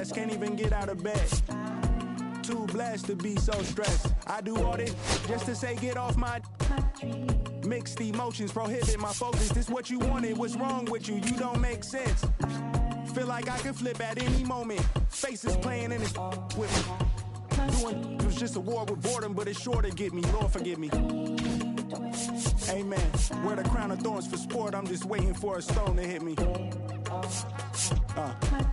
depressed, can't even get out of bed. Too blessed to be so stressed. I do all this just to say get off my mixed emotions, prohibit my focus. This what you wanted, what's wrong with you? You don't make sense. Feel like I could flip at any moment. Faces playing in this with me. Doing it was just a war with boredom, but it's sure to get me. Lord forgive me. Amen. Wear the crown of thorns for sport. I'm just waiting for a stone to hit me.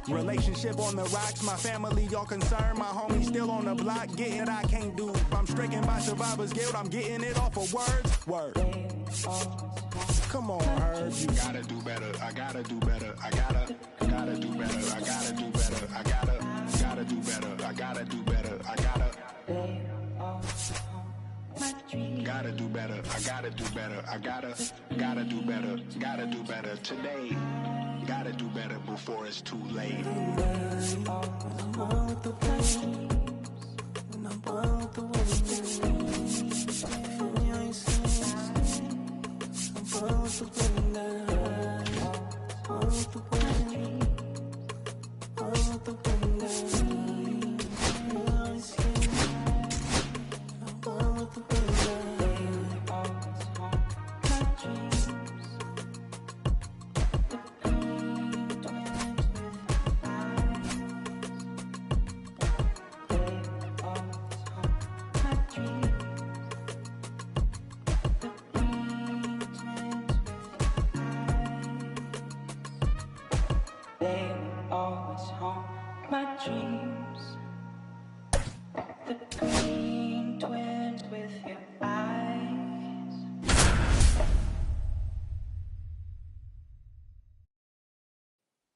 Relationship on the rocks. My family all concerned. My homie still on the block. Getting it I can't do. I'm stricken by survivor's guilt. I'm getting it off of words. Word. Come on, Herb. You gotta do better. I gotta do better. I gotta do better. I gotta do better. I gotta do better. I gotta do better. I gotta do better. I gotta do better. I gotta do better. Gotta do better today. Gotta do better before it's too late.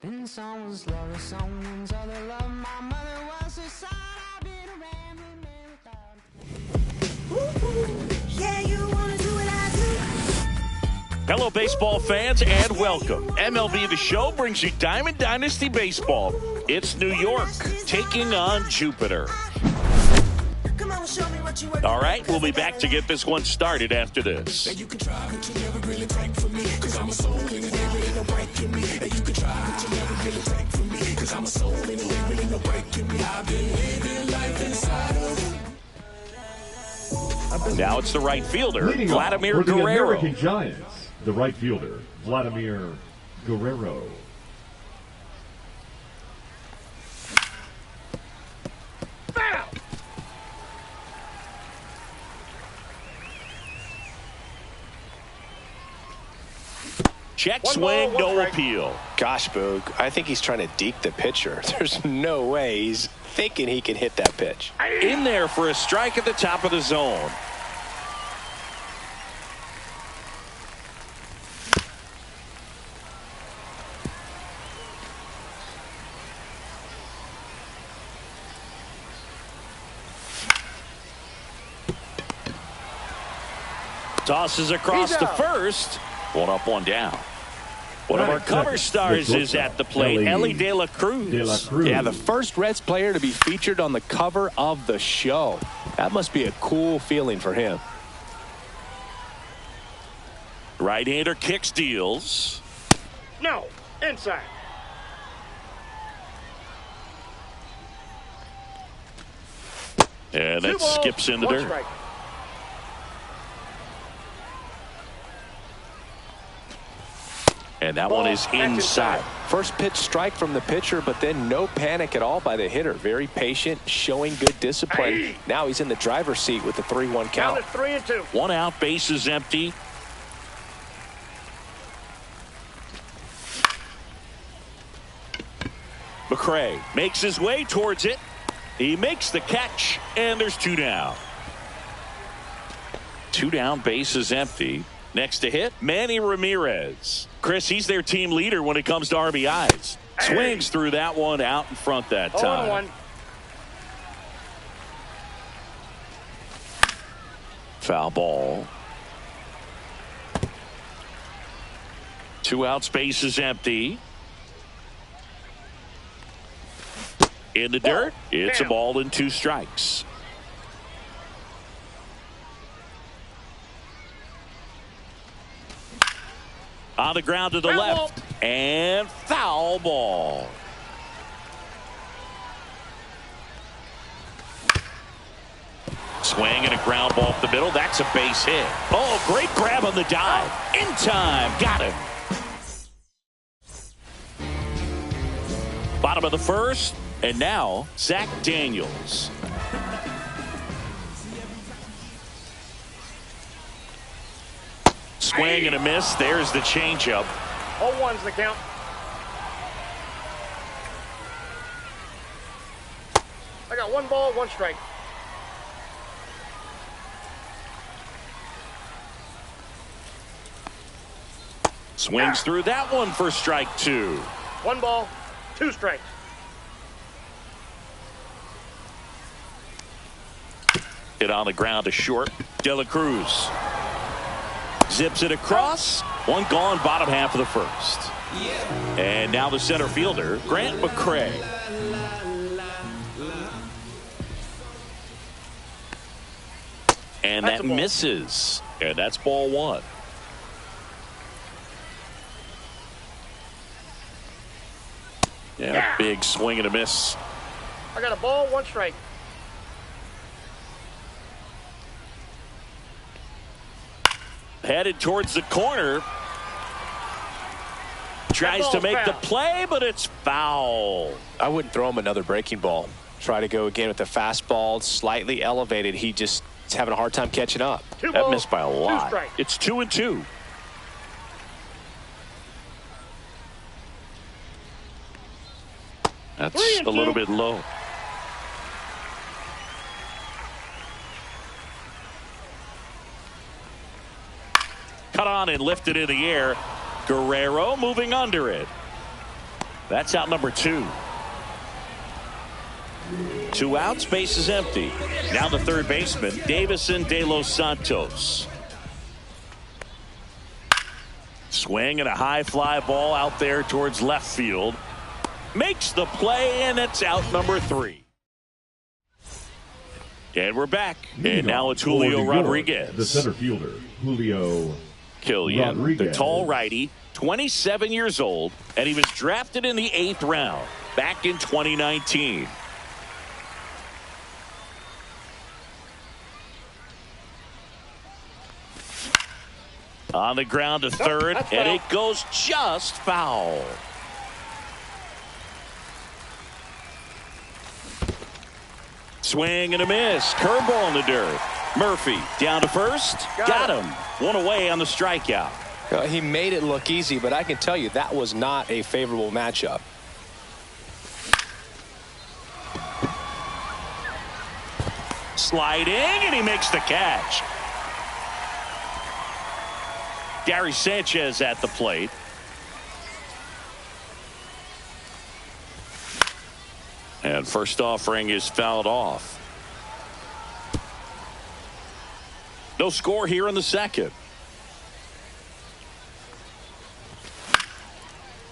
Then someone's love is someone's other love. My mother was a son. I've been a rambling man without. Yeah, you wanna do what I do. Hello, baseball fans, and welcome. MLB The Show brings you Diamond Dynasty Baseball. It's New York taking on Jupiter. All right, we'll be back to get this one started after this. You can try, but you never really take for me, cause I'm a soul in it, really no break in me. You can try, but you never really take for me, cause I'm a soul in it, really no break in me. I've been living life inside of. Now it's the right fielder, Leading Vladimir off for Guerrero. The American Giants, the right fielder, Vladimir Guerrero. Check swing, no appeal. Gosh, Boog, I think he's trying to deke the pitcher. There's no way he's thinking he can hit that pitch. In there for a strike at the top of the zone. Tosses across to first. One up, one down. One of our cover stars is at the plate, Ellie De La Cruz. Yeah, the first Reds player to be featured on the cover of the show. That must be a cool feeling for him. Right-hander kicks, deals. No, inside. And that skips in the dirt. Strike. And that one is inside. First pitch strike from the pitcher, but then no panic at all by the hitter. Very patient, showing good discipline. Now he's in the driver's seat with the 3-1 count. 3-2. One out, base is empty. McRae makes his way towards it. He makes the catch, and there's two down. Two down, base is empty. Next to hit, Manny Ramirez. Chris, he's their team leader when it comes to RBIs. Swings through that one out in front that time. 0-1. Foul ball. Two outs, base is empty. In the dirt, it's a ball and two strikes. On the ground to the left, and foul ball. Swing and a ground ball up the middle. That's a base hit. Oh, great grab on the dive. In time. Got him. Bottom of the first. And now, Zach Daniels. Swing and a miss. There's the changeup. 0-1's the count. I got 1 ball, 1 strike. Swings through that one for strike 2. 1 ball, 2 strikes. Hit on the ground to short. De La Cruz zips it across. 1 gone, bottom half of the first. And now the center fielder, Grant McCray. And that misses. And that's ball 1. Yeah, big swing and a miss. I got a ball, 1 strike. Headed towards the corner. Tries to make the play, but it's foul. I wouldn't throw him another breaking ball. Try to go again with the fastball, slightly elevated. He just is having a hard time catching up. That missed by a lot. It's 2-2. That's a little bit low. Cut on and lifted in the air. Guerrero moving under it. That's out number 2. 2 outs, base is empty. Now the third baseman, Davison De Los Santos. Swing and a high fly ball out there towards left field. Makes the play, and it's out number 3. And we're back. And now it's Julio Rodriguez. The center fielder, Julio Killian, Rodriguez. the tall righty, 27 years old, and he was drafted in the 8th round back in 2019. On the ground to third, and it goes just foul. Swing and a miss. Curveball in the dirt. Murphy down to first. Got him. 1 away on the strikeout. He made it look easy, but I can tell you that was not a favorable matchup. Sliding, and he makes the catch. Gary Sanchez at the plate. And first offering is fouled off. No score here in the second.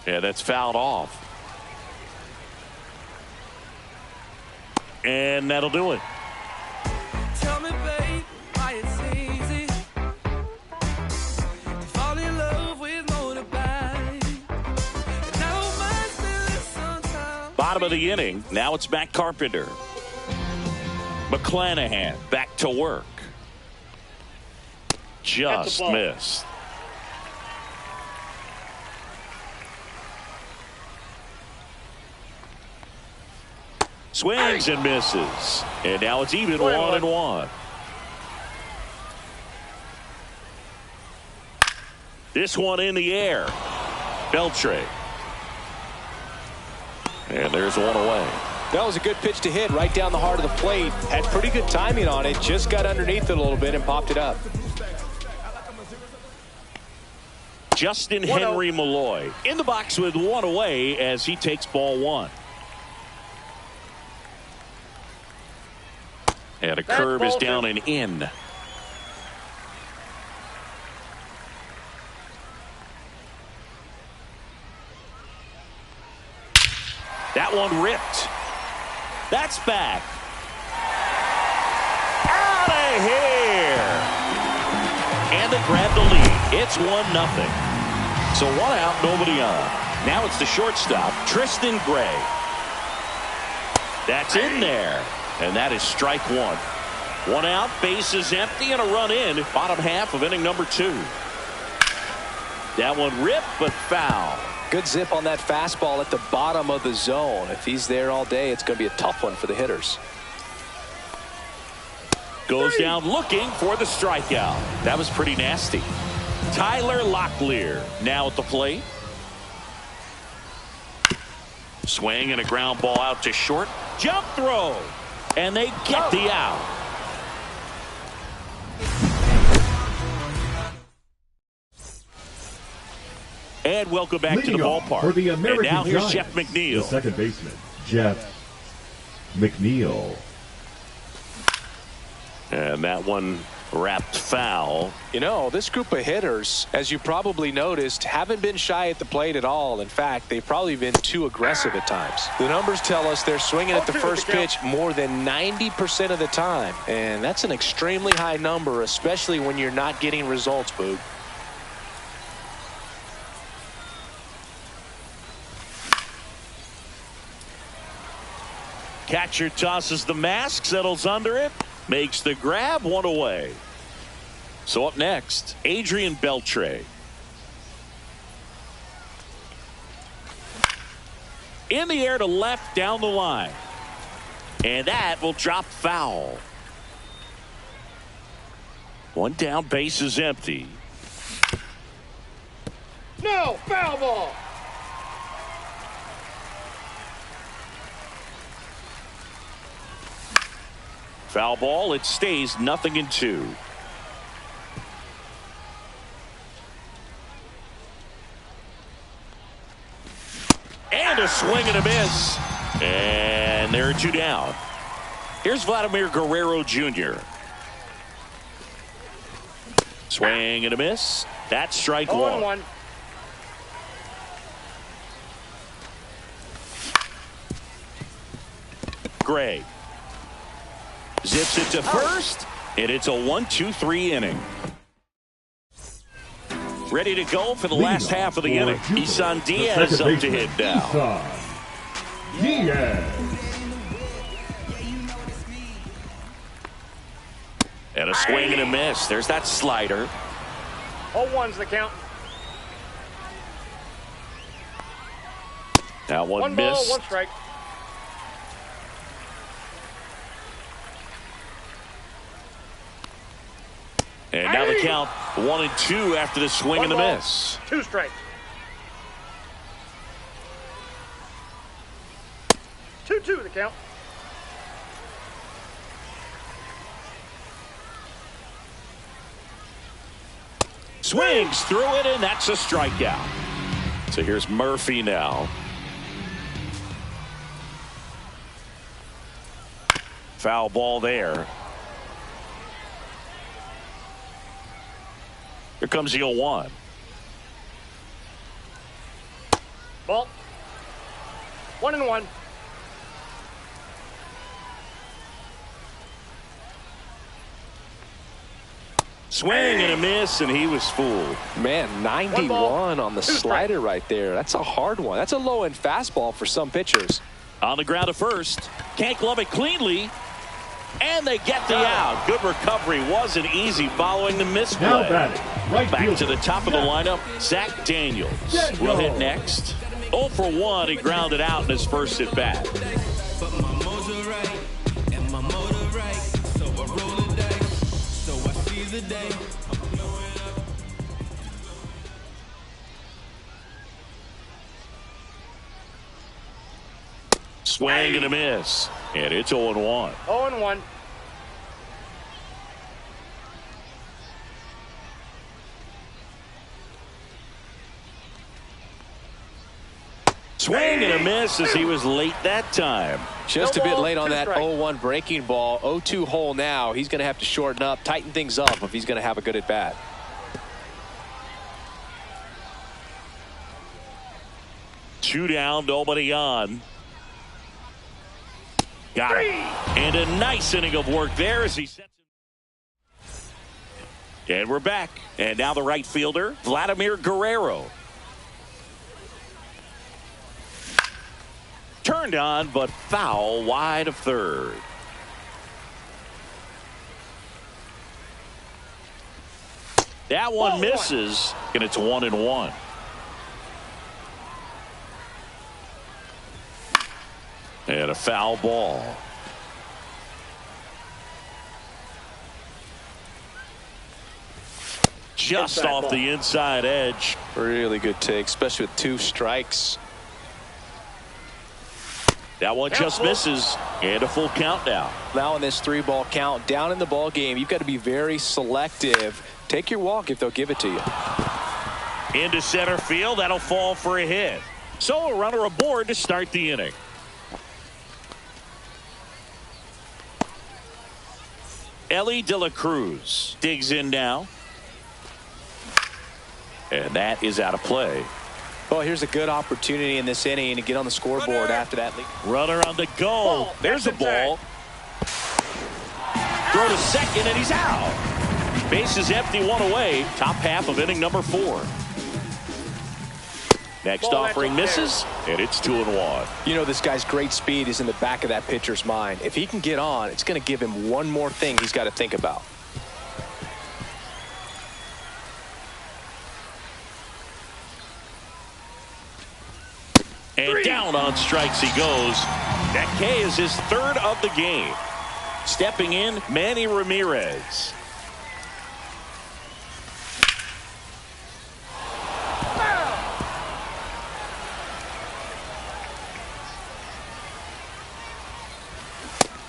Yeah, that's fouled off. And that'll do it. Tell me, babe, why it's easy to fall in love with motorbike. Bottom of the inning. Now it's Matt Carpenter. McClanahan back to work. Just missed. Swings and misses. And now it's even 1-1. This one in the air. Beltre. And there's 1 away. That was a good pitch to hit right down the heart of the plate. Had pretty good timing on it. Just got underneath it a little bit and popped it up. Justin Henry Malloy in the box with 1 away as he takes ball 1. And a curve is down and in. That one ripped. That's back. Out of here. And they grab the lead. It's 1-0. So 1 out, nobody on. Now it's the shortstop, Tristan Gray. That's in there. And that is strike 1. One out, bases empty, and a run in. Bottom half of inning number 2. That one ripped, but foul. Good zip on that fastball at the bottom of the zone. If he's there all day, it's going to be a tough one for the hitters. Goes down looking for the strikeout. That was pretty nasty. Tyler Locklear now at the plate. Swing and a ground ball out to short. Jump throw. And they get the out. And welcome back to the ballpark. For the American and now here's Giants, Jeff McNeil. The second baseman, Jeff McNeil. And that one wrapped foul. You know, this group of hitters, as you probably noticed, haven't been shy at the plate at all. In fact, they've probably been too aggressive at times. The numbers tell us they're swinging at the first pitch more than 90% of the time. And that's an extremely high number, especially when you're not getting results, Boog. Catcher tosses the mask, settles under it, makes the grab, one away. So up next, Adrian Beltre. In the air to left, down the line. And that will drop foul. One down, base is empty. No, foul ball. Foul ball, it stays 0-2. And a swing and a miss. And there are 2 down. Here's Vladimir Guerrero Jr. Swing and a miss. That's strike 1. 0-1. Gray zips it to first, and it's a 1-2-3 inning. Ready to go for the last half of the inning. Isan Diaz up to hit now. Diaz. And a swing and a miss. There's that slider. 0-1's the count. That one Ball, missed. 1 strike. And now the count 1-2 after the swing and the miss. 2 strikes. 2-2 the count. Swings through it, and that's a strikeout. So here's Murphy now. Foul ball there. Here comes the 0-1. Ball. 1-1. Swing and a miss, and he was fooled. Man, 91 on the slider right there. That's a hard one. That's a low-end fastball for some pitchers. On the ground to first. Can't glove it cleanly. And they get the out. Good recovery. Wasn't easy following the misplay. Now batting, right Back fielder. to the top of the lineup, Zach Daniels will hit next. 0 for 1. He grounded out in his first at bat. Swing and a miss. And it's 0-1. 0-1. Swing and a miss as he was late that time. Just No a bit ball, late on 2 that strikes. 0-1 breaking ball. 0-2 hole now. He's going to have to shorten up, tighten things up if he's going to have a good at bat. Two down, nobody on. Got it. And a nice inning of work there as he sets it. And we're back. And now the right fielder, Vladimir Guerrero. Turned on, but foul wide of third. That one misses, and it's 1-1. And a foul ball. Just Inside off ball. the inside edge. Really good take, especially with 2 strikes. That one just misses, and a full count now. Now in this 3-ball count, down in the ball game, you've got to be very selective. Take your walk if they'll give it to you. Into center field, that'll fall for a hit. So a runner aboard to start the inning. Ellie De La Cruz digs in now. And that is out of play. Well, here's a good opportunity in this inning to get on the scoreboard after that lead. Runner on the go. There's a ball. Throw to second, and he's out. Base is empty, 1 away. Top half of inning number 4. Next offering misses, and it's 2-1. You know, this guy's great speed is in the back of that pitcher's mind. If he can get on, it's going to give him one more thing he's got to think about. And down on strikes he goes. That K is his 3rd of the game. Stepping in, Manny Ramirez.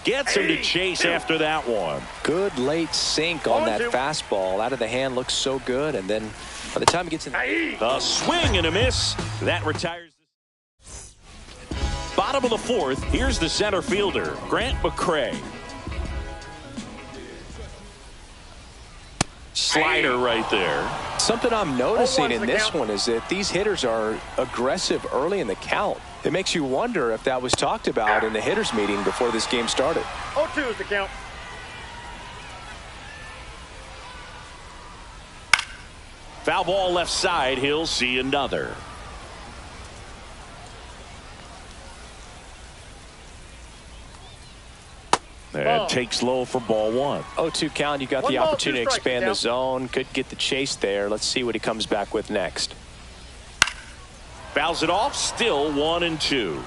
Gets him to chase after that one. Good late sink on that fastball. Out of the hand, looks so good. And then by the time he gets in, A swing and a miss. That retires. Bottom of the 4th, here's the center fielder, Grant McCray. Slider right there. something I'm noticing in this one is that these hitters are aggressive early in the count. It makes you wonder if that was talked about in the hitters meeting before this game started. 0-2 is the count. Foul ball left side. He'll see another. And takes low for ball one. 0-2 count. You got the opportunity to expand the zone. Could get the chase there. Let's see what he comes back with next. Fouls it off. Still 1-2.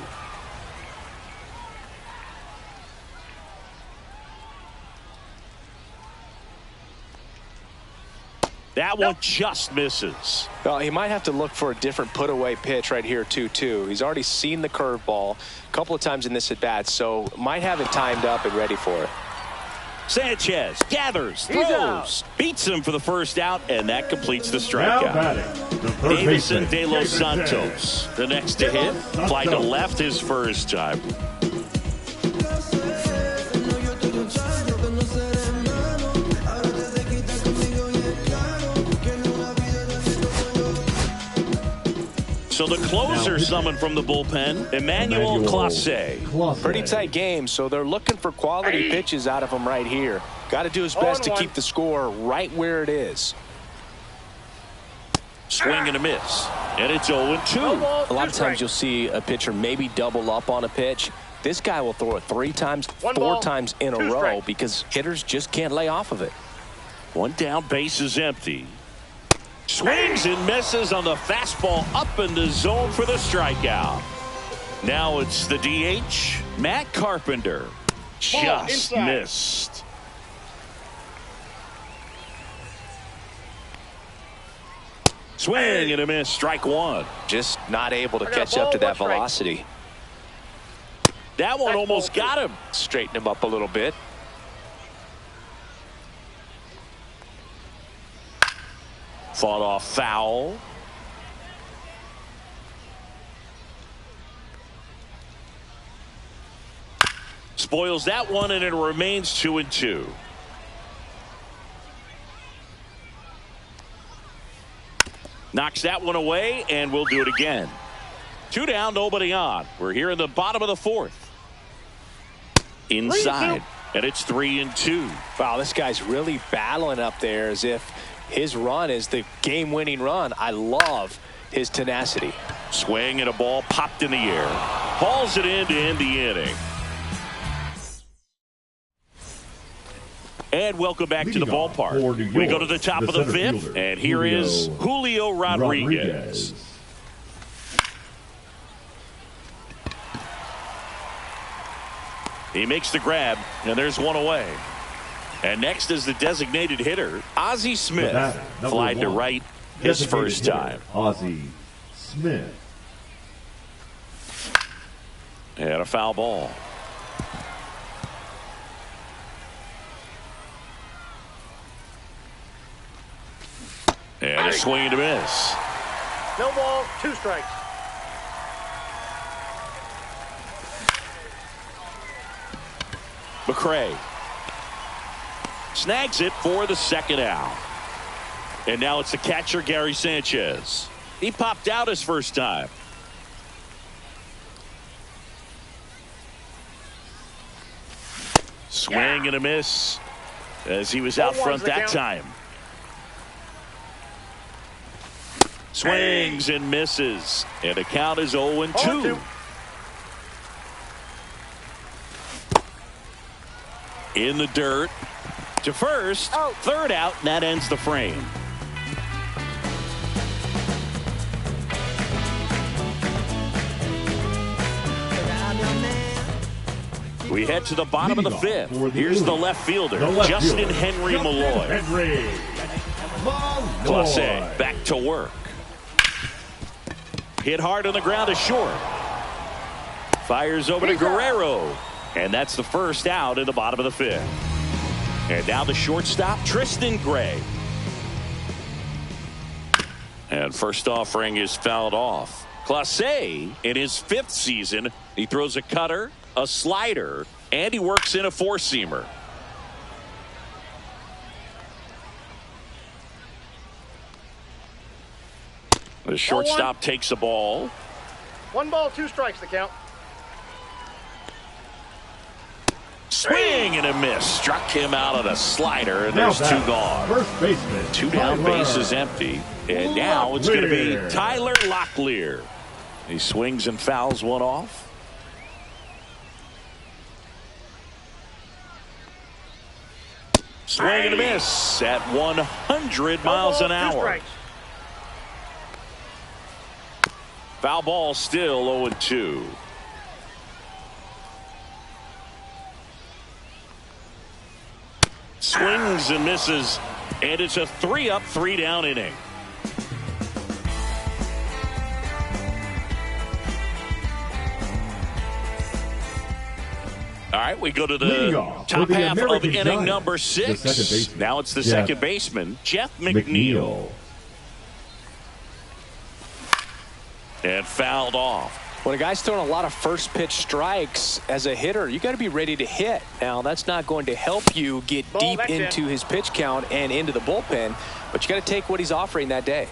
That one just misses. Well, he might have to look for a different put-away pitch right here, 2-2. He's already seen the curveball a couple of times in this at-bat, so might have it timed up and ready for it. Sanchez gathers, throws, beats him for the first out, and that completes the strikeout. Davison De Los Santos, the next to hit, fly to left his first time. So the closer summoned from the bullpen, Emmanuel Clase. Pretty tight game, so they're looking for quality pitches out of him right here. Got to do his best to keep the score right where it is. Swing and a miss, and it's 0-2. A lot of times you'll see a pitcher maybe double up on a pitch. This guy will throw it 3 times, 4 times in a row because hitters just can't lay off of it. One down, base is empty. Swings and misses on the fastball up in the zone for the strikeout. Now it's the DH, Matt Carpenter. Just missed. Swing and a miss, strike one. Just not able to catch up to that velocity. That one almost got him. Straighten him up a little bit. Fought off foul. Spoils that one, and it remains 2-2. Knocks that one away, and we'll do it again. 2 down, nobody on. We're here in the bottom of the 4th. Inside, and it's 3-2. Wow, this guy's really battling up there as if his run is the game-winning run. I love his tenacity. Swing and a ball popped in the air. Hauls it in to end the inning. And welcome back to the Leading off for New ballpark. We go York, to the top the of the center fifth, fielder, and here is Julio Rodriguez. He makes the grab, and there's one away. And next is the designated hitter, Ozzie Smith. Fly to right his first time. Ozzie Smith. And a foul ball. And a swing and a miss. No ball, 2 strikes. McCray snags it for the second out. And now it's the catcher, Gary Sanchez. He popped out his first time. Swing and a miss as he was out front that time. Swings and misses. And the count is 0-2. In the dirt to first, third out, and that ends the frame. We head to the bottom of the fifth. Here's the left fielder, Justin Henry Malloy. Clase back to work. Hit hard on the ground to short. Fires over to Guerrero. And that's the first out in the bottom of the fifth. And now the shortstop, Tristan Gray. And first offering is fouled off. Clase, in his 5th season, he throws a cutter, a slider, and he works in a 4-seamer. The shortstop takes the ball. 1 ball, 2 strikes, the count. Swing and a miss. Struck him out on a slider, and there's 2 gone. First baseman. 2 down, base is empty. And now it's going to be Tyler Locklear. He swings and fouls one off. Swing and a miss at 100 miles an hour. Foul ball, still 0-2. Swings and misses, and it's a 3-up, 3-down inning. All right, we go to the top half of inning number 6. Now it's the second baseman, Jeff McNeil. And fouled off. When a guy's throwing a lot of first pitch strikes as a hitter, you got to be ready to hit. Now, that's not going to help you get deep into his pitch count and into the bullpen, but you got to take what he's offering that day.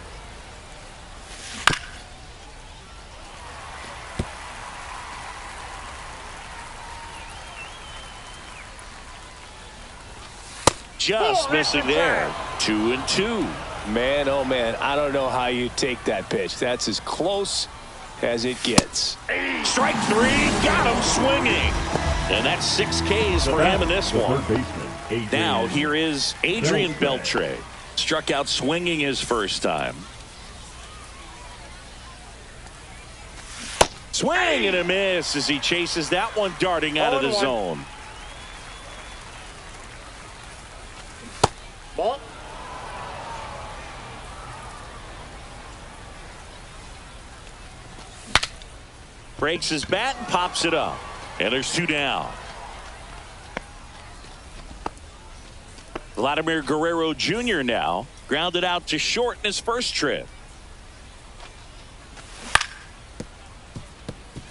Just missing there. 2-2. Man, oh man, I don't know how you take that pitch. That's as close as it gets. Strike 3, got him swinging. And that's 6 Ks for him in this one. Now here is Adrian Beltre. Struck out swinging his first time. Swing and a miss as he chases that one darting out of the zone. Ball. Breaks his bat and pops it up. And there's 2 down. Vladimir Guerrero Jr. now grounded out to short in his first trip.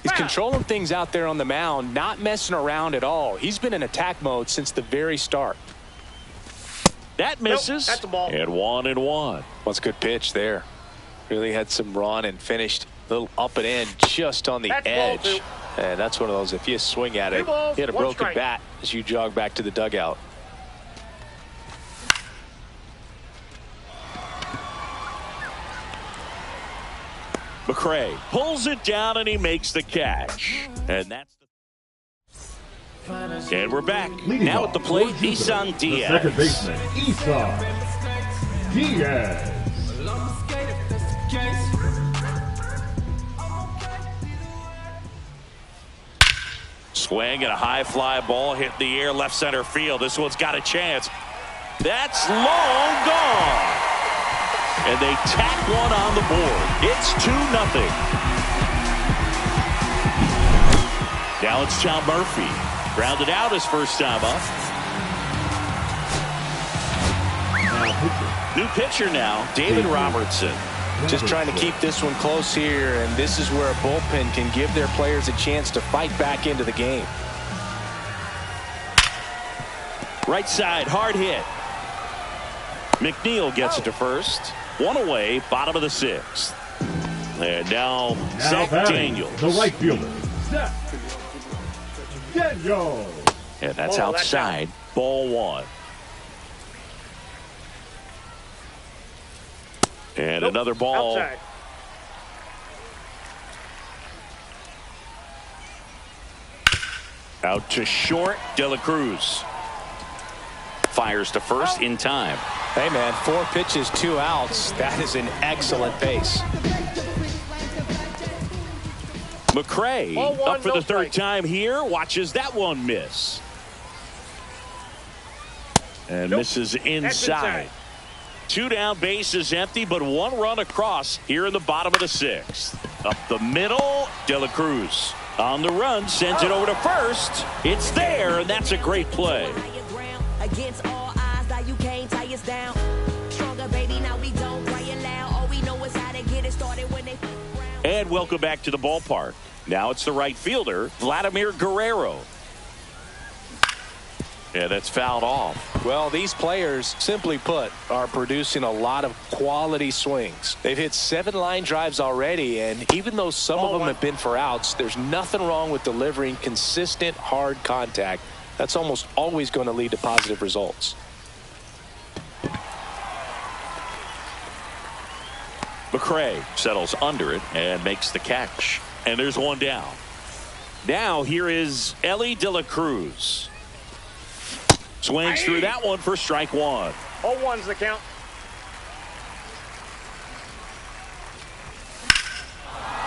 He's controlling things out there on the mound, not messing around at all. He's been in attack mode since the very start. That misses. That's a ball. And 1-1. What's a good pitch there? Really had some run and finished a little up and in just on the edge. And that's one of those, if you swing at it, you hit a broken bat as you jog back to the dugout. McCray pulls it down and he makes the catch. And that's And we're back. Leading Now off at the plate, for Jupiter, Isan the Diaz. second baseman, Isan Diaz. Swing and a high fly ball hit the air left center field. This one's got a chance. That's long gone. And they tack one on the board. It's 2-0. Now it's John Murphy. Grounded out his first time up. New pitcher now, David Robertson. Just trying to keep this one close here, and this is where a bullpen can give their players a chance to fight back into the game. Right side, hard hit. McNeil gets it to first. One away, bottom of the sixth. And now Zach Daniels. The right fielder, Zach Daniels. And that's outside. Ball one. And another ball. Outside. Out to short. De La Cruz fires to first in time. Hey, man, 4 pitches, 2 outs. That is an excellent pace. McRae Ball one, up for no the third strike. time here. Watches that one miss. And Nope. misses That's inside. 2 down, bases empty, but 1 run across here in the bottom of the sixth. Up the middle, De La Cruz on the run, sends it over to first. It's there, and that's a great play. Against all odds, that you can't tie us down. Stronger, baby, now we don't cry aloud. All we know is how to get it started when they. And welcome back to the ballpark. Now it's the right fielder, Vladimir Guerrero. Yeah, that's fouled off. Well, these players, simply put, are producing a lot of quality swings. They've hit 7 line drives already, and even though some of them have been for outs, there's nothing wrong with delivering consistent, hard contact. That's almost always going to lead to positive results. McRae settles under it and makes the catch. And there's one down. Now here is Ellie De La Cruz. Swings through that one for strike 1. 0-1's the count.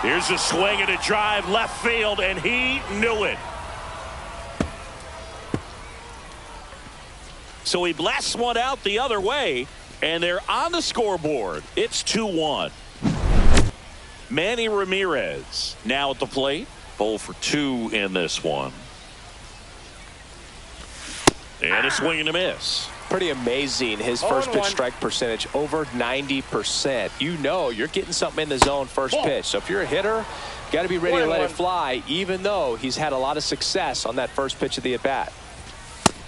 Here's a swing and a drive left field, and he knew it. So he blasts one out the other way, and they're on the scoreboard. It's 2-1. Manny Ramirez now at the plate. 0 for 2 in this one. And a swing and a miss. Pretty amazing. His first pitch strike percentage over 90%. You know you're getting something in the zone first pitch. So if you're a hitter, got to be ready to let it fly, even though he's had a lot of success on that first pitch of the at-bat.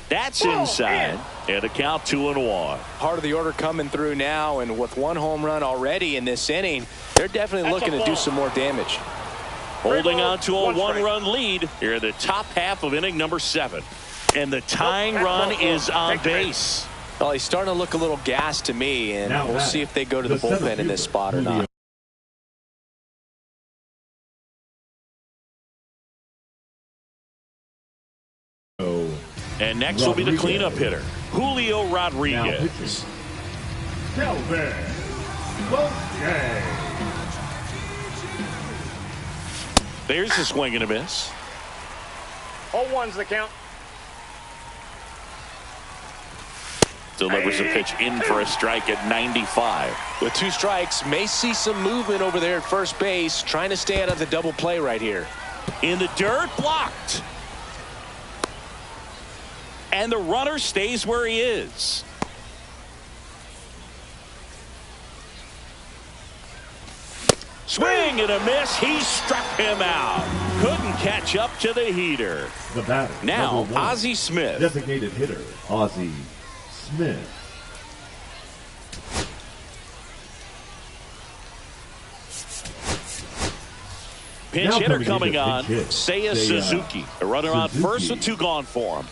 That's inside. And a count 2-1. Part of the order coming through now, and with 1 home run already in this inning, they're definitely looking to do some more damage. Holding on to a 1-run lead here in the top half of inning number 7. And the tying run is on base. Well, he's starting to look a little gassed to me, and Now we'll see if they go to the bullpen in this spot or not. And next will be the cleanup hitter, Julio Rodriguez. Kelvin Loke. There's a swing and a miss. 0-1's the count. Delivers a pitch in for a strike at 95. With 2 strikes, may see some movement over there at first base, trying to stay out of the double play right here. In the dirt, blocked. And the runner stays where he is. Swing and a miss. He struck him out. Couldn't catch up to the heater. The batter, Now, number 1, Ozzie Smith. designated hitter, Ozzie Smith. Pinch Now hitter coming coming on, into pinch hit, Seiya Suzuki. A runner on first with 2 gone for him.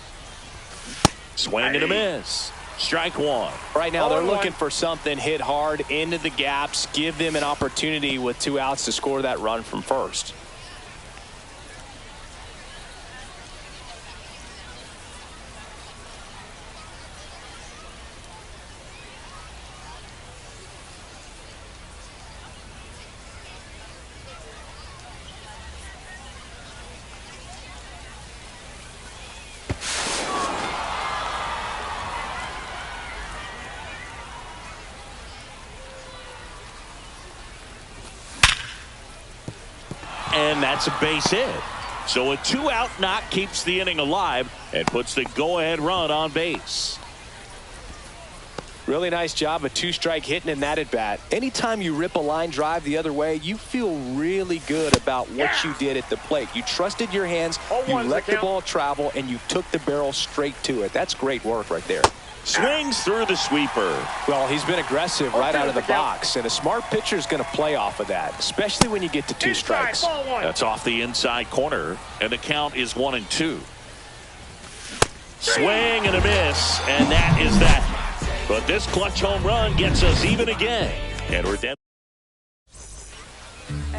Swing and a miss. Strike 1. Right now, they're looking for something, hit hard into the gaps, give them an opportunity with 2 outs to score that run from first. and that's a base hit. So a 2-out knock keeps the inning alive and puts the go-ahead run on base. Really nice job of 2-strike hitting in that at bat. Anytime you rip a line drive the other way, you feel really good about what you did at the plate. You trusted your hands, you let the ball travel, and you took the barrel straight to it. That's great work right there. Swings through the sweeper. Well, he's been aggressive right out of the box, and a smart pitcher is going to play off of that, especially when you get to 2 strikes. That's off the inside corner, and the count is 1-2. Swing and a miss, and that is that. But this clutch home run gets us even again, and we're dead.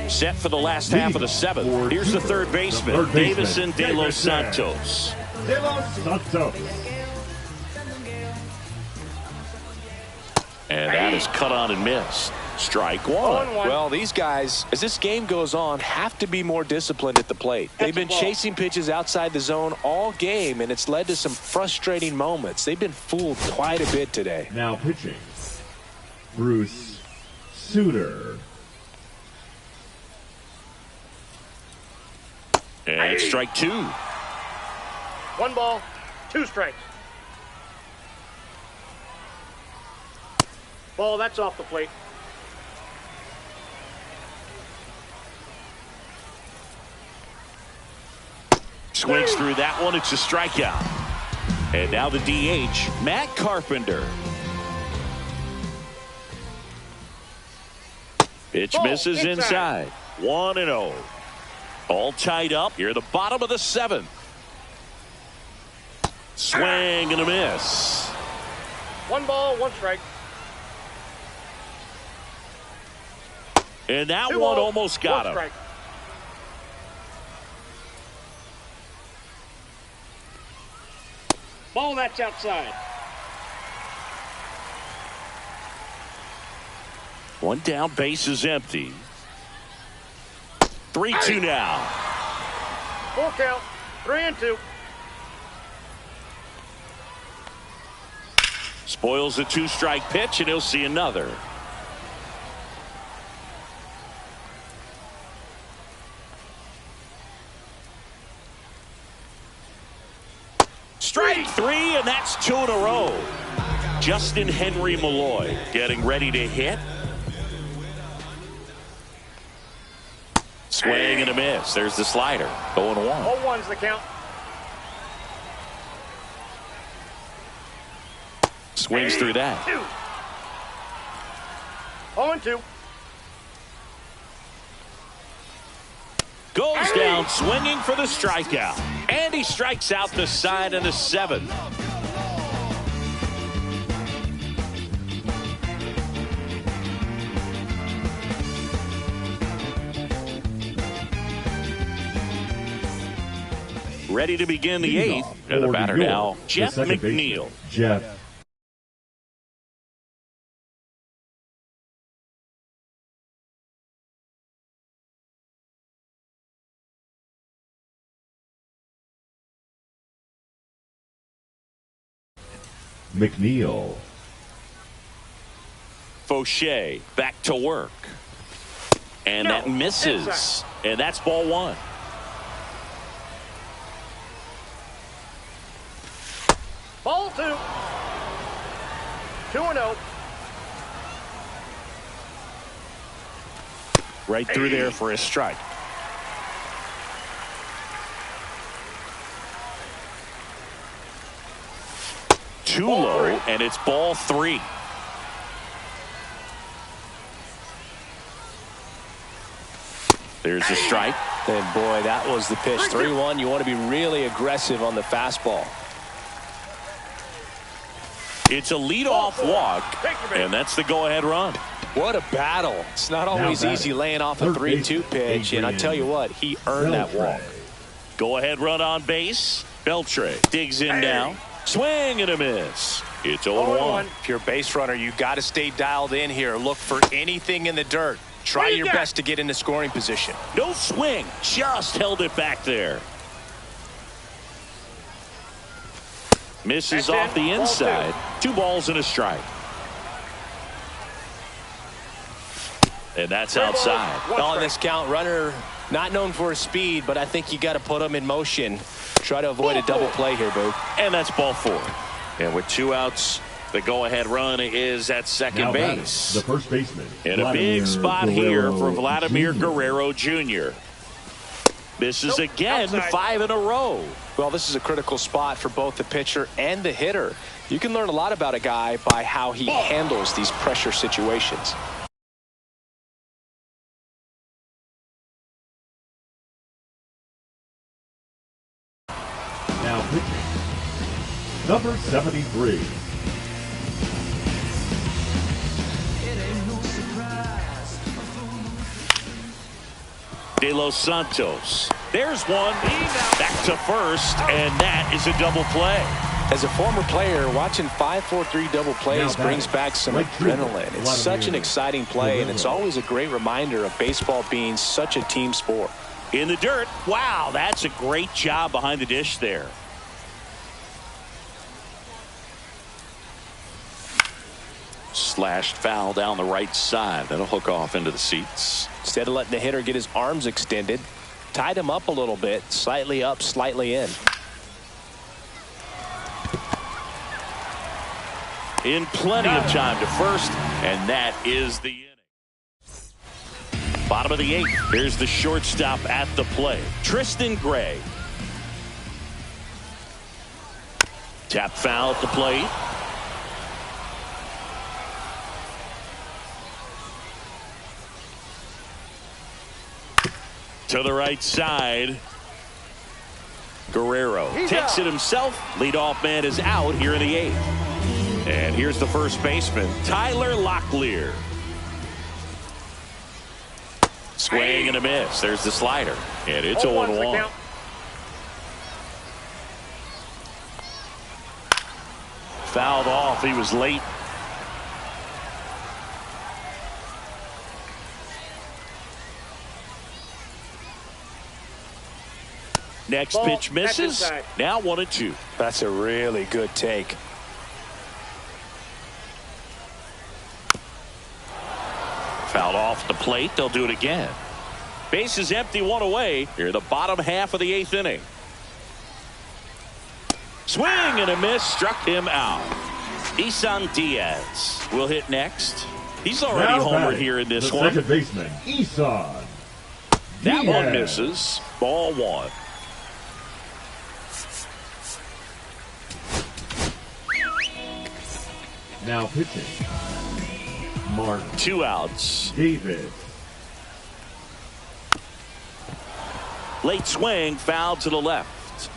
Set for the last half of the 7th. Here's the third baseman, Davison De Los Santos. And that is cut on and missed. Strike one. Well, these guys, as this game goes on, have to be more disciplined at the plate. They've been chasing pitches outside the zone all game, and it's led to some frustrating moments. They've been fooled quite a bit today. Now pitching, Bruce Sutter. And strike 2. 1 ball, 2 strikes. Ball, that's off the plate. Swings through that one. It's a strikeout. And now the DH, Matt Carpenter. Pitch misses inside. 1-0. All tied up here at the bottom of the 7th. Swing and a miss. 1 ball, 1 strike. And that one almost got him. Strike. Ball, that's outside. 1 down, base is empty. 3-2 now. Full count. 3-2. Spoils a 2-strike pitch, and he'll see another. Strike 3, and that's 2 in a row. Justin Henry Malloy getting ready to hit. Swing and a miss. There's the slider. 0-1. 0-1's the count. Swings through that. 0-2. Goes down swinging for the strikeout. And he strikes out the side in the 7th. Ready to begin the 8th. And the batter now, Jeff McNeil. Jeff McNeil. Fauché back to work. And that misses. And that's ball 1. Ball 2. 2-0. Right through there for a strike. Too low, and it's ball 3. There's the strike. And boy, that was the pitch. 3-1. You want to be really aggressive on the fastball. It's a leadoff walk, and that's the go-ahead run. What a battle. It's not always easy laying off a 3-2 pitch, and I tell you what, he earned that walk. Go-ahead run on base. Beltre digs in now. Swing and a miss. It's 0-1. If you're a base runner, you got to stay dialed in here. Look for anything in the dirt. Try your best to get into scoring position. No swing. Just held it back there. Misses off the inside. 2 balls and a strike. And that's outside. On this count, runner Not known for his speed, but I think you got to put him in motion. Try to avoid a double play here, Boo. And that's ball 4. And with 2 outs, the go-ahead run is at second Now base. The first baseman. And a big spot here for Vladimir Guerrero Jr. Misses again, outside. 5 in a row. Well, this is a critical spot for both the pitcher and the hitter. You can learn a lot about a guy by how he handles these pressure situations. Now pitching. Number 73. De Los Santos. There's one. Back to first, and that is a double play. As a former player, watching 5-4-3 double plays brings back some adrenaline. It's such an exciting play, and it's always a great reminder of baseball being such a team sport. In the dirt. Wow, that's a great job behind the dish there. Slashed foul down the right side. That'll hook off into the seats. Instead of letting the hitter get his arms extended, tied him up a little bit, slightly up, slightly in. In plenty of time to first, and that is the inning. Bottom of the 8th. Here's the shortstop at the plate, Tristan Gray. Tap foul at the plate. To the right side. Guerrero takes it himself. Leadoff man is out here in the 8th. And here's the first baseman, Tyler Locklear. Swing and a miss. There's the slider. And it's 0-1. Fouled off. He was late. Next pitch misses. Now 1-2. That's a really good take. Fouled off the plate. They'll do it again. Base is empty, 1 away. Here in the bottom half of the 8th inning. Swing and a miss. Struck him out. Isan Diaz will hit next. He's already homered here in this one. Second baseman, Isan. That one misses. Ball 1. Now pitching. Mark. 2 outs. David. Late swing, foul to the left.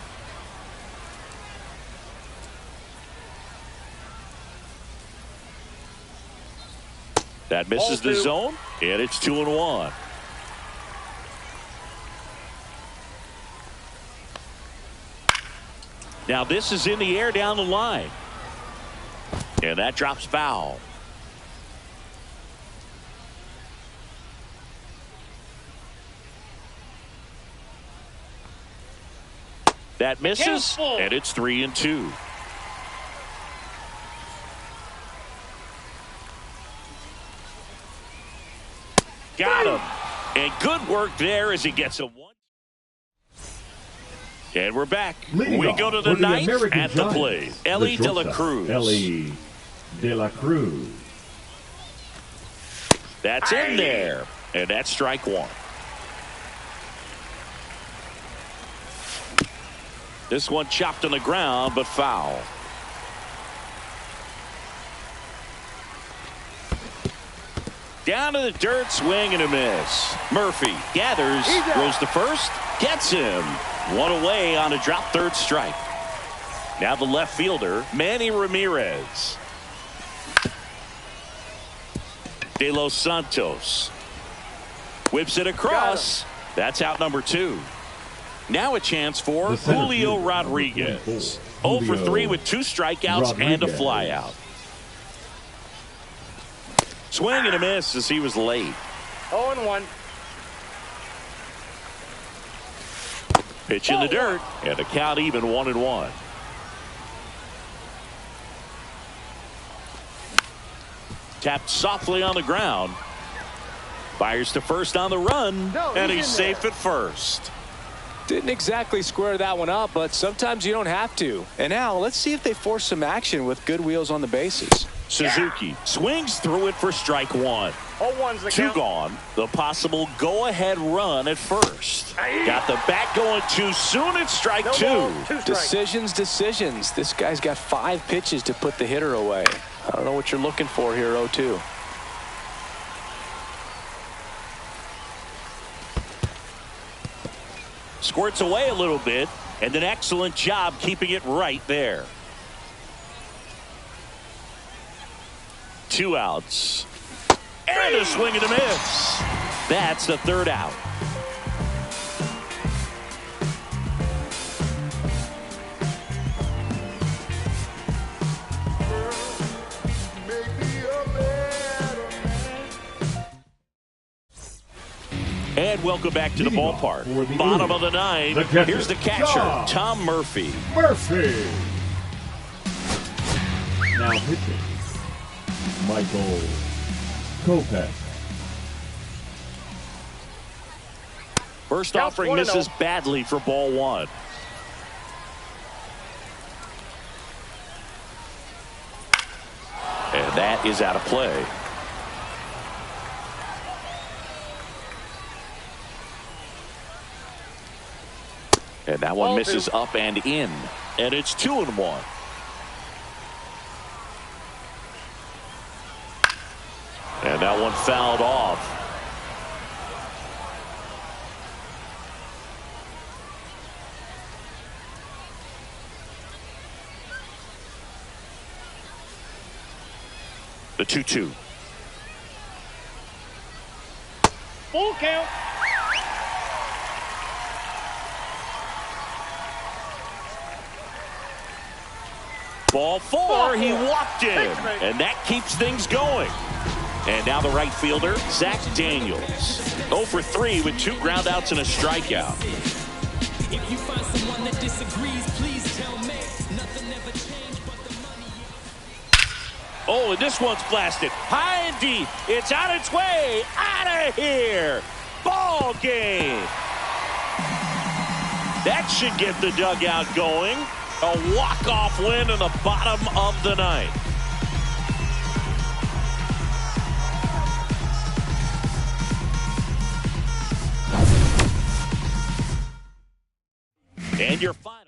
That misses the zone, and it's 2-1. Now this is in the air down the line. And that drops foul. That misses, and it's 3-2. Got him. And good work there as he gets a 1. And we're back. We go to the 9th at the plate. Ellie De La Cruz. Ellie De La Cruz. That's in there. And that's strike 1. This one chopped on the ground, but foul. Down to the dirt, swing and a miss. Murphy gathers, throws to first, gets him. 1 away on a drop third strike. Now the left fielder, Manny Ramirez. De Los Santos whips it across. That's out number 2. Now a chance for Julio Rodriguez. 0 for 3 with 2 strikeouts and a flyout. Swing and a miss as he was late. 0-1. Pitch in the dirt, and the count even 1-1. Tapped softly on the ground. Fires to first on the run, and he's safe at first. Didn't exactly square that one up, but sometimes you don't have to. And now let's see if they force some action with good wheels on the bases. Suzuki swings through it for strike one. 0-1's the Two count. gone. The possible go-ahead run at first. Got the bat going too soon. It's strike No two. ball, 2 strikes. Decisions. This guy's got 5 pitches to put the hitter away. I don't know what you're looking for here, 0-2. Squirts away a little bit, and an excellent job keeping it right there. 2 outs. And a swing and a miss. That's the 3rd out. And welcome back to the ballpark. Bottom of the 9th. Here's the catcher, Tom Murphy. Now pitching, Michael Kopech. First Counts offering 1-0. misses badly for ball 1. And that is out of play. And that one misses up and in. And it's 2-1. And that one fouled off. The 2-2. Full count. Ball 4, he walked in, and that keeps things going. And now the right fielder, Zach Daniels. 0 for 3 with 2 groundouts and a strikeout. If you find someone that disagrees, please tell me. Nothing ever changed but the money. Oh, and this one's blasted. High and deep. It's on its way. Out of here. Ball game. That should get the dugout going. A walk-off win in the bottom of the 9th. And your final.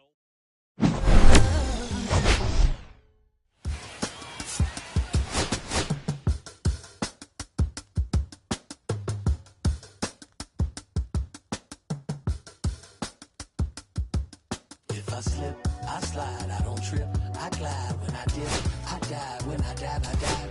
If I slip, I slide, I don't trip, I glide when I dip, I dive when I dive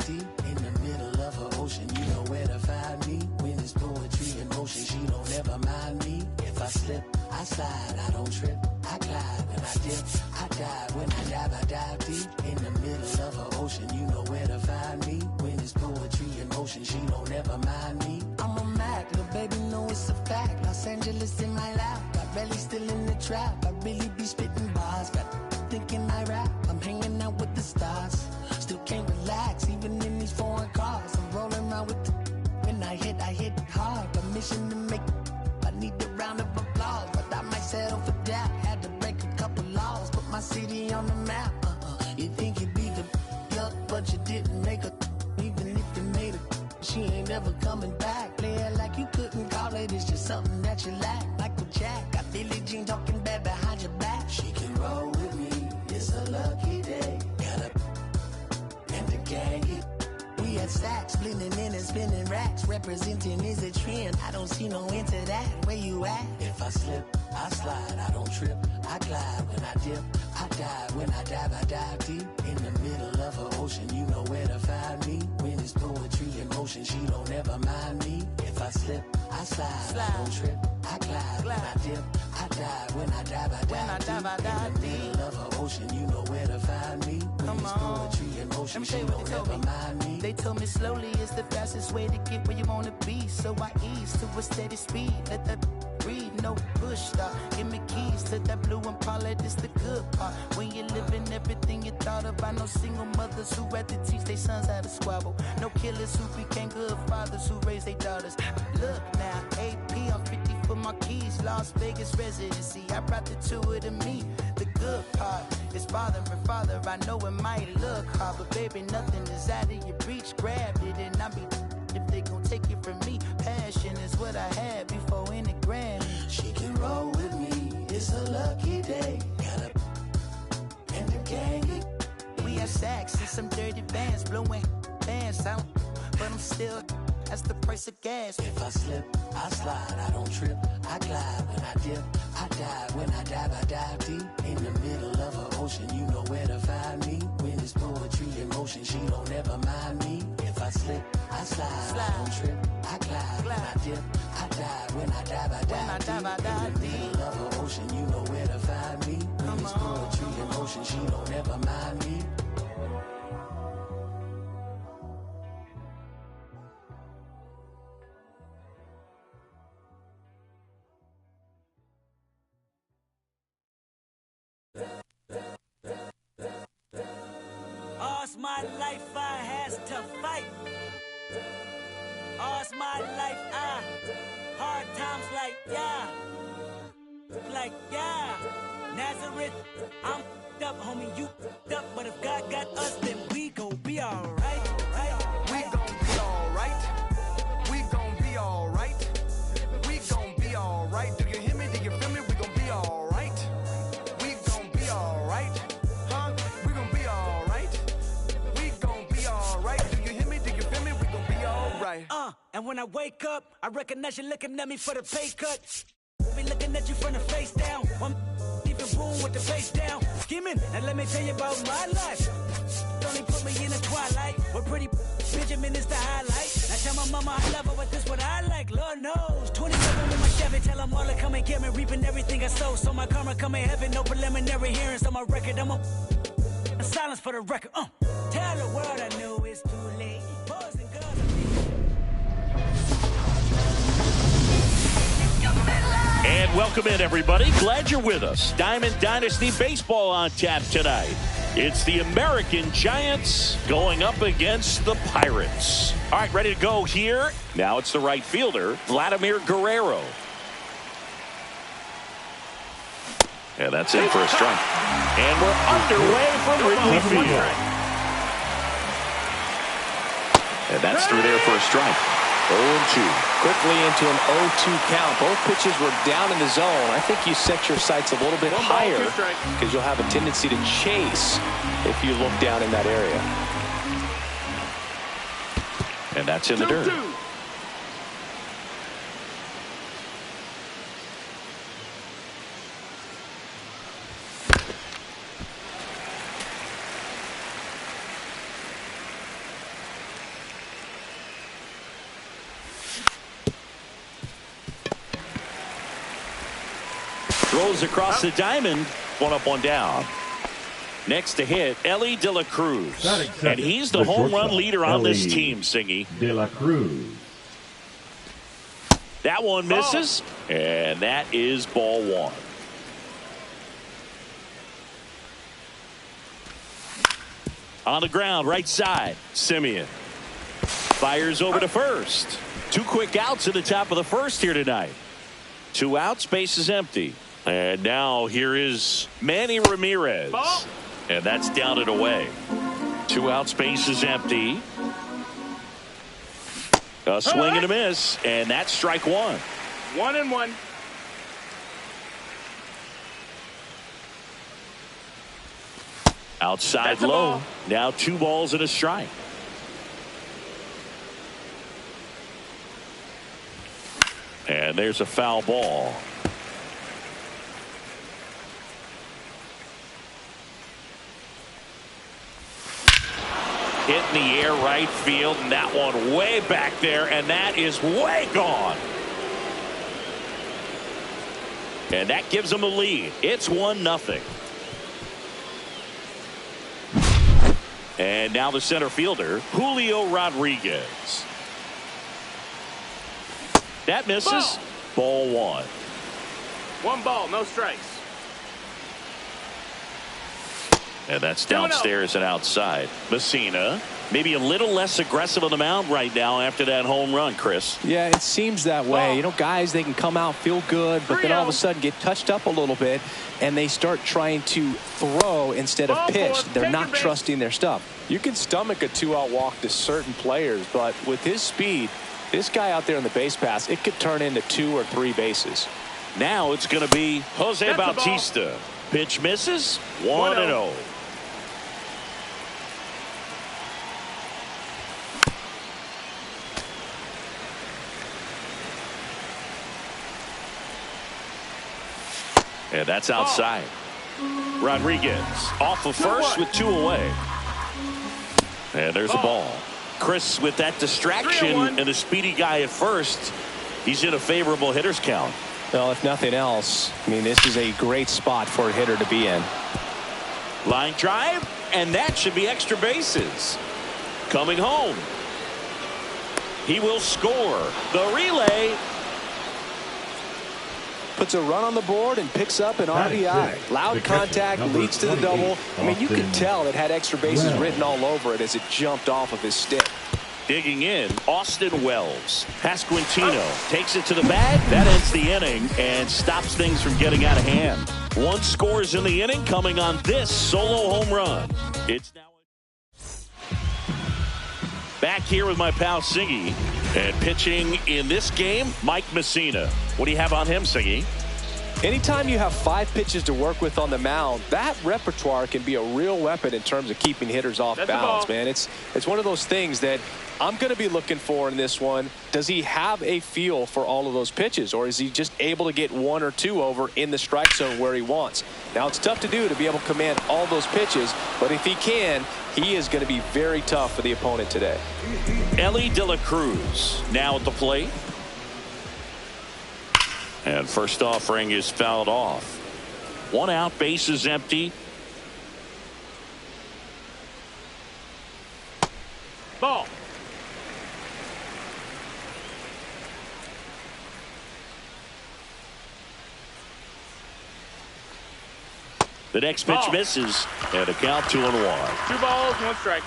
deep in the middle of an ocean. You know where to find me when it's poetry in motion. She don't ever mind me. If I slip, I slide, I don't trip, I glide when I dip, I dive when I dive deep in the middle of an ocean. You know where to find me when it's poetry in motion. She don't ever mind me. I'm a Mac, little baby, know it's a fact. Los Angeles in my lap, got belly still in the trap. I really be spitting bars, got thinking I rap. I'm hanging out with the stars, still can't relax even in these foreign cars. I'm rolling around with the when I hit hard. Permission to make, I need a round of applause, but I might settle for that. Had to break a couple laws, put my city on the map. You think you'd be the yuck, but you didn't make a. Even if you made it, she ain't never coming back. Play it like you couldn't call it, it's just something that you lack. Michael Jack, got Billie Jean talking bad behind your back. She can roll with me, it's a lucky day. Got a and the gang hit. We had stacks, blending in and spinning racks. Representing is a trend, I don't see no end to that. Where you at? If I slip, I slide, I don't trip, I glide when I dip, I dive when I dive deep in the middle of an ocean. You know where to find me when it's poetry in motion. She don't ever mind me. If I slip, I slide, I don't trip, I glide when I dip, I dive when I dive deep in the middle of an ocean. You know where to find me when it's poetry in motion. She don't ever mind me. They told me slowly is the fastest way to get where you wanna be. So I ease to a steady speed. Let that breathe, no push stop. Give me keys to that blue Impala, this the good part. When you're living everything you thought Taught her by no single mothers who had to teach their sons how to squabble. No killers who became good fathers who raised their daughters. Look now, AP, I'm 50 for my keys. Las Vegas residency, I brought the tour to me. The good part is father and father. I know it might look hard, but baby, nothing is out of your reach. Grab it and I'll be if they gon' take it from me. Passion is what I had before in the Grammy. She can roll with me, it's a lucky day. Got a and the gang. We have sacks and some dirty bands blowing bands out, but I'm still, that's the price of gas. If I slip, I slide, I don't trip, I glide. When I dip, I dive. When I dive deep. In the middle of an ocean, you know where to find me. When it's poetry in motion, she don't ever mind me. If I slip, I slide, I don't trip, I glide. When I dip, I dive. When I dive deep. In the middle of an ocean, you know where to find me. When it's poetry in motion, she don't ever mind me. All's my life I has to fight. All's my life hard times like yeah. Nazareth, I'm up, homie, you up, but if God got us, then we gon' be alright. We gon' be alright. We gon' be alright. We gon' be alright. Do you hear me? Do you feel me? We gon' be alright. We gon' be alright. Huh? We gon' be alright. We gon' be alright. Do you hear me? Do you feel me? We gon' be alright. And when I wake up, I recognize you looking at me for the pay cut. Be looking at you from the face down. One even boom with the face down. Skimming, and let me tell you about my life. Only put me in the twilight. We're pretty Benjamin is the highlight. I tell my mama I love her, but this what I like. Lord knows. 27 with my Chevy, tell them all to come and get me. Reaping everything I sow, so my karma come in heaven. No preliminary hearings on my record. I'm a silence for the record. Tell the world I knew it's too late. Boys and girls. And welcome in, everybody. Glad you're with us. Diamond Dynasty Baseball on tap tonight. It's the American Giants going up against the Pirates. All right, ready to go here. Now it's the right fielder, Vladimir Guerrero. And that's in for a strike. And we're underway from Wrigley Field. And that's through there for a strike. 0-2. Quickly into an 0-2 count. Both pitches were down in the zone. I think you set your sights a little bit higher because you'll have a tendency to chase if you look down in that area. And that's in the dirt. Throws across the diamond. One up, one down. Next to hit, Ellie De La Cruz. And he's the home run leader on this team, Singy. De La Cruz. That one misses. And that is ball one. On the ground, right side, Simeon. Fires over to first. 2 quick outs at the top of the first here tonight. 2 outs, base is empty. And now here is Manny Ramirez. Ball. And that's down and away. 2 outs, base is empty. A swing and a miss. And that's strike one. 1-1. Outside low. Now 2 balls and a strike. And there's a foul ball. Hit in the air right field, and that one way back there, and that is way gone. And that gives them a lead. It's 1-0. And now the center fielder, Julio Rodriguez. That misses. Ball one. 1 ball, no strikes. And that's downstairs and outside. Messina, maybe a little less aggressive on the mound right now after that home run, Chris. Yeah, it seems that way. You know, guys, they can come out, feel good, but then all of a sudden get touched up a little bit, and they start trying to throw instead of pitch. They're not trusting their stuff. You can stomach a 2-out walk to certain players, but with his speed, this guy out there on the base pass, it could turn into 2 or 3 bases. Now it's going to be Jose Bautista. Pitch misses. 1-0. And that's outside. Rodriguez off of first with 2 away. And there's a ball. Chris, with that distraction and a speedy guy at first, he's in a favorable hitter's count. Well, if nothing else, I mean, this is a great spot for a hitter to be in. Line drive, and that should be extra bases. Coming home. He will score. The relay. Puts a run on the board and picks up an RBI. Loud contact leads to the double. I mean, you could tell it had extra bases written all over it as it jumped off of his stick. Digging in, Austin Wells. Pasquantino takes it to the bag. That ends the inning and stops things from getting out of hand. 1 scores in the inning coming on this solo home run. It's now back here with my pal Singy. And pitching in this game, Mike Messina. What do you have on him, Singy? Anytime you have 5 pitches to work with on the mound, that repertoire can be a real weapon in terms of keeping hitters off balance, man. It's one of those things that I'm going to be looking for in this one. Does he have a feel for all of those pitches, or is he just able to get 1 or 2 over in the strike zone where he wants? Now, it's tough to do to be able to command all those pitches, but if he can, he is going to be very tough for the opponent today. Ellie De La Cruz now at the plate. And first offering is fouled off. 1 out, bases empty. Ball. The next pitch misses, and a count 2-1. 2 balls, 1 strike.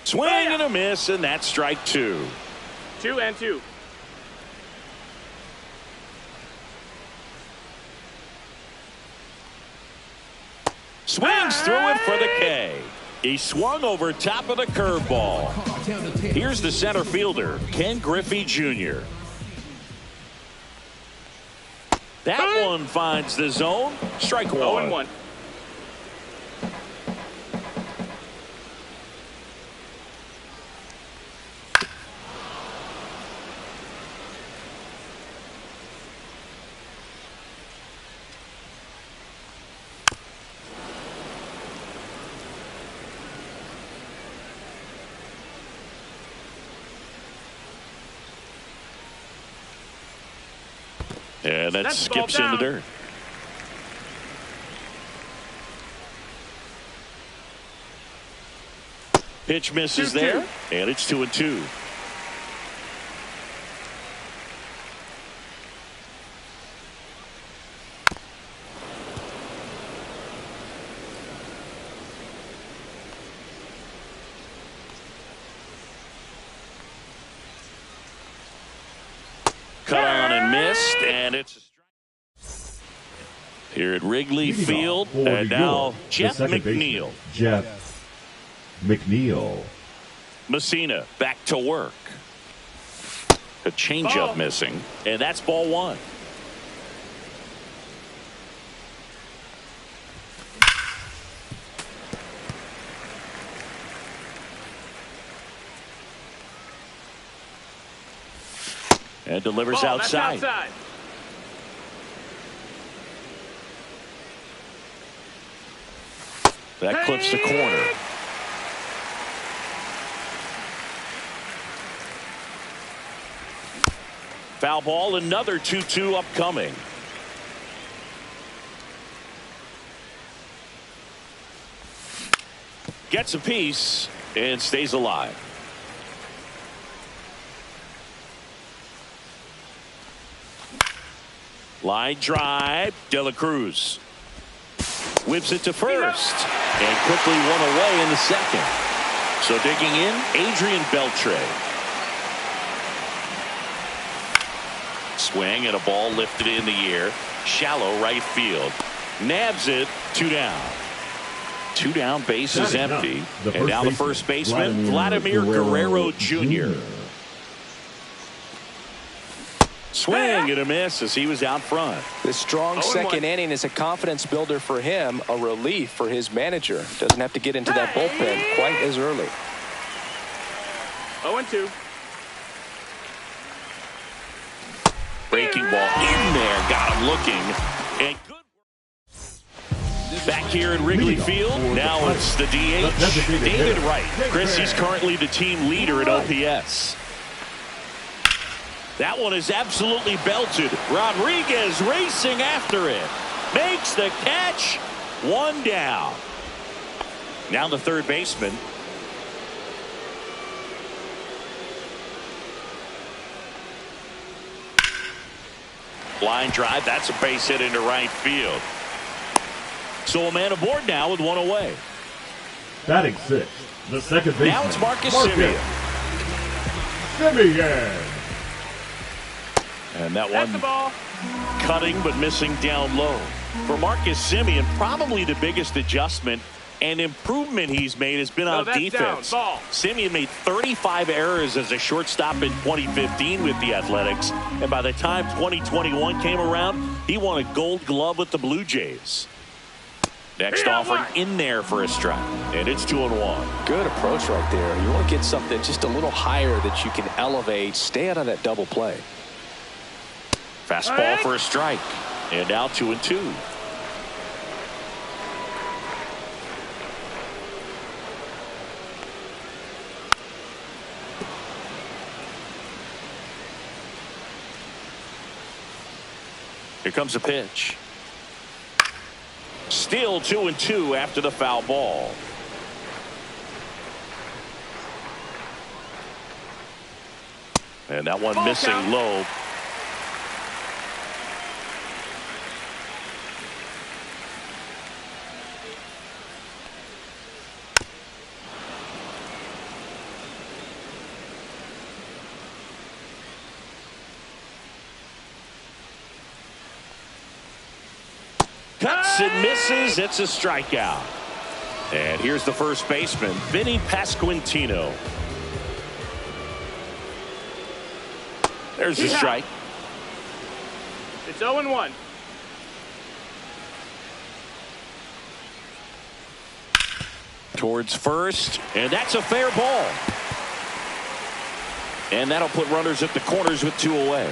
Swing and a miss, and that's strike 2. 2 and 2. Swings through it for the K. He swung over top of the curveball. Here's the center fielder, Ken Griffey Jr. That one finds the zone. Strike 1. 0-1. And that skips in the dirt. Pitch misses there, and it's 2-2. Cut on and missed, and it's a strike. Here at Wrigley Field, and now Jeff McNeil. Jeff McNeil. Messina back to work. A changeup missing, and that's ball 1. And delivers outside. That clips the corner. Foul ball, another 2-2 upcoming. Gets a piece and stays alive. Line drive. De La Cruz whips it to first and quickly one away in the second. So digging in, Adrian Beltre. Swing and a ball lifted in the air. Shallow right field. Nabs it. 2 down. 2 down, base is empty. And now the first baseman, Vladimir Guerrero Jr. Swing and a miss as he was out front. This strong second inning is a confidence builder for him, a relief for his manager. Doesn't have to get into that bullpen quite as early. 0-2. Breaking ball in there, got him looking. And good. Back here at Wrigley Field, now it's the DH, David Wright. Chris, he's currently the team leader at OPS. That one is absolutely belted. Rodriguez racing after it. Makes the catch. 1 down. Now the third baseman. Line drive. That's a base hit into right field. So a man aboard now with 1 away. Batting 6, the second baseman. Now it's Marcus Semien. And that one cutting but missing down low. For Marcus Semien, probably the biggest adjustment and improvement he's made has been on defense. Semien made 35 errors as a shortstop in 2015 with the Athletics. And by the time 2021 came around, he won a Gold Glove with the Blue Jays. Next offering in there for a strike. And it's 2-1. Good approach right there. You want to get something just a little higher that you can elevate. Stay out of that double play. Fastball for a strike. And now 2-2. Here comes a pitch. Still 2-2 after the foul ball. And that one missing low. Cuts and misses. It's a strikeout. And here's the first baseman, Vinny Pasquantino. There's the strike. It's 0-1. Towards first, and that's a fair ball. And that'll put runners at the corners with 2 away.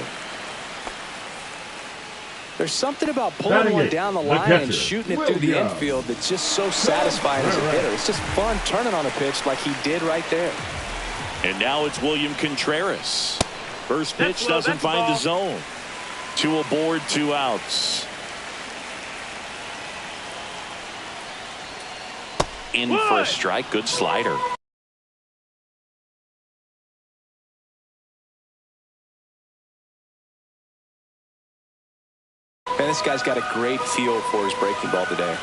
There's something about pulling one down the line and shooting it through the infield that's just so satisfying as a hitter. It's just fun turning on a pitch like he did right there. And now it's William Contreras. First pitch doesn't find the zone. 2 aboard, 2 outs. In for a strike. Good slider. And this guy's got a great feel for his breaking ball today.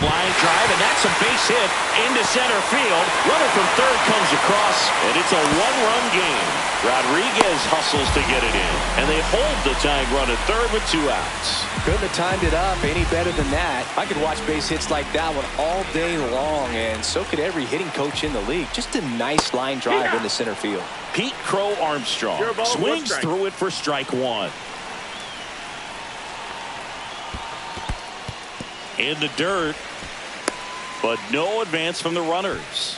Flying drive, and that's a base hit into center field. Runner from third comes across, and it's a 1-run game. Rodriguez hustles to get it in, and they hold the tying run at third with 2 outs. Couldn't have timed it up any better than that. I could watch base hits like that one all day long, and so could every hitting coach in the league. Just a nice line drive into center field. Pete Crow Armstrong swings through it for strike 1. In the dirt, but no advance from the runners.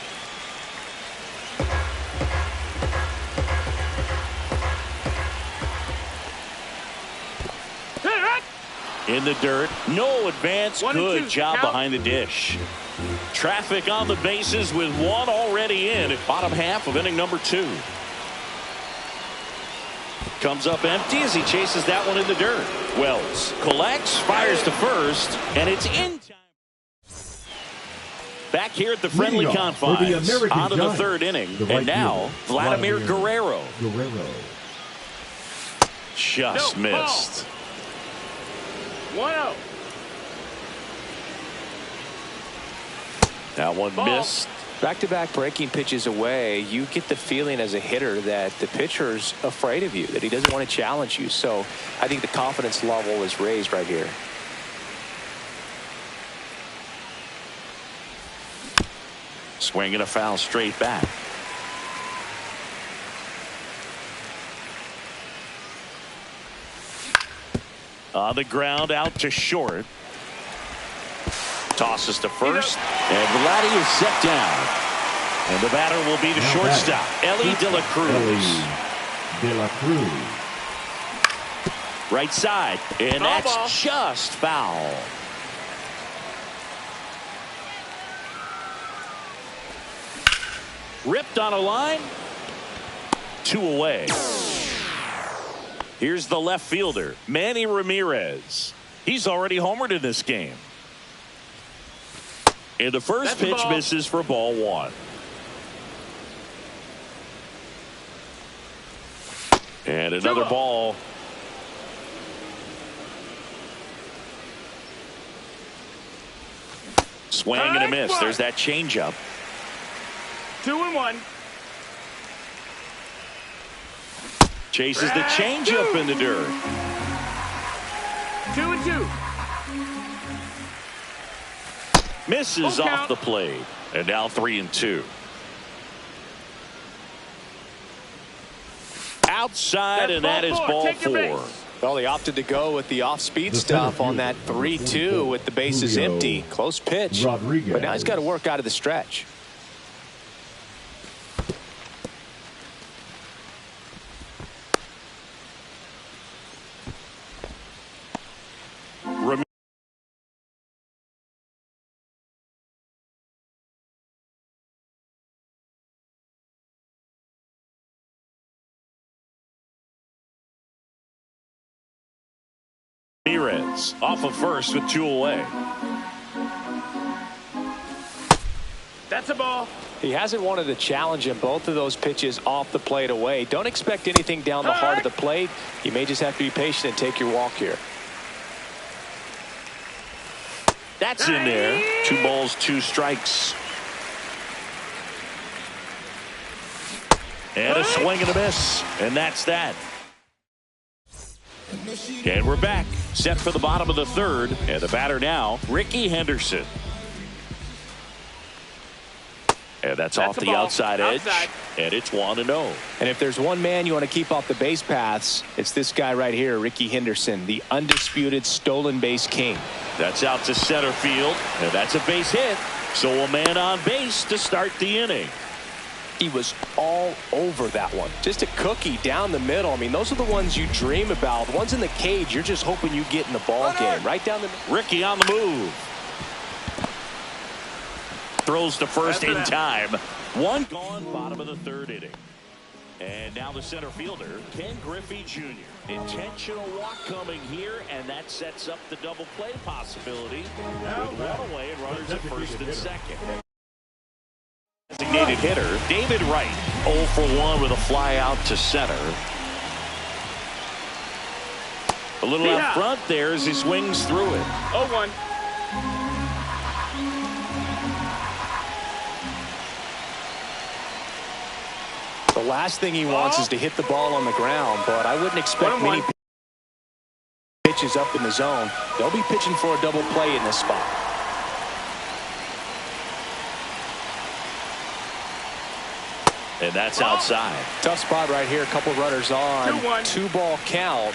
In the dirt, no advance. Good job behind the dish. Traffic on the bases with 1 already in at bottom half of inning number 2. Comes up empty as he chases that one in the dirt. Wells collects, fires to first, and it's in time. Back here at the friendly confines, on to the third inning, and now Vladimir Guerrero. Just missed. 1-0. That one missed. Back-to-back breaking pitches away, you get the feeling as a hitter that the pitcher's afraid of you, that he doesn't want to challenge you. So I think the confidence level is raised right here. Swinging a foul straight back. On the ground, out to short. Tosses to first, and Vladdy is set down. And the batter will be the shortstop, Ellie De La Cruz. Right side, and that's just foul. Ripped on a line. 2 away. Here's the left fielder, Manny Ramirez. He's already homered in this game. And the first pitch misses for ball 1. And another ball. Swing and a miss. There's that changeup. 2-1. Chases the changeup in the dirt. 2-2. Misses off the plate. And now 3-2. Outside, and that is ball 4. Well, they opted to go with the off-speed stuff on that 3-2 with the bases empty. Close pitch. But now he's got to work out of the stretch. Ramirez off of first with 2 away. That's a ball. He hasn't wanted to challenge him both of those pitches off the plate away. Don't expect anything down the heart of the plate. You may just have to be patient and take your walk here. That's in there. 2 balls, 2 strikes. And a swing and a miss. And that's that. And we're back. Set for the bottom of the third. And the batter now, Ricky Henderson. And that's off the outside edge. And it's 1-0. And if there's one man you want to keep off the base paths, it's this guy right here, Ricky Henderson, the undisputed stolen base king. That's out to center field. And that's a base hit. So a man on base to start the inning. He was all over that one. Just a cookie down the middle. I mean, those are the ones you dream about. The ones in the cage, you're just hoping you get in the ball game. Right down the middle. Ricky on the move. Throws to first in time. 1 gone, bottom of the third inning. And now the center fielder, Ken Griffey Jr. Intentional walk coming here, and that sets up the double play possibility with 1 away and runners at first and second. Designated hitter, David Wright, 0 for 1 with a fly out to center. A little out front there as he swings through it. 0-1. The last thing he wants is to hit the ball on the ground, but I wouldn't expect many pitches up in the zone. They'll be pitching for a double play in this spot. And that's outside. Tough spot right here. A couple runners on. 2 ball count.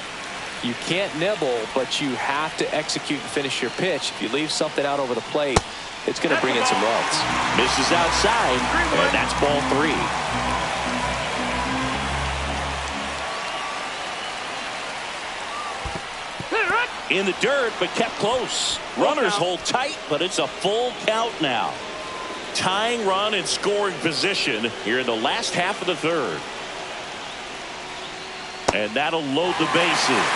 You can't nibble, but you have to execute and finish your pitch. If you leave something out over the plate, it's going to bring in some runs. Misses outside, and that's ball 3. In the dirt, but kept close. Runners hold tight, but it's a full count now. Tying run in scoring position here in the last half of the third. And that'll load the bases.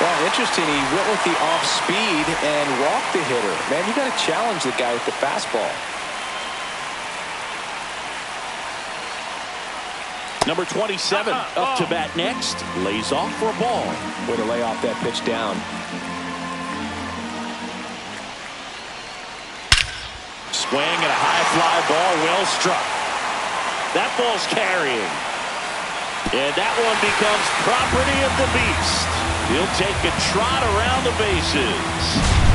Well, interesting. He went with the off speed and walked the hitter. Man, you got to challenge the guy with the fastball. Number 27 up to bat next. Lays off for a ball. Way to lay off that pitch down. Swing and a high fly ball, well struck. That ball's carrying. And that one becomes property of the beast. He'll take a trot around the bases.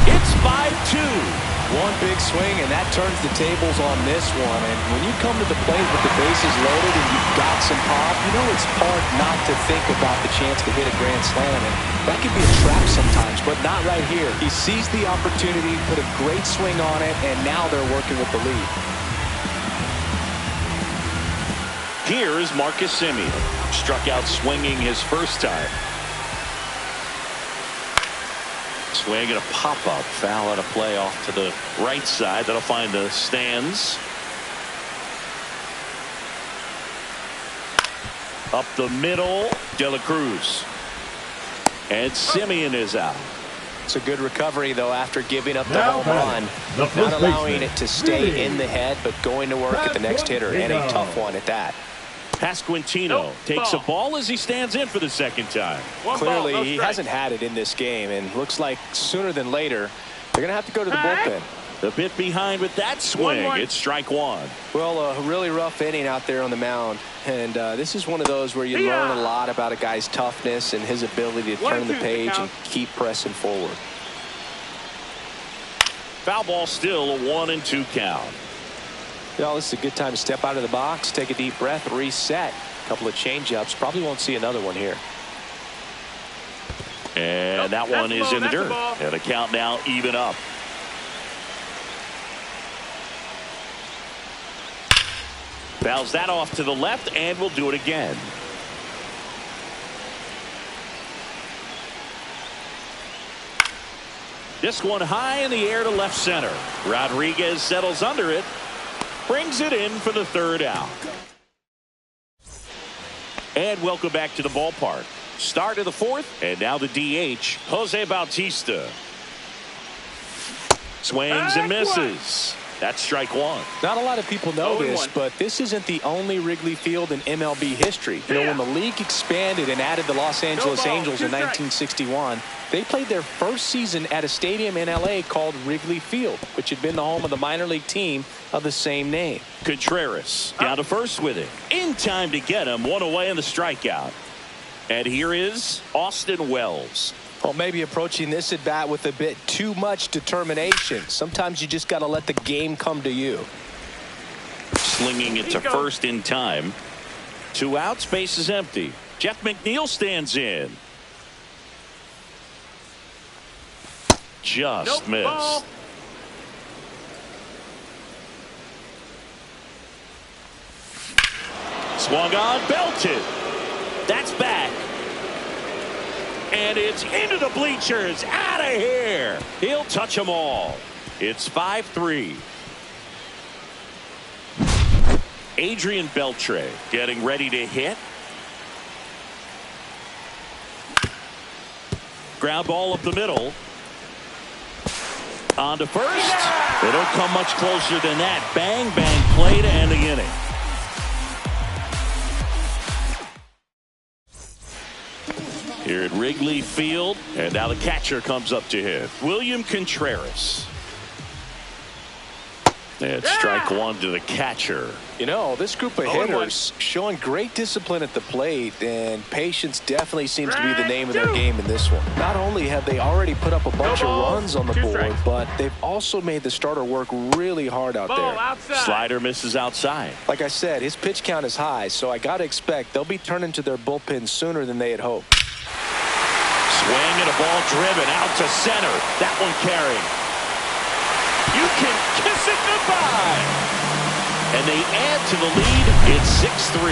It's 5-2. One big swing, and that turns the tables on this one. And when you come to the plate with the bases loaded and you've got some pop, you know it's hard not to think about the chance to hit a grand slam. And that can be a trap sometimes, but not right here. He seized the opportunity, put a great swing on it, and now they're working with the lead. Here is Marcus Semien. Struck out swinging his first time. Swing and a pop-up. Foul out of play off to the right side. That'll find the stands. Up the middle, De La Cruz. And Semien is out. It's a good recovery, though, after giving up the home run. Not allowing it to stay in the head, but going to work at the next hitter, and a tough one at that. Pasquantino takes a ball as he stands in for the second time. Clearly, he hasn't had it in this game, and looks like sooner than later, they're going to have to go to the bullpen. The bit behind with that swing. It's strike one. Well, a really rough inning out there on the mound, and this is one of those where you learn a lot about a guy's toughness and his ability to turn the page and keep pressing forward. Foul ball, still a 1-2 count. Well, this is a good time to step out of the box, take a deep breath, reset. A couple of change-ups. Probably won't see another one here. And that one is in the dirt. And the count now even up. Fouls that off to the left, and we'll do it again. This one high in the air to left center. Rodriguez settles under it. Brings it in for the third out. And welcome back to the ballpark. Start of the fourth, and now the DH, Jose Bautista. Swings and misses. That's strike one. Not a lot of people know this, but this isn't the only Wrigley Field in MLB history. You know, when the league expanded and added the Los Angeles Angels in 1961, they played their first season at a stadium in L.A. called Wrigley Field, which had been the home of the minor league team of the same name. Contreras down to first with it. In time to get him. One away in the strikeout. And here is Austin Wells. Well, maybe approaching this at bat with a bit too much determination. Sometimes you just got to let the game come to you. Slinging it to first in time. 2 outs, base is empty. Jeff McNeil stands in. Just missed. Ball. Swung on, belted. That's back. And it's into the bleachers. Out of here. He'll touch them all. It's 5-3. Adrian Beltre getting ready to hit. Ground ball up the middle. On to first. They don't come much closer than that. Bang, bang play to end the inning. Here at Wrigley Field, and now the catcher comes up to hit. William Contreras. And strike one to the catcher. You know, this group of hitters showing great discipline at the plate, and patience definitely seems to be the name of their game in this one. Not only have they already put up a bunch of runs on the board, but they've also made the starter work really hard out there. Outside. Slider misses outside. Like I said, his pitch count is high, so I got to expect they'll be turning to their bullpen sooner than they had hoped. Swing and a ball driven out to center. That one carrying. You can kiss it goodbye. And they add to the lead. It's 6-3.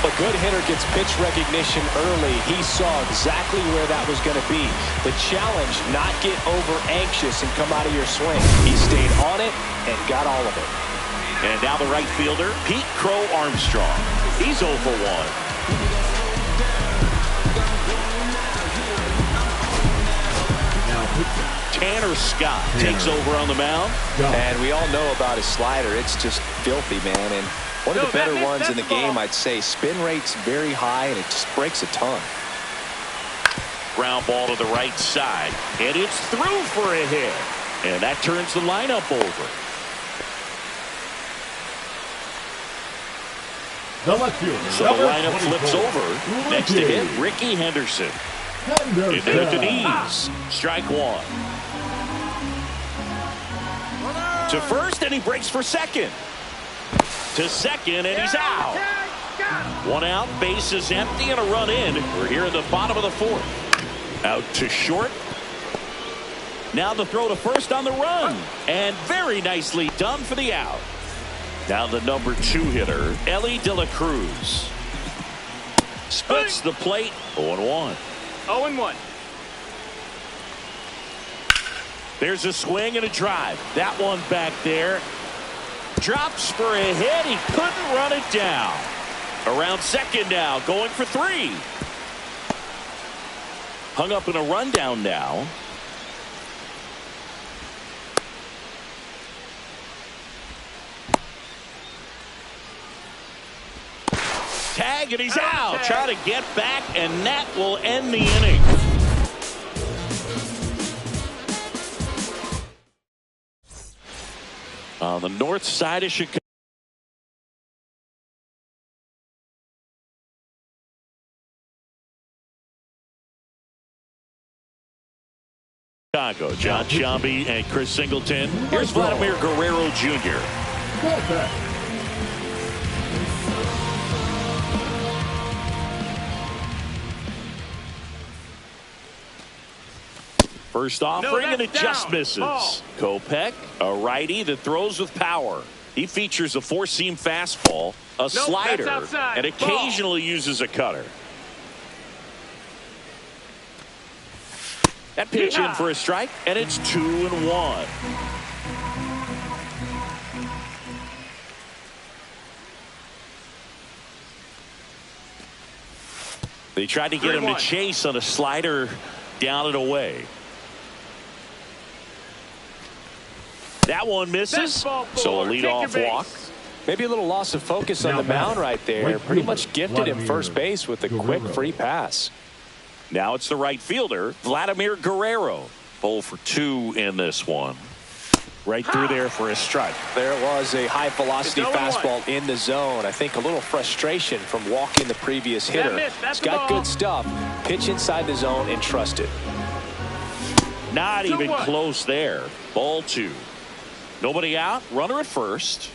A good hitter gets pitch recognition early. He saw exactly where that was going to be. The challenge, not get over anxious and come out of your swing. He stayed on it and got all of it. And now the right fielder, Pete Crow Armstrong. He's 0 for 1. Tanner Scott takes over on the mound. And we all know about his slider. It's just filthy, man. And One of the better ones in the game, I'd say. Spin rate's very high, and it just breaks a ton. Ground ball to the right side, and it's through for a hit. And that turns the lineup over. So the lineup flips over. Next to hit, Ricky Henderson. In there at the knees. Strike one. To first, and he breaks for second. To second, and he's out. One out, base is empty, and a run in. We're here in the bottom of the fourth. Out to short. Now the throw to first on the run. And very nicely done for the out. Now the number 2 hitter, Ellie De La Cruz. Splits the plate, 0-1. 0-1. There's a swing and a drive. That one back there. Drops for a hit. He couldn't run it down. Around second now, going for 3. Hung up in a rundown now. Tag, and he's out. Try to get back, and that will end the inning. On the north side of Chicago. John Sciambi and Chris Singleton. Here's Vladimir Guerrero Jr. First offering, and it just misses. Kopech, a righty that throws with power. He features a four-seam fastball, a slider, and occasionally uses a cutter. That pitch in for a strike, and it's 2-1. They tried to get him to chase on a slider down and away. That one misses, so a leadoff walk. Maybe a little loss of focus on the mound right there. Pretty much gifted him first base with a quick free pass. Now it's the right fielder, Vladimir Guerrero. 0 for 2 in this one. Right through there for a strike. There was a high velocity fastball in the zone. I think a little frustration from walking the previous hitter. He's got good stuff. Pitch inside the zone and trust it. Not even close there. Ball 2. Nobody out. Runner at first.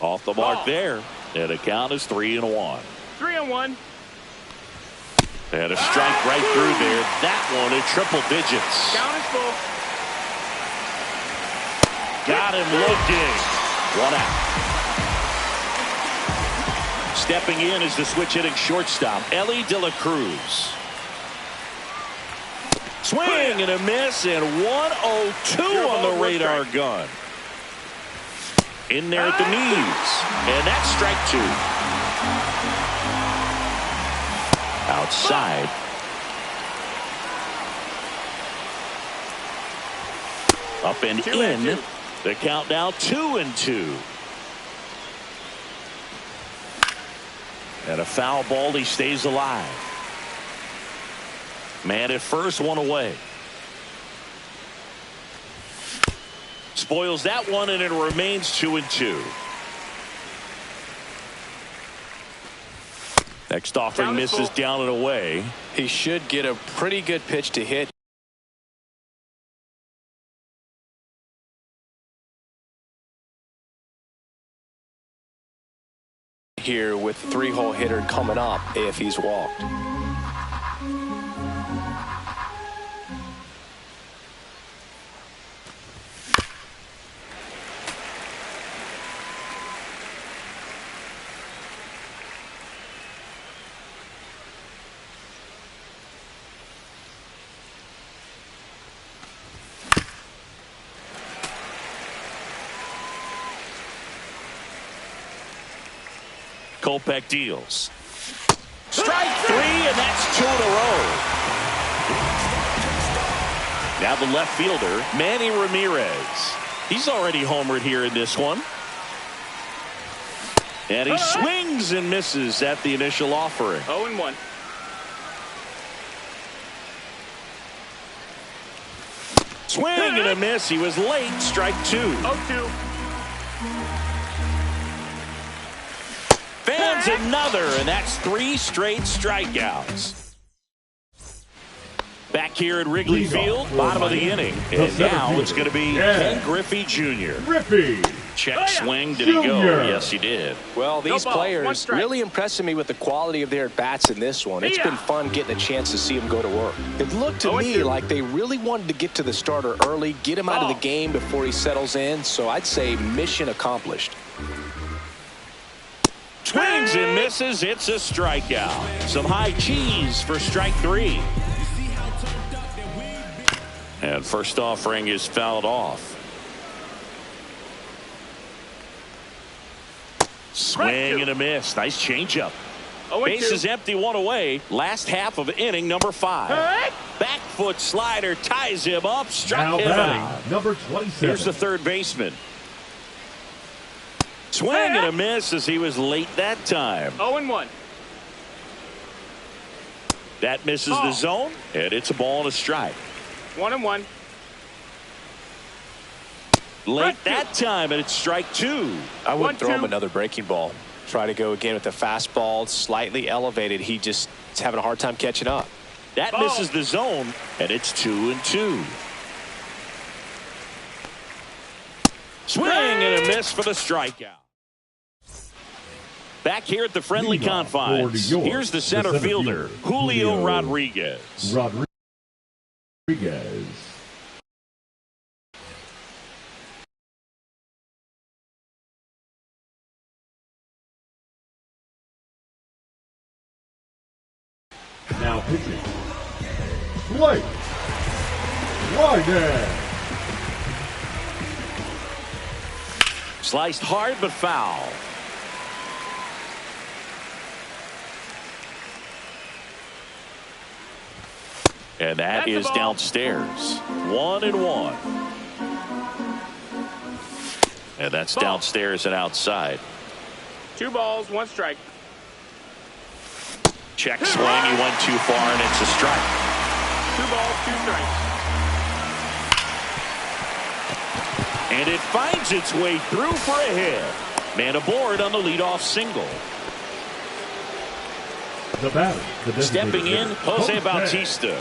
Off the mark there. And the count is 3-1. 3-1. And a strike right through there. That one at triple digits. Count is full. Got him looking. 1 out. Stepping in is the switch hitting shortstop, Ellie De La Cruz. Swing and a miss, and 1-0-2 on the radar gun. In there at the knees. And that's strike 2. Outside. Up and in. The count now 2-2. And a foul ball. He stays alive. Man at first, 1 away. Spoils that one, and it remains 2-2. Next offering misses down and away. He should get a pretty good pitch to hit. Here with the 3-hole hitter coming up if he's walked. Kopech deals. Strike 3, and that's 2 in a row. Now the left fielder, Manny Ramirez. He's already homered here in this one. And he swings and misses at the initial offering. 0-1. Swing and a miss. He was late. Strike 2. 0-2. Fans another, and that's 3 straight strikeouts. Back here at Wrigley Field, bottom of the inning. And now it's going to be Ken Griffey Jr. Griffey. Check swing. Did he go? Yes, he did. Well, these players really impressing me with the quality of their at-bats in this one. It's been fun getting a chance to see them go to work. It looked to me like they really wanted to get to the starter early, get him out of the game before he settles in. So I'd say mission accomplished. Swings and misses. It's a strikeout. Some high cheese for strike 3. And first offering is fouled off. Swing and a miss. Nice changeup. Bases empty, 1 away. Last half of inning number 5. Back foot slider ties him up. Struck him out. Number 27. Here's the third baseman. Swing and a miss as he was late that time. 0-1. That misses the zone, and it's a ball and a strike. 1-1. Late that time, and it's strike 2. I wouldn't throw him another breaking ball. Try to go again with the fastball, slightly elevated. He just is having a hard time catching up. That misses the zone, and it's 2-2. Swing and a miss for the strikeout. Back here at the friendly confines, here's the center fielder, Julio Rodriguez. Now pitching. Blake Ryder. Sliced hard but foul. And that is downstairs. 1-1. And that's downstairs and outside. 2 balls, 1 strike. Check swing. He went too far, and it's a strike. 2 balls, 2 strikes. And it finds its way through for a hit. Man aboard on the leadoff single. The batter. Stepping in, Jose Bautista.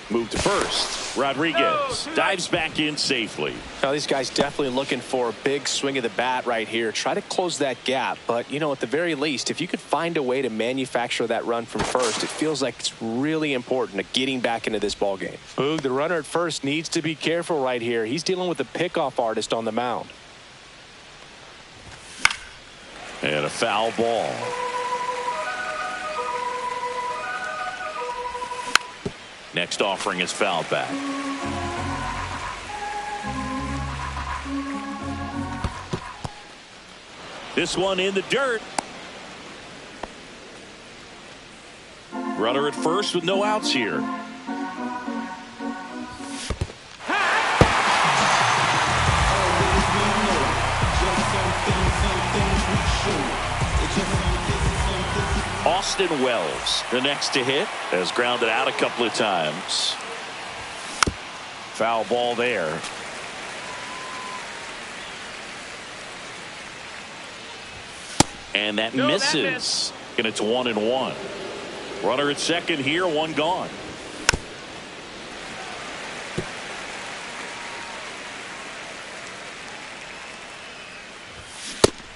Move to first. Rodriguez dives back in safely. Now these guys definitely looking for a big swing of the bat right here. Try to close that gap. But, you know, at the very least, if you could find a way to manufacture that run from first, it feels like it's really important to getting back into this ball game. Boog, the runner at first needs to be careful right here. He's dealing with a pickoff artist on the mound. And a foul ball. Next offering is fouled back. This one in the dirt. Runner at first with no outs here. Austin Wells, the next to hit, has grounded out a couple of times. Foul ball there. And that misses. And it's 1-1. Runner at second here, 1 gone.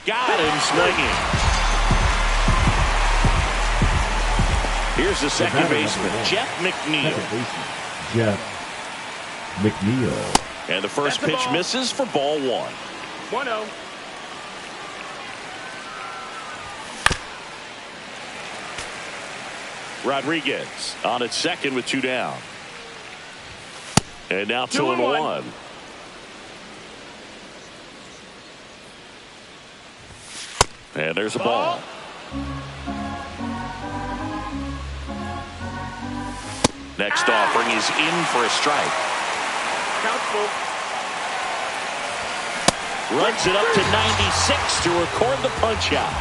Got him swinging. Here's the second baseman, Jeff McNeil. And the first pitch misses for ball 1. 1-0. Rodriguez on at second with 2 down. And now 2-1. And there's a ball. Next offering is in for a strike. Count full. Runs it up to 96 to record the punch out.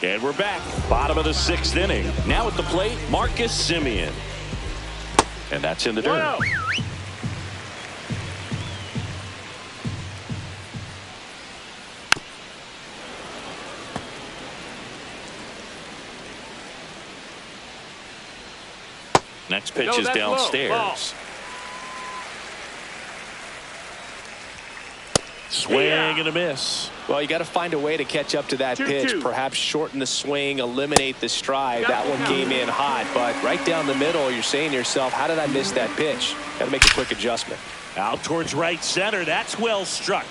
And we're back. Bottom of the 6th inning. Now at the plate, Marcus Semien. And that's in the dirt. Next pitch is downstairs. Swing and a miss. Well, you got to find a way to catch up to that pitch. Perhaps shorten the swing, eliminate the stride. That one came in hot, but right down the middle, you're saying to yourself, how did I miss that pitch? Got to make a quick adjustment. Out towards right center. That's well struck.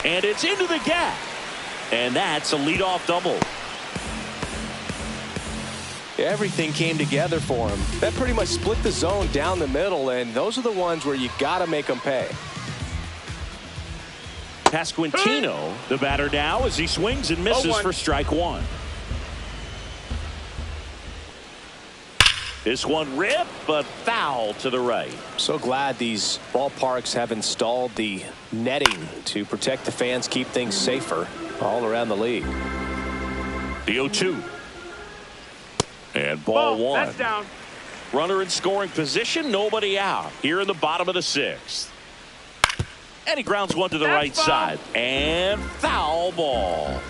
And it's into the gap. And that's a leadoff double. Everything came together for him. That pretty much split the zone down the middle, and those are the ones where you got to make them pay. Pasquantino, the batter now, as he swings and misses for strike one. This one ripped, but foul to the right. So glad these ballparks have installed the netting to protect the fans, keep things safer all around the league. The 0-2. And ball one. That's down. Runner in scoring position, nobody out. Here in the bottom of the 6th. And he grounds one to the right side. And foul ball.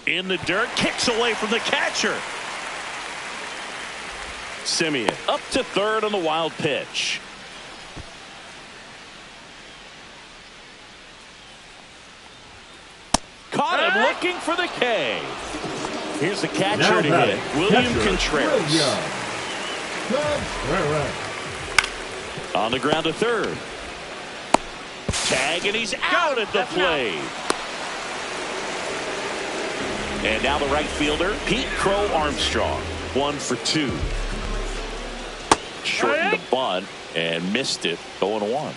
In the dirt, kicks away from the catcher. Semien up to third on the wild pitch. Caught him looking for the K. Here's the catcher to hit, William Contreras. On the ground to third. Tag, and he's out at the plate. And now the right fielder, Pete Crow Armstrong. 1 for 2. Shortened the bunt and missed it. 0-1.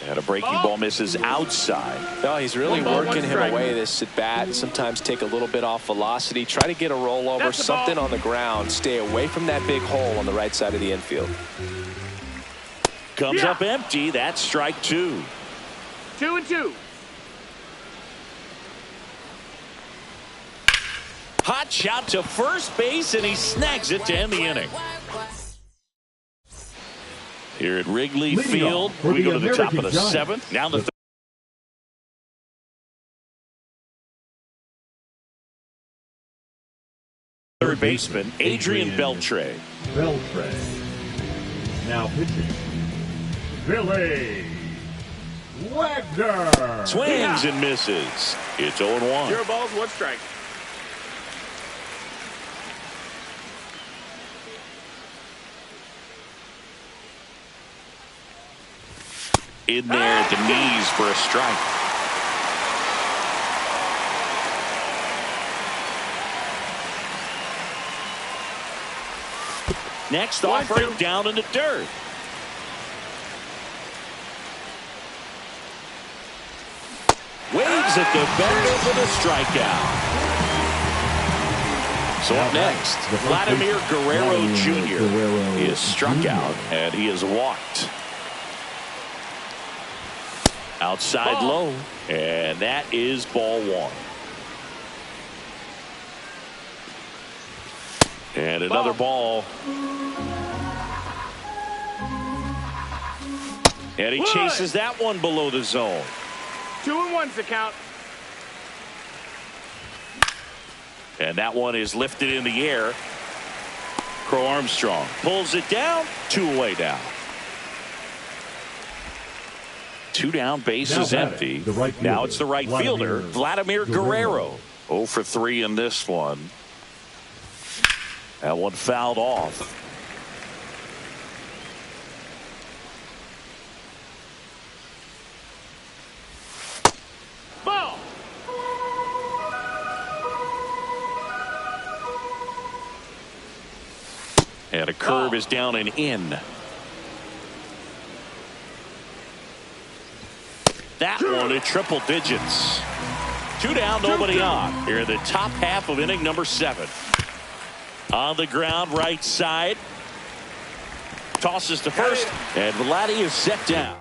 And a breaking ball misses outside. No, he's really working him away, this at bat. Sometimes take a little bit off velocity. Try to get a rollover, something on the ground. Stay away from that big hole on the right side of the infield. Comes up empty. That's strike 2. 2-2. Hot shot to first base, and he snags it to end the inning. Here at Wrigley Field, we go to the top of the 7th. Now the third baseman, Adrian Beltre. Now pitching, Billy Wagner. Swings and misses. It's 0-1. 0 balls, 1 strike. In there at the knees for a strike. Next offering down in the dirt. Waves at the bender for the strikeout. So up next, Vladimir Guerrero Jr. is struck out, and he is walked. Outside low, and that is ball 1. And another ball. And he chases that one below the zone. 2-1's the count. And that one is lifted in the air. Crow Armstrong pulls it down. 2 away down. 2 down, base is empty. Now it's the right fielder, Vladimir Guerrero. 0 for 3 in this one. That one fouled off. Ball. And a curve is down and in. That one in triple digits. 2 down, nobody on. Here in the top half of inning number 7. On the ground, right side. Tosses to first, and Vladdy is set down.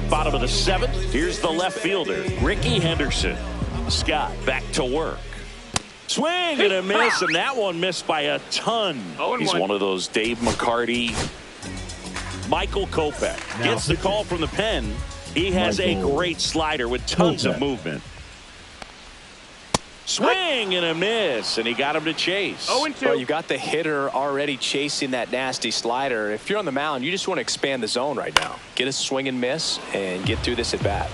Bottom of the 7th. Here's the left fielder, Ricky Henderson. Scott back to work. Swing and a miss, and that one missed by a ton. He's one of those Dave McCarty. Michael Kopech gets the call from the pen. He has a great slider with tons of movement. Swing and a miss, and he got him to chase. 0-2. Well, you got the hitter already chasing that nasty slider. If you're on the mound, you just want to expand the zone right now. Get a swing and miss and get through this at bat.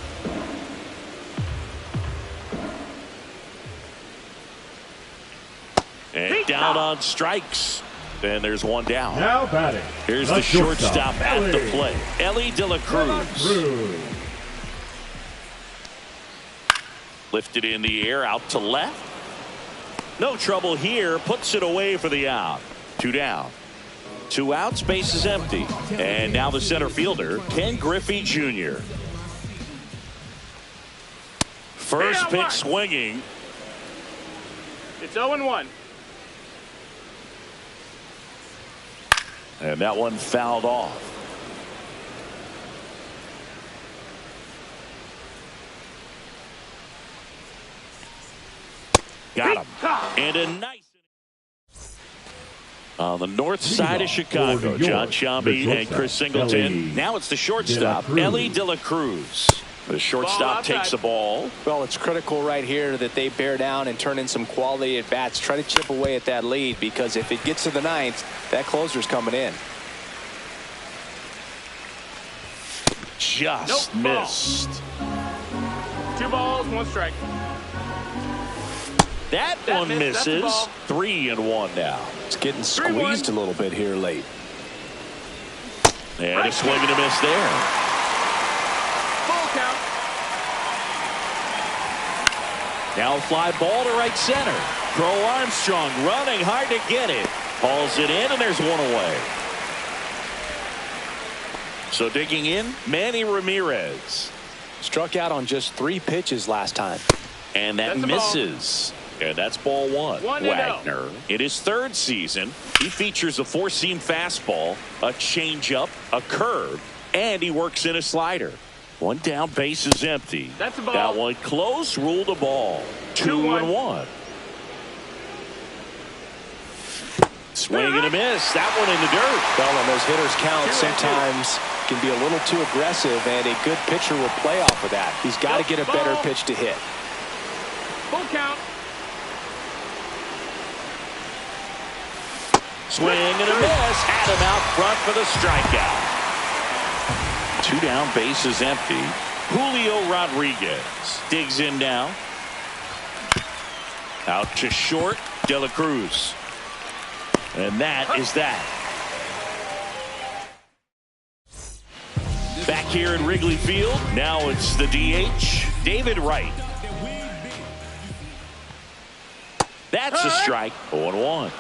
And down on strikes. Then there's one down. Now batting. Here's the shortstop at the plate, Ellie De La Cruz. Lifted in the air out to left. No trouble here. Puts it away for the out. 2 down. 2 outs. Base is empty. And now the center fielder, Ken Griffey Jr. First pitch swinging. It's 0-1. And that one fouled off. Got him. And a nice. On the north side of Chicago, John Sciambi and Chris Singleton. Now it's the shortstop, Ellie De La Cruz. The shortstop takes the ball. Well, it's critical right here that they bear down and turn in some quality at bats. Try to chip away at that lead, because if it gets to the 9th, that closer's coming in. Just missed. 2 balls, 1 strike. That one misses. 3-1 now. It's getting squeezed a little bit here late. And a swing and a miss there. Full count. Now a fly ball to right center. Crow Armstrong running hard to get it. Hauls it in, and there's one away. So digging in, Manny Ramirez. Struck out on just 3 pitches last time. And that misses. And that's ball 1. Wagner, in his 3rd season, he features a 4-seam fastball, a changeup, a curve, and he works in a slider. 1 down, base is empty. That's a ball. That one close, ruled a ball. 2-1. Swing and a miss. That one in the dirt. Well, when those hitters count, sometimes can be a little too aggressive, and a good pitcher will play off of that. He's got to get a better pitch to hit. Full count. Swing and a miss. Had him out front for the strikeout. 2 down, base is empty. Julio Rodriguez digs in now. Out to short, De La Cruz. And that is that. Back here at Wrigley Field, now it's the DH, David Wright. That's a strike. 0-1.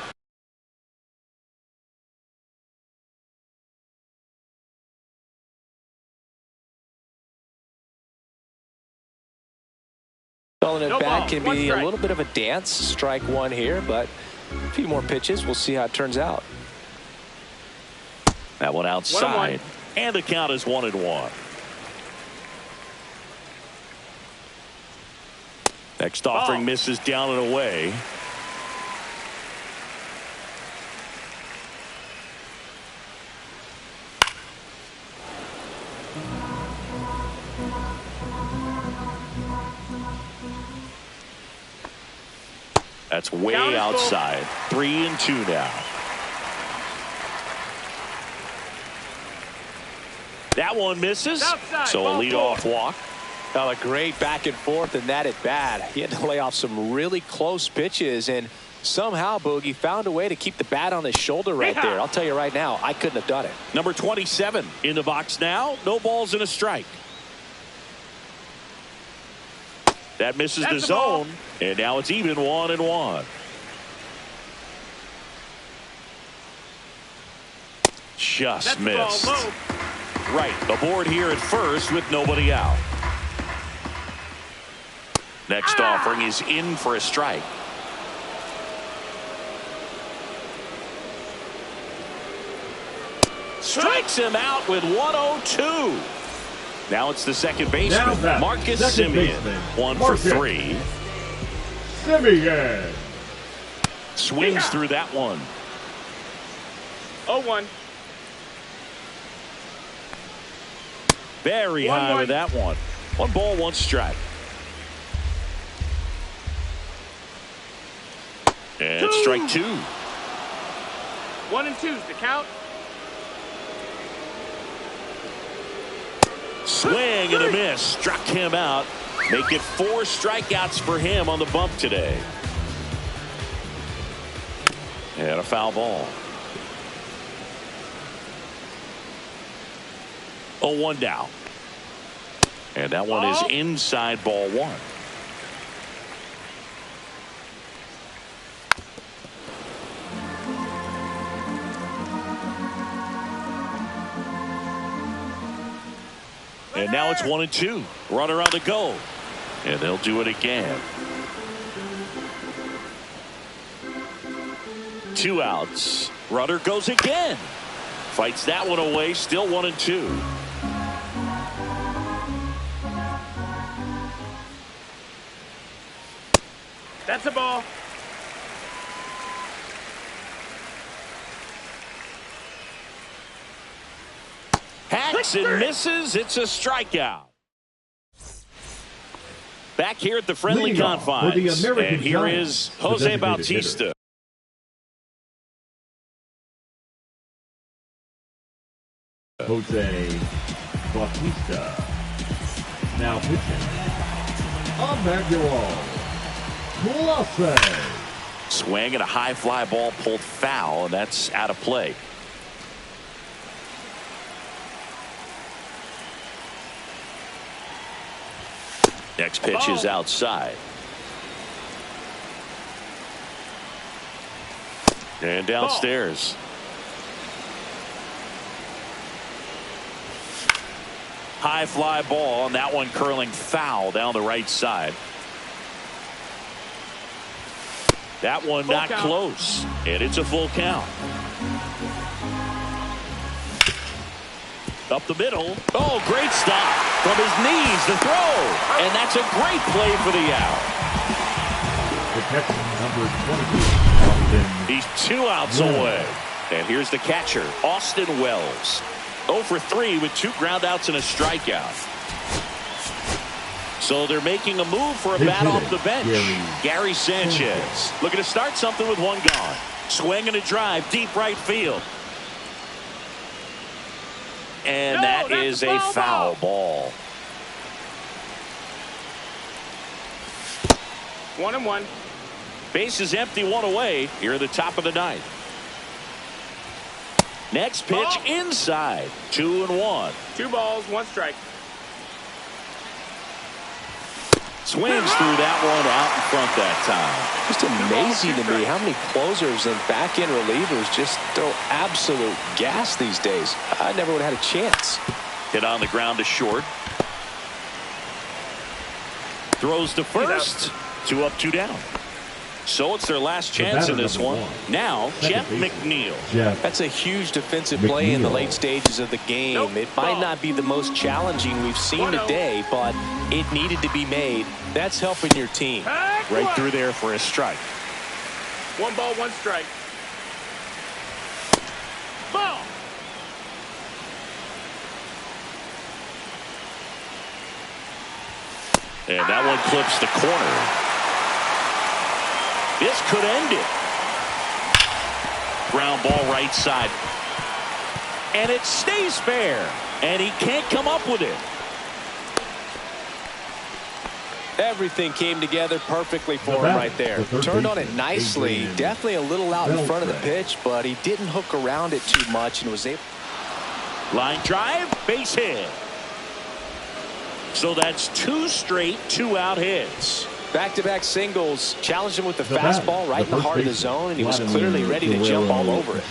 Well, an at-bat can be a little bit of a dance. Strike 1 here, but a few more pitches. We'll see how it turns out. That one outside. And the count is 1-1. Next offering misses down and away. That's way outside. 3-2 now. That one misses. So a leadoff walk. Well, a great back and forth in that at bat. He had to lay off some really close pitches, and somehow Boogie found a way to keep the bat on his shoulder right there. I'll tell you right now, I couldn't have done it. Number 27 in the box now. No balls and a strike. That misses the zone, and now it's even 1-1. Just missed. Right, the board here at first with nobody out. Next offering is in for a strike. Strikes him out with 102. Now it's the second baseman, Marcus Semien. 1 for 3. Semien swings through that one. 0-1. Very high with that one. 1 ball, 1 strike. And strike 2. 1 and 2's the count. Swing and a miss. Struck him out. Make it 4 strikeouts for him on the bump today. And a foul ball. 0-1 now. And that one is inside ball 1. And now it's 1 and 2. Runner on the go. And they'll do it again. 2 outs. Runner goes again. Fights that one away. Still 1 and 2. That's a ball. Hacks and misses. It's a strikeout. Back here at the friendly confines. And here is Jose Bautista. Jose Bautista. Now pitching. Emmanuel Clase. Swing and a high fly ball pulled foul, and that's out of play. Next pitch is outside. And downstairs. High fly ball, and that one curling foul down the right side. That one Full not count. close, and it's a full count. Up the middle. Oh, great stop. From his knees, the throw. And that's a great play for the out. Protection number 22. He's 2 outs away. And here's the catcher, Austin Wells. 0 for 3 with 2 groundouts and a strikeout. So they're making a move for a bat off the bench. Gary Sanchez looking to start something with 1 gone. Swing and a drive, deep right field. And that is a foul ball. 1 and 1. Base is empty, 1 away here at the top of the 9th. Next pitch inside. 2 and 1. 2 balls, 1 strike. Swings through that one out in front that time. Just amazing to me how many closers and back-end relievers just throw absolute gas these days. I never would have had a chance. Hit on the ground to short. Throws to first. 2 up, 2 down. So it's their last chance in this one. Now, Jeff McNeil. That's a huge defensive play in the late stages of the game. It might not be the most challenging we've seen today, but it needed to be made. That's helping your team. Right through there for a strike. 1 ball, 1 strike. Ball. And that one clips the corner. This could end it. Ground ball right side. And it stays fair. And he can't come up with it. Everything came together perfectly for him right there. Turned on it nicely. Definitely a little out in front of the pitch, but he didn't hook around it too much and was able. Line drive, base hit. So that's 2 straight 2-out hits. Back-to-back singles. Challenged him with the fastball right in the heart of the zone, and he was clearly ready to jump all over it.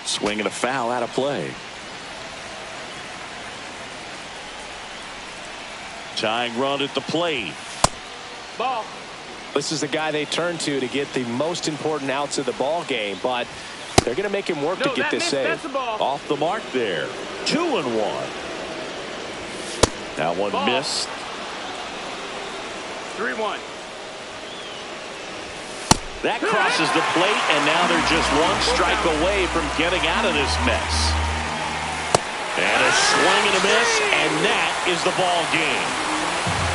Swing and a foul out of play. Tying run at the plate. Ball. This is the guy they turn to get the most important outs of the ball game, but They're going to make him work to get this save. That's the ball. Off the mark there. 2-1. That one missed. 3-1. That crosses the plate, and now they're just one strike away from getting out of this mess. And a swing and a miss, and that is the ball game.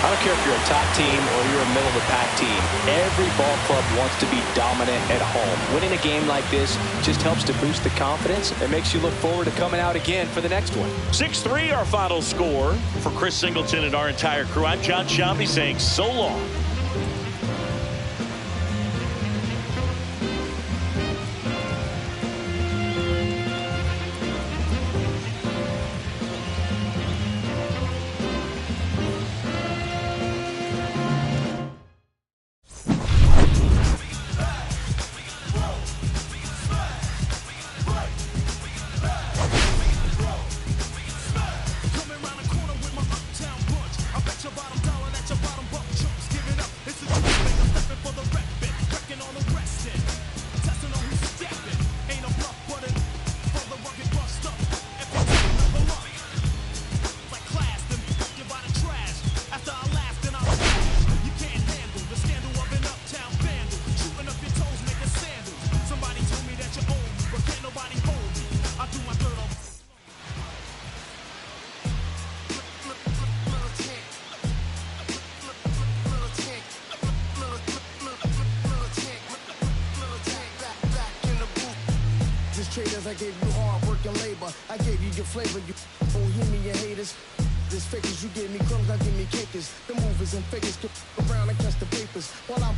I don't care if you're a top team or you're a middle-of-the-pack team. Every ball club wants to be dominant at home. Winning a game like this just helps to boost the confidence and makes you look forward to coming out again for the next one. 6-3 our final score. For Chris Singleton and our entire crew, I'm John Shelby saying so long. Traders, I gave you hard work and labor. I gave you your flavor, you bohemian haters. This fakers, you gave me crumbs, I give me cakers. The movers and fakers get around and catch the papers. While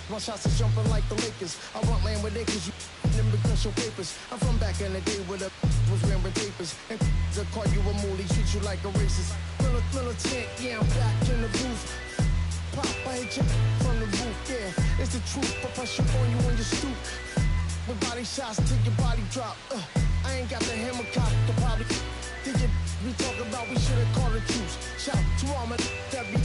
my shots is jumping like the Lakers. I run land with acres, you them because your papers. I'm from back in the day where the was wearing papers. And they'll call you a moolie, treat you like a racist. Militant, yeah, I'm back in the booth. Pop, I hit you from the roof, yeah. It's the truth, but pressure on you on your stoop. With body shots till your body drop. I ain't got the hammer cock to probably think it. We talk about we should have called the troops. Shout to all my that be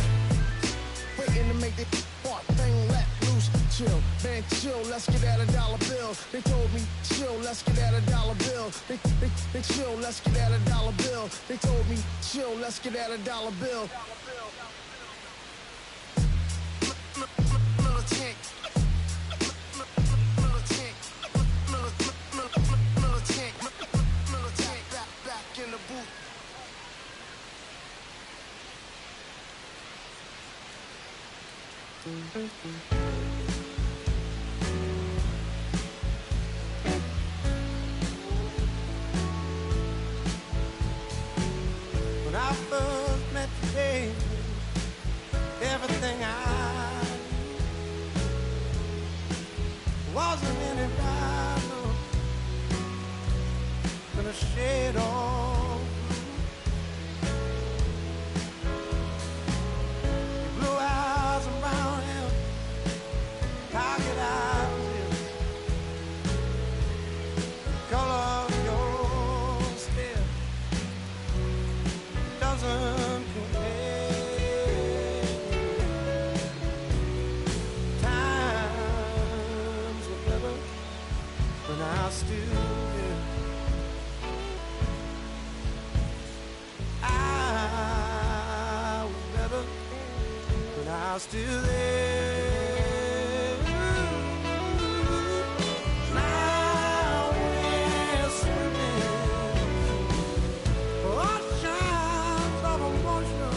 waiting to make the part thing let loose. Chill, man, chill. Let's get at $1 bill. They told me chill. Let's get at $1 bill. They chill. Let's get at $1 bill. They told me chill. Let's get at $1 bill. When I first met today, everything I wasn't any rival, gonna shade on. Blue eyes around him, target eyes, color of your stare doesn't compare. Times were better when I still there. I was better when I was still there. Now we're swimming oceans of emotion,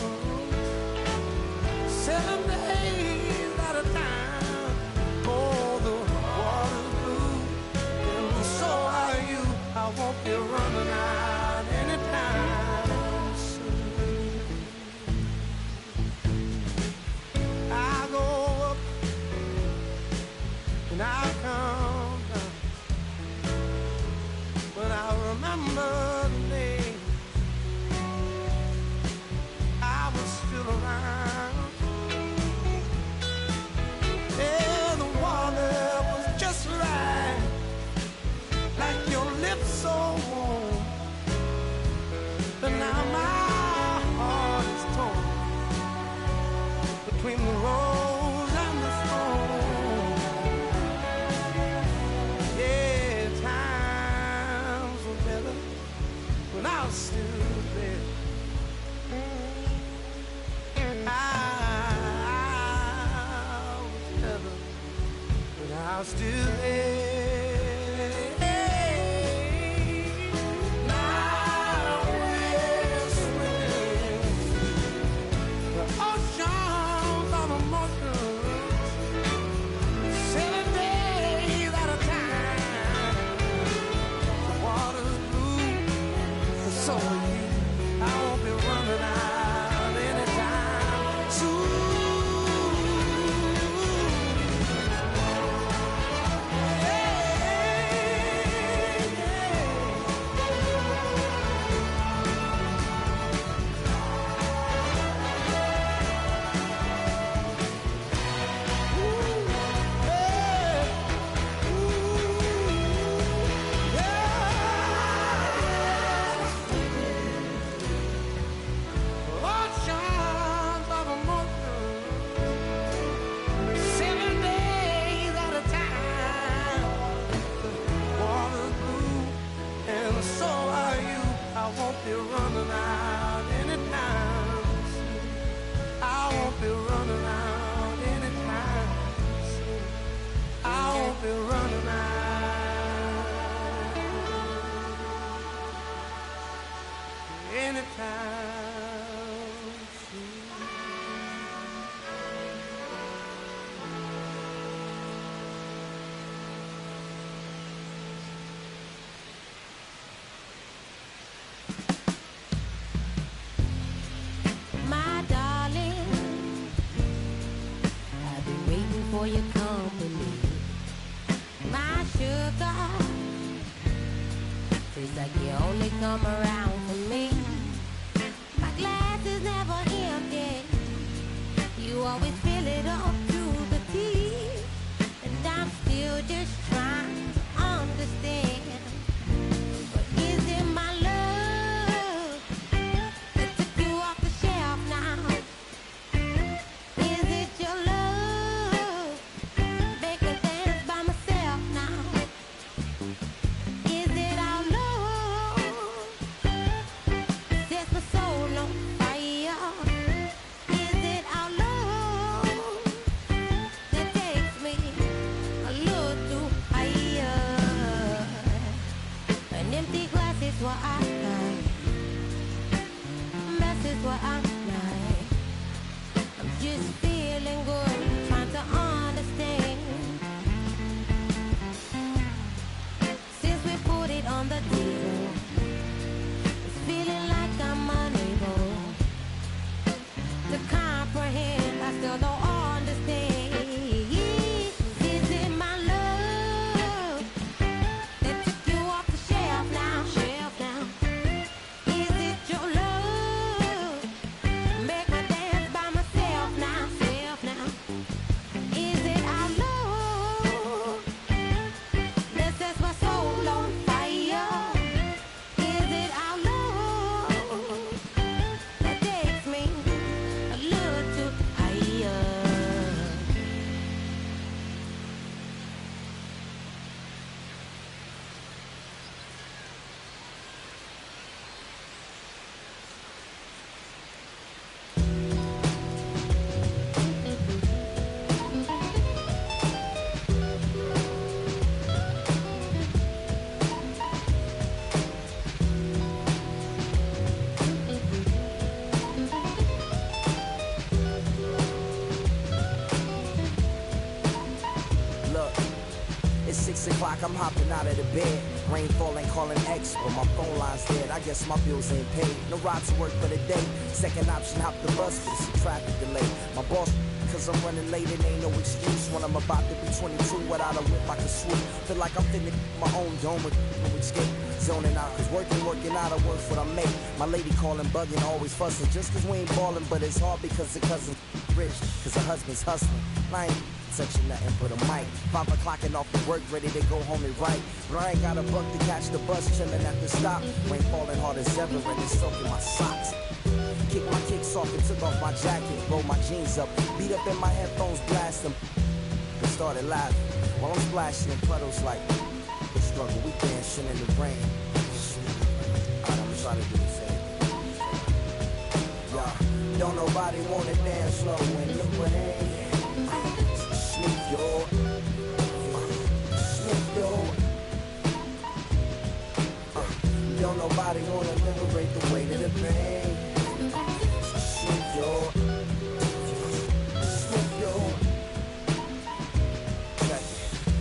7 days at a time. Oh, the water's blue, and so are you. I won't be running out anytime soon. I go up and I come down. When I remember the day I was still around, yeah, the water was just right, like your lips so warm. But now my heart is torn between the rose and the thorn. Yeah, time still there. Now we're swimming the oceans of emotions, 7 days at a time. The water's blue, and so are you. I won't be running out anytime soon. Oceans of emotion, 7 days at a time. The water's blue, and so are you. I won't be running out anytime soon. I won't be running out anytime soon. I won't be running out anytime soon. My darling, I've been waiting for your company. My sugar, feels like you only come around for me. My glass is never empty. You always fill it up to the teeth. And I'm still just trying to understand. But is it my love that took you off the shelf now? Is it your love make me dance by myself now? Is it our love sets my soul on fire? Is it our love that takes me a little too higher? An empty glass is what I like. Mess is what I'm like. I'm just feeling good, trying to understand. Since we put it on the table, it's feeling like I'm unable to comprehend. I still don't understand. Is it my love that took you off the shelf now? Shelf now. Is it your love make me dance by myself now? Self now. Is it our love that sets my soul on fire? Is it our love that takes me a little too higher? Look, it's 6 o'clock, I'm hopping out of the bed. Rain falling, calling X, but my phone line's dead. I guess my bills ain't paid. No ride to work for the day. Second option, hop the bus, but it's a traffic delay. My boss, cause I'm running late, and ain't no excuse. When I'm about to be 22, without a whip I can swoop. Feel like I'm finna my own dome with no escape. Zoning out, cause working out, I work for what I make. My lady calling, bugging, always fussing. Just cause we ain't ballin', but it's hard because the cousin rich. Cause her husband's hustling. I ain't touching nothing but a mic. 5 o'clock and off the work, ready to go home and write. But I ain't got a buck to catch the bus, chillin' at the stop. Rain falling hard as ever, and it's soaking my socks. Kicked my kicks off and took off my jacket, rolled my jeans up, beat up in my headphones, blast them, and started laughing while I'm splashing in puddles like the struggle. We dancing in the rain. Alright, I'm trying to do the same. Yeah, don't nobody wanna dance slow in the rain. Sneak your Don't nobody wanna liberate the weight of the pain. Smooth your.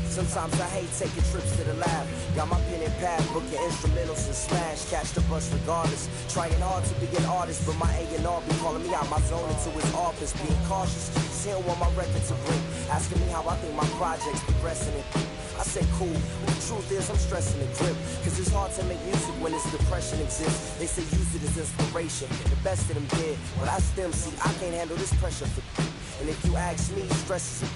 Sometimes I hate taking trips to the lab. Got my pen and pad, booking instrumentals and smash. Catch the bus regardless. Trying hard to be an artist, but my A&R be calling me out my zone into his office. Being cautious, just he don't want my record to break. Asking me how I think my project's progressing. I say cool, but the truth is I'm stressing the grip. Cause it's hard to make music when this depression exists. They say use it as inspiration. The best of them did. But I still see I can't handle this pressure for. And if you ask me, stress is.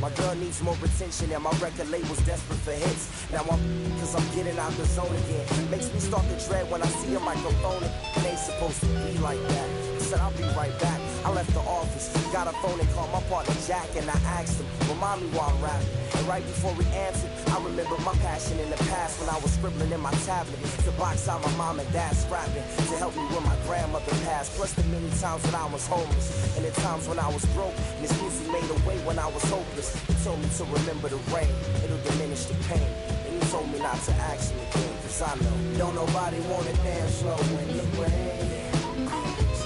My girl needs more attention and my record label's desperate for hits. Now cause I'm getting out the zone again. Makes me start to dread when I see a microphone. It ain't supposed to be like that. I said I'll be right back. I left the office, got a phone and called my partner Jack and I asked him, remind me while I'm rapping. And right before he answered, I remembered my passion in the past when I was scribbling in my tablet to box out my mom and dad's scrapping to help me when my grandmother passed. Plus the many times when I was homeless and the times when I was broke. And this music made a way when I was hopeless. He told me to remember the rain, it'll diminish the pain. And he told me not to ask him again, cause I know don't nobody wanna dance slow in the rain.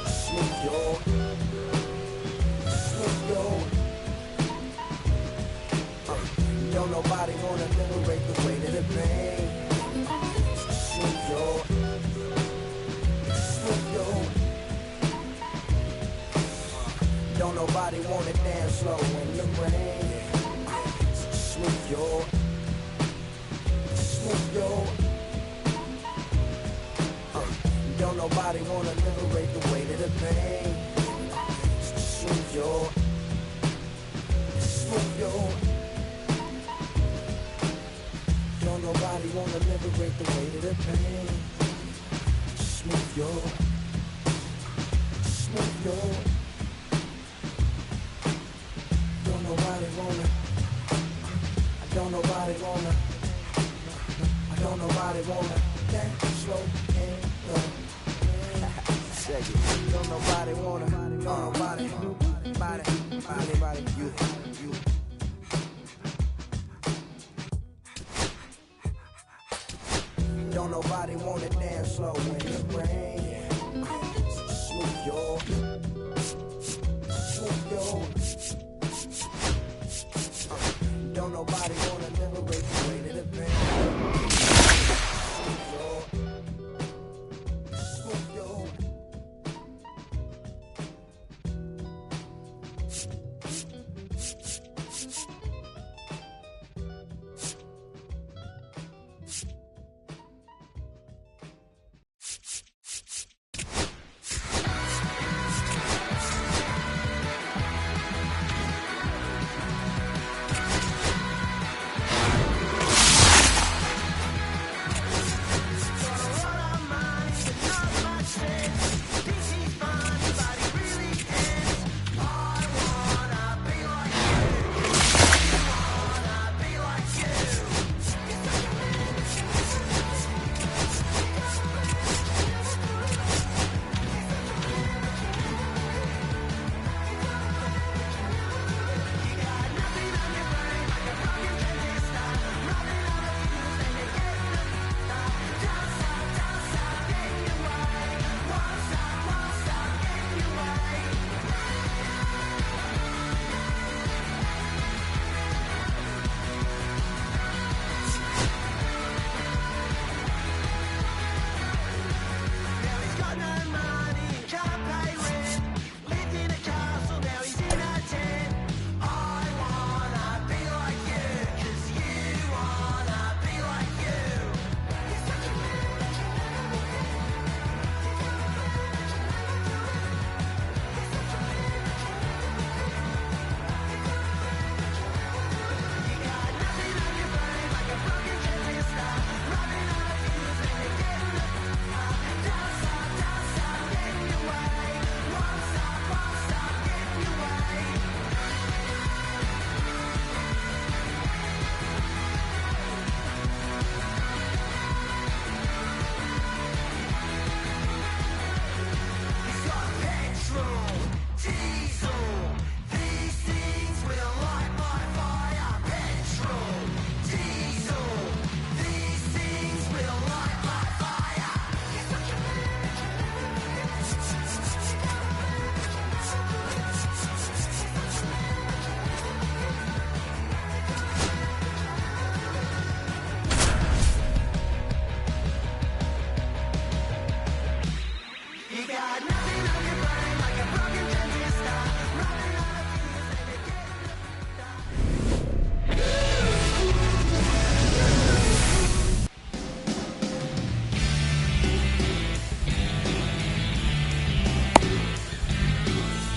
Smooth your. Don't nobody wanna liberate the weight of the pain. Smooth your. Don't nobody wanna dance slow in the rain. Smooth your. Don't nobody wanna liberate the weight of the pain. Smooth your. Don't nobody wanna liberate the weight of the pain. Smooth your. Don't nobody wanna. I don't nobody wanna dance slow in the check it. Don't nobody wanna. Anybody, you. Don't nobody wanna dance slow in the rain. Smooth your. Don't nobody wanna liberate the weight of the pain.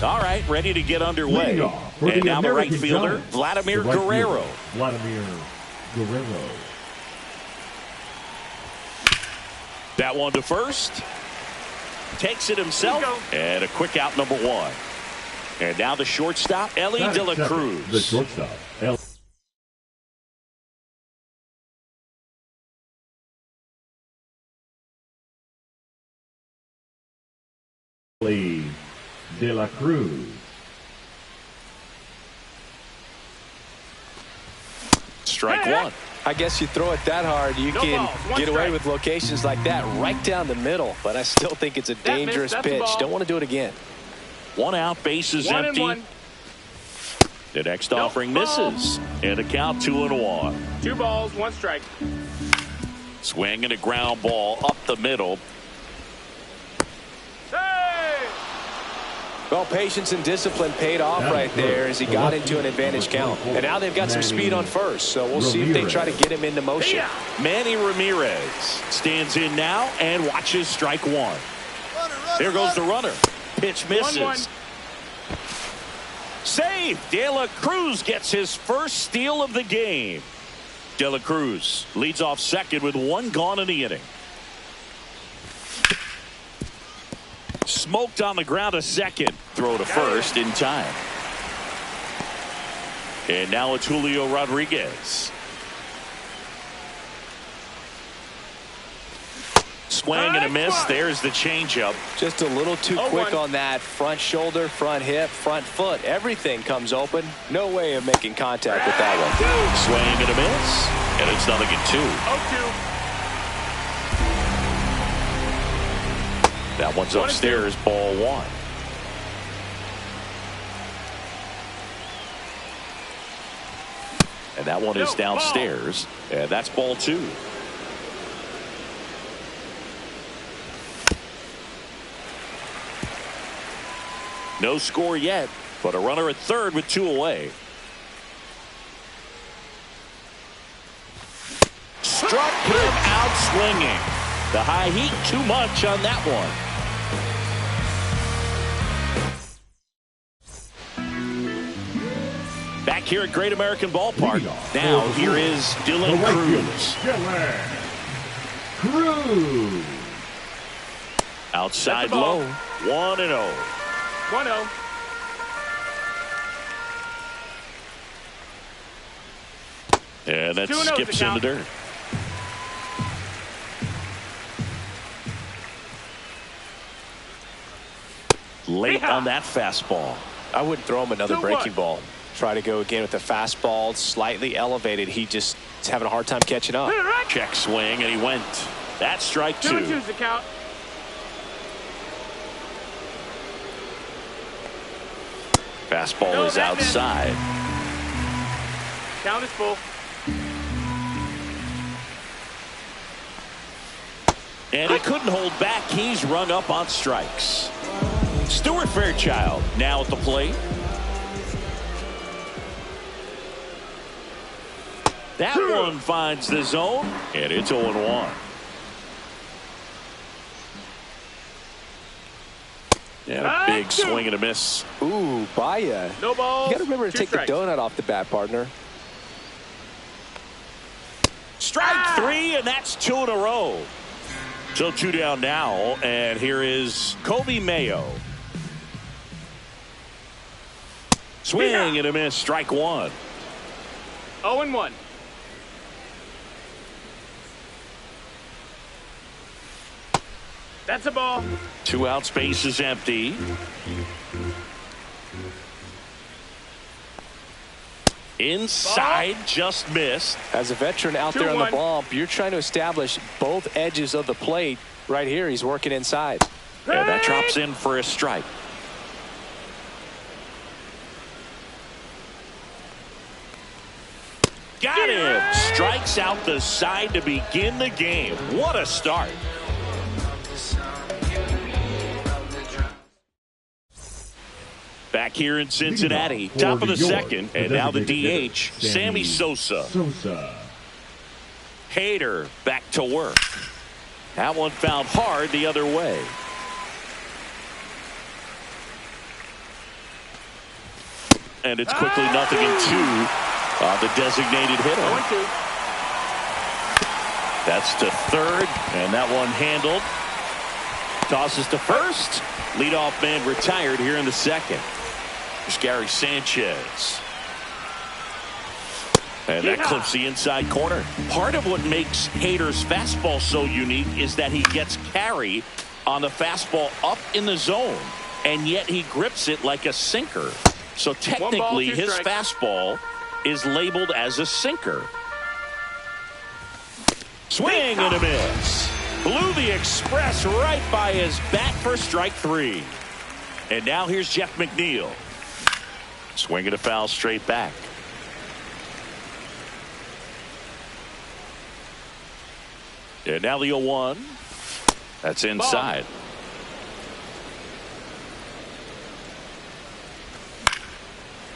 All right, ready to get underway. For And the now the right American fielder, Giants, Vladimir the right Guerrero. fielder, Vladimir Guerrero. That one to first. Takes it himself. And a quick out, number 1. And now the shortstop, Ellie De La Cruz. The shortstop, Ellie De La Cruz. Strike one. I guess you throw it that hard, you can get away with locations like that right down the middle. But I still think it's a dangerous pitch. Don't want to do it again. 1 out, bases empty. The next offering misses. And a count 2-1. 2 balls, 1 strike. Swing and a ground ball up the middle. Well, patience and discipline paid off right there as he got into an advantage count. And now they've got some speed on first, so we'll see if they try to get him into motion. Manny Ramirez stands in now and watches strike 1. There goes the runner. Pitch misses. 1-1. Save. De La Cruz gets his first steal of the game. De La Cruz leads off second with 1 gone in the inning. Smoked on the ground to second. Throw to first in time. And now it's Julio Rodriguez. Swing and a miss. There's the changeup. Just a little too quick on that. Front shoulder, front hip, front foot. Everything comes open. No way of making contact with that one. Swing and a miss. And it's 0-2. 0-2. That one's upstairs, ball 1. And that one is downstairs. And that's ball 2. No score yet, but a runner at third with 2 away. Struck him out swinging. The high heat too much on that one. Back here at Great American Ballpark. Now here is Dylan Cruz. Cruz. Outside low. 1-0. 1-0. And that skips in the dirt. Late on that fastball. I wouldn't throw him another breaking ball. Try to go again with the fastball, slightly elevated. He just is having a hard time catching up. Check swing, and he went. That's strike 2. 2-2's the count. Fastball is outside. Count is full. And he couldn't hold back. He's rung up on strikes. Stuart Fairchild now at the plate. That one finds the zone, and it's 0-1. And a big swing and a miss. Ooh, Baya. No balls. You got to remember to take the donut off the bat, partner. Strike 3, and that's 2 in a row. So 2 down now, and here is Kobe Mayo. Swing and a miss, strike 1. 0-1. That's a ball. 2 out, space is empty. Inside, just missed. As a veteran out there on the bump, you're trying to establish both edges of the plate. Right here, he's working inside. And that drops in for a strike. Got him. Strikes out the side to begin the game. What a start. Back here in Cincinnati, top of the second, and now the DH, Sammy Sosa. Hader back to work. That one found hard the other way. and it's quickly 0-2 the designated hitter. 0-2. That's to third, and that one handled. Tosses to first. Leadoff man retired here in the second. There's Gary Sanchez. And that clips the inside corner. Part of what makes Hader's fastball so unique is that he gets carry on the fastball up in the zone, and yet he grips it like a sinker. So technically, his fastball is labeled as a sinker. Swing and a miss. Blew the express right by his bat for strike 3. And now here's Jeff McNeil. Swinging a foul straight back. And now the 0-1. That's inside.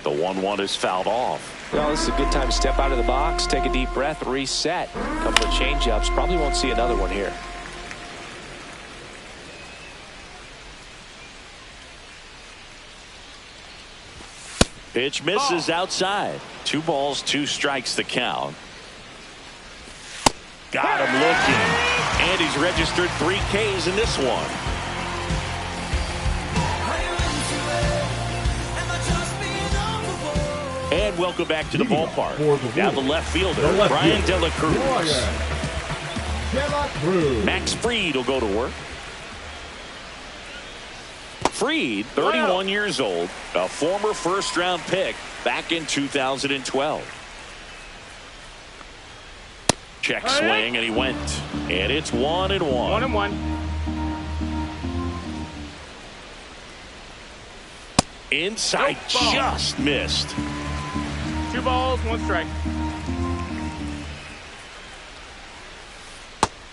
The 1-1 is fouled off. Well, this is a good time to step out of the box, take a deep breath, reset. A couple of change-ups. Probably won't see another one here. Pitch misses outside. 2 balls, 2 strikes the count. Got him looking. And he's registered 3 Ks in this one. And welcome back to the ballpark. Now the left fielder, Brian De La Cruz. Max Fried will go to work. Fried, 31 years old, a former first-round pick back in 2012. Check swing, and he went. And it's 1-1. 1-1. Inside, just missed. 2 balls, 1 strike.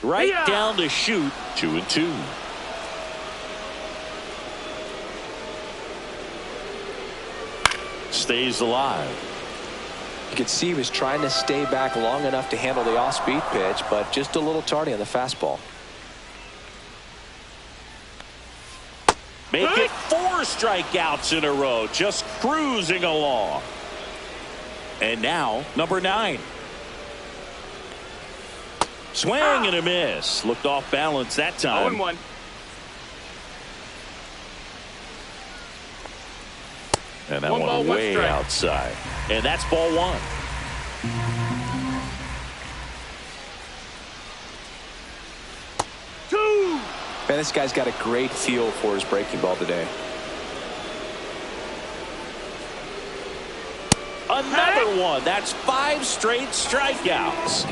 Right down to shoot. 2-2. Stays alive. You could see he was trying to stay back long enough to handle the off-speed pitch, but just a little tardy on the fastball. Make it 4 strikeouts in a row, just cruising along. And now, number 9. Swing and a miss. Looked off balance that time. 0-1. And that one way outside. And that's ball 1. Man, this guy's got a great feel for his breaking ball today. Another one. That's 5 straight strikeouts.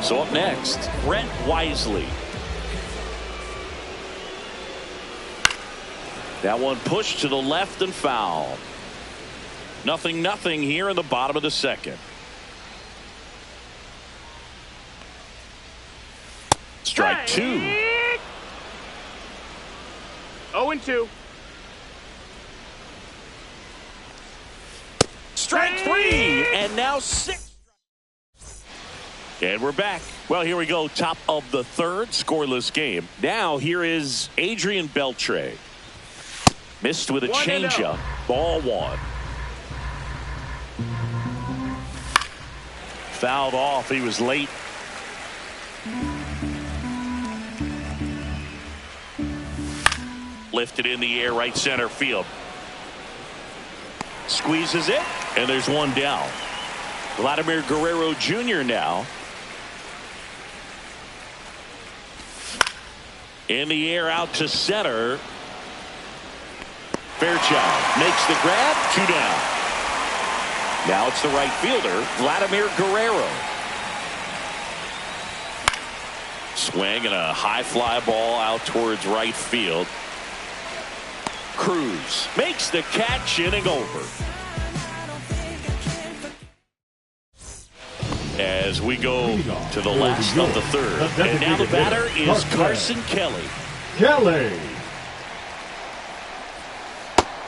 So up next, Brent Wisely. That one pushed to the left and foul. 0-0 here in the bottom of the second. Strike 2. 0-2. Strike 3. And now 6. And we're back. Well, here we go. Top of the third, scoreless game. Now here is Adrian Beltre. Missed with a changeup. Ball 1. Fouled off. He was late. Lifted in the air, right center field. Squeezes it, and there's one down. Vladimir Guerrero Jr. now. In the air, out to center. Fairchild makes the grab. 2 down. Now it's the right fielder, Vladimir Guerrero. Swing and a high fly ball out towards right field. Cruz makes the catch, inning over. As we go to the last of the third. And now the batter is Carson Kelly.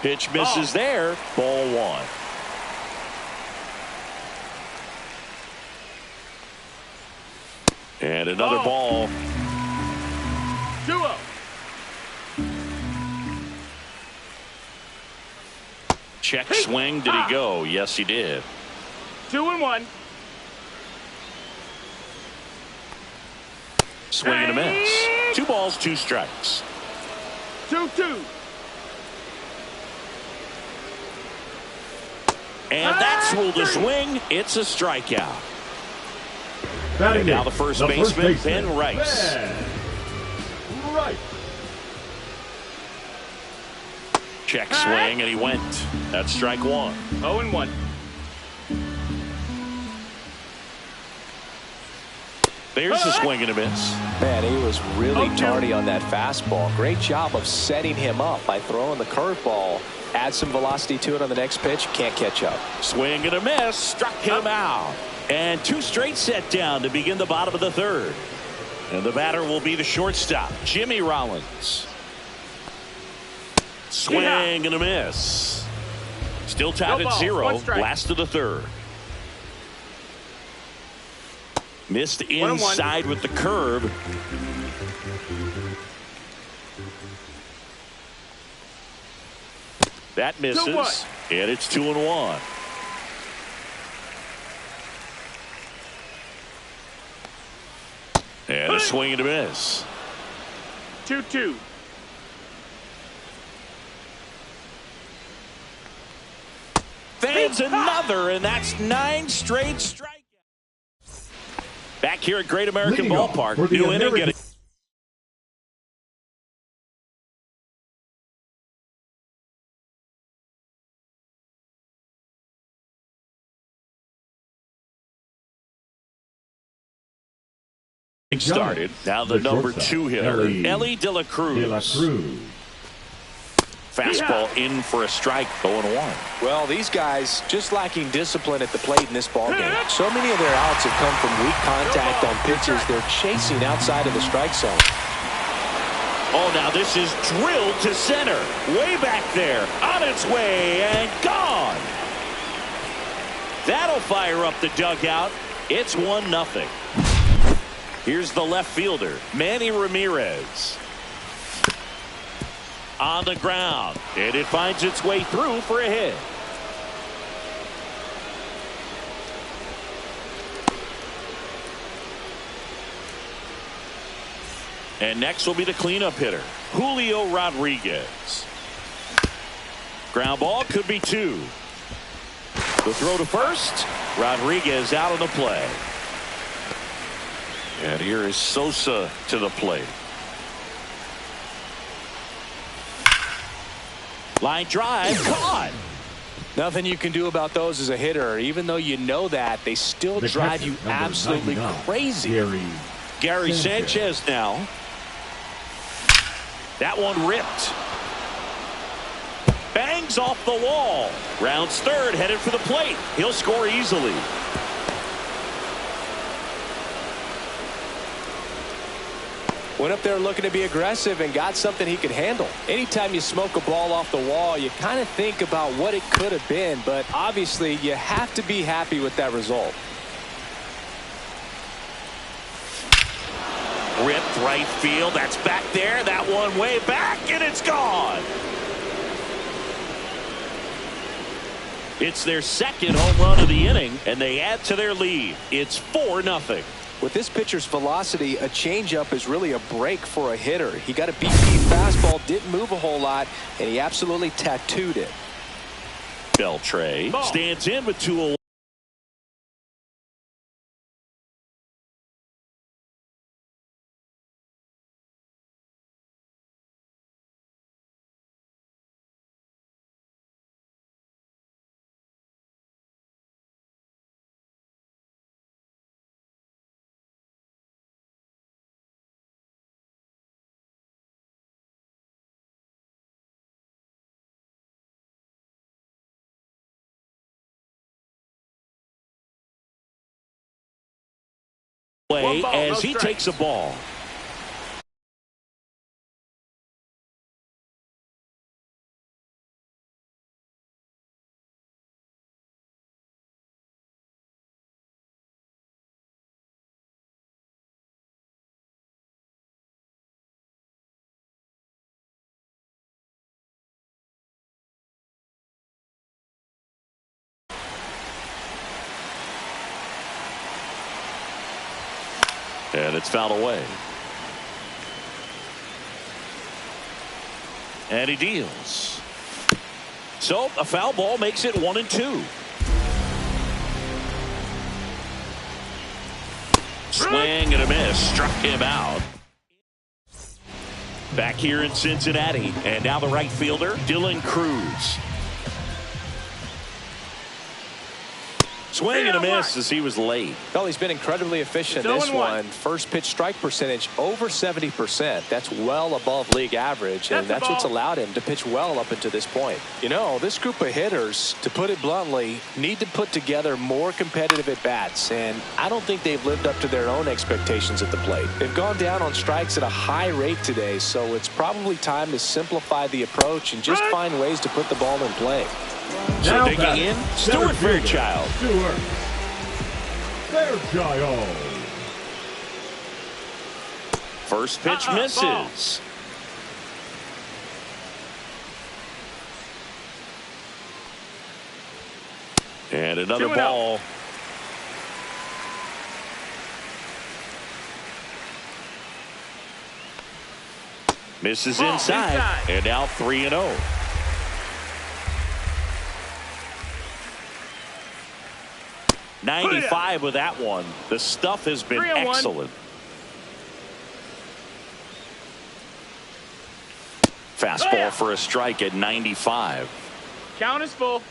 Pitch misses there. Ball 1. And another ball. 2-0. check swing. Did he go? Yes, he did. 2-1. Swing and a miss. 2 balls, 2 strikes. 2-2. And that's ruled a swing. It's a strikeout. Batting now the first baseman, Ben Rice. Right. Check swing, and he went. That's strike 1. 0-1. There's the swing and a miss. Man, he was really tardy on that fastball. Great job of setting him up by throwing the curveball. Add some velocity to it on the next pitch. Can't catch up. Swing and a miss. Struck him out. And 2 straight set down to begin the bottom of the 3rd. And the batter will be the shortstop, Jimmy Rollins. Swing and a miss. Still tied at 0. Last of the 3rd. Missed inside with the curve. That misses. And it's 2-1. And a swing and a miss. 2-2. Fans another, and that's 9 straight strikeouts. Back here at Great American Ballpark, new inning getting. Started. Now the number 2 hitter, Ellie De La Cruz. Fastball in for a strike, 0-1. Well, these guys just lacking discipline at the plate in this ballgame. So many of their outs have come from weak contact on pitches they're chasing outside of the strike zone. Oh, now this is drilled to center. Way back there. On its way and gone. That'll fire up the dugout. It's 1-0. Here's the left fielder, Manny Ramirez. On the ground, and it finds its way through for a hit. And next will be the cleanup hitter, Julio Rodriguez. Ground ball, could be 2. The throw to first, Rodriguez out on the play. And here is Sosa to the plate. Line drive, caught. Nothing you can do about those as a hitter. Even though you know that, they still drive you absolutely crazy. Gary Sanchez now. That one ripped. Bangs off the wall. Rounds 3rd, headed for the plate. He'll score easily. Went up there looking to be aggressive and got something he could handle. Anytime you smoke a ball off the wall, you kind of think about what it could have been, but obviously you have to be happy with that result. Ripped right field. That's back there. That one way back, and it's gone. It's their 2nd home run of the inning, and they add to their lead. It's 4-0. With this pitcher's velocity, a changeup is really a break for a hitter. He got a BP fastball, didn't move a whole lot, and he absolutely tattooed it. Beltre stands in with 2-0. As he takes a ball. And it's fouled away. And he deals. So a foul ball makes it 1-2. Swing and a miss. Struck him out. Back here in Cincinnati. And now the right fielder, Dylan Cruz. Swing and a miss as he was late. Well, he's been incredibly efficient in this one. First pitch strike percentage over 70%. That's well above league average, and that's what's allowed him to pitch well up until this point. You know, this group of hitters, to put it bluntly, need to put together more competitive at-bats, and I don't think they've lived up to their own expectations at the plate. They've gone down on strikes at a high rate today, so it's probably time to simplify the approach and just find ways to put the ball in play. So digging in, Stuart Fairchild. First pitch misses. And another ball. Misses inside. And now 3-0. .95 with that one. The stuff has been excellent. Fastball for a strike at 95. Count is full.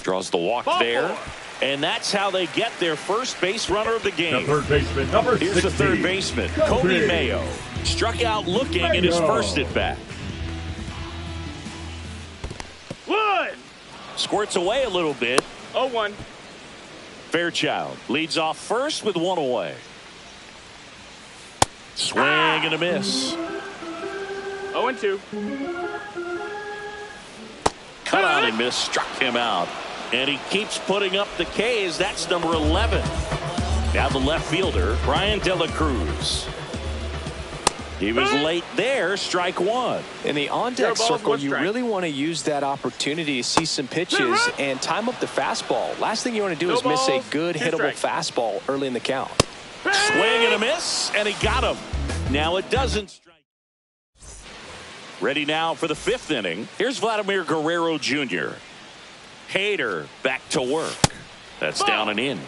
Draws the walk there. And that's how they get their first base runner of the game. The third baseman, number 60. Here's the third baseman, Kobe Mayo. Struck out looking in his first at bat. Squirts away a little bit. 0-1. Fairchild leads off first with one away. Swing and a miss. 0-2. Cut on and miss. Struck him out. And he keeps putting up the Ks. That's number 11. Now the left fielder, Brian De La Cruz. He was late there. Strike one. In the on-deck circle, you really want to use that opportunity to see some pitches and time up the fastball. Last thing you want to do is miss a good hittable fastball early in the count. Swing and a miss, and he got him. Now it doesn't strike. Ready now for the fifth inning. Here's Vladimir Guerrero Jr. Hader back to work. That's down and in.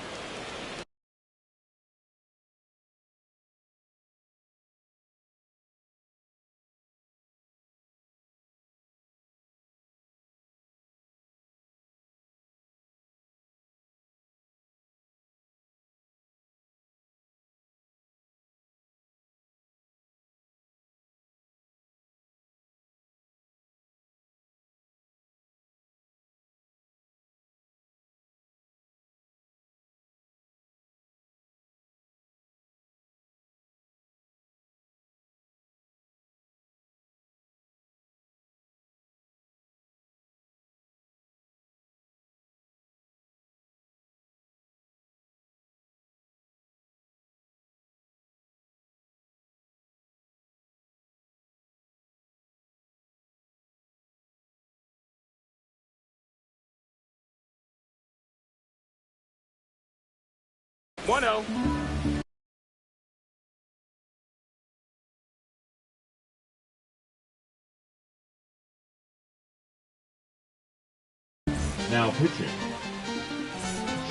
Now pitching,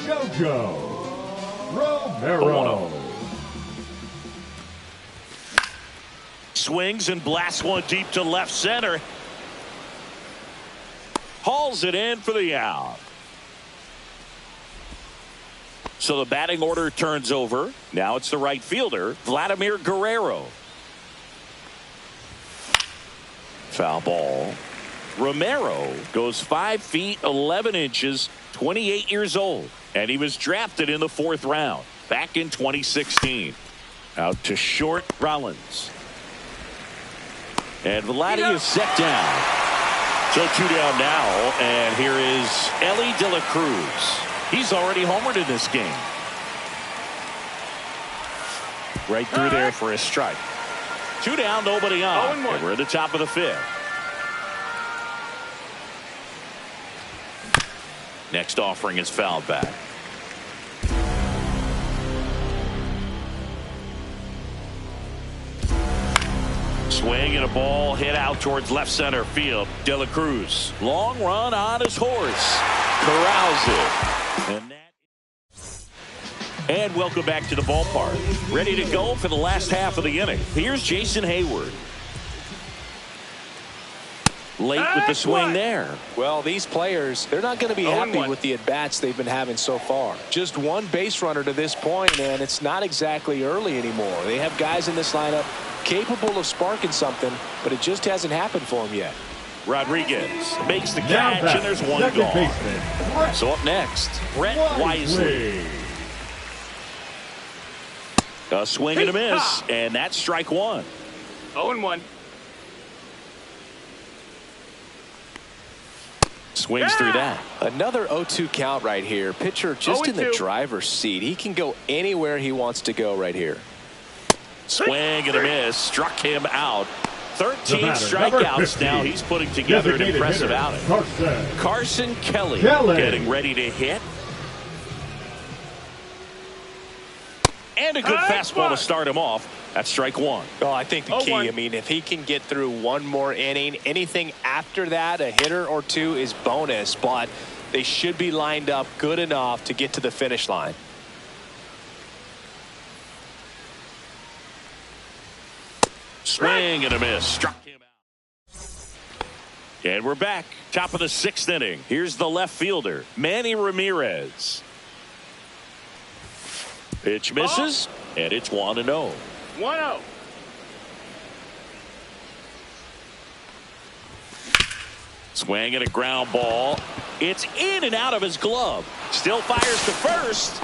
JoJo Romero. Swings and blasts one deep to left center. Hauls it in for the out. So the batting order turns over. Now it's the right fielder, Vladimir Guerrero. Foul ball. Romero goes 5 feet 11 inches, 28 years old, and he was drafted in the 4th round back in 2016. Out to short, Rollins. And Vladdy is set down. So 2 down now, and here is Ellie De La Cruz. He's already homered in this game. Right through there for a strike. 2 down, nobody on. And we're at the top of the 5th. Next offering is fouled back. Swing and a ball hit out towards left center field. De La Cruz. Long run on his horse. Corrals it. And welcome back to the ballpark. Ready to go for the last half of the inning. Here's Jason Hayward. Late with the swing there. Well, these players, they're not going to be happy with the at-bats they've been having so far. Just one base runner to this point, and it's not exactly early anymore. They have guys in this lineup capable of sparking something, but it just hasn't happened for them yet. Rodriguez makes the catch, and there's one gone. So up next, Brett Wisely. A swing and a miss, and that's strike one. 0-1. Swings through that. Another 0-2 count right here. Pitcher just in the driver's seat. He can go anywhere he wants to go right here. Swing and a miss. Struck him out. 13 strikeouts now. He's putting together an impressive outing. Carson Kelly getting ready to hit. And a good fastball to start him off. That's strike one. Oh, I think the key, I mean, if he can get through one more inning, anything after that, a hitter or two is bonus, but they should be lined up good enough to get to the finish line. Swing and a miss. Struck him out. And we're back. Top of the sixth inning. Here's the left fielder, Manny Ramirez. Pitch misses, and it's 1-0. 1-0. Swing and a ground ball. It's in and out of his glove. Still fires to first.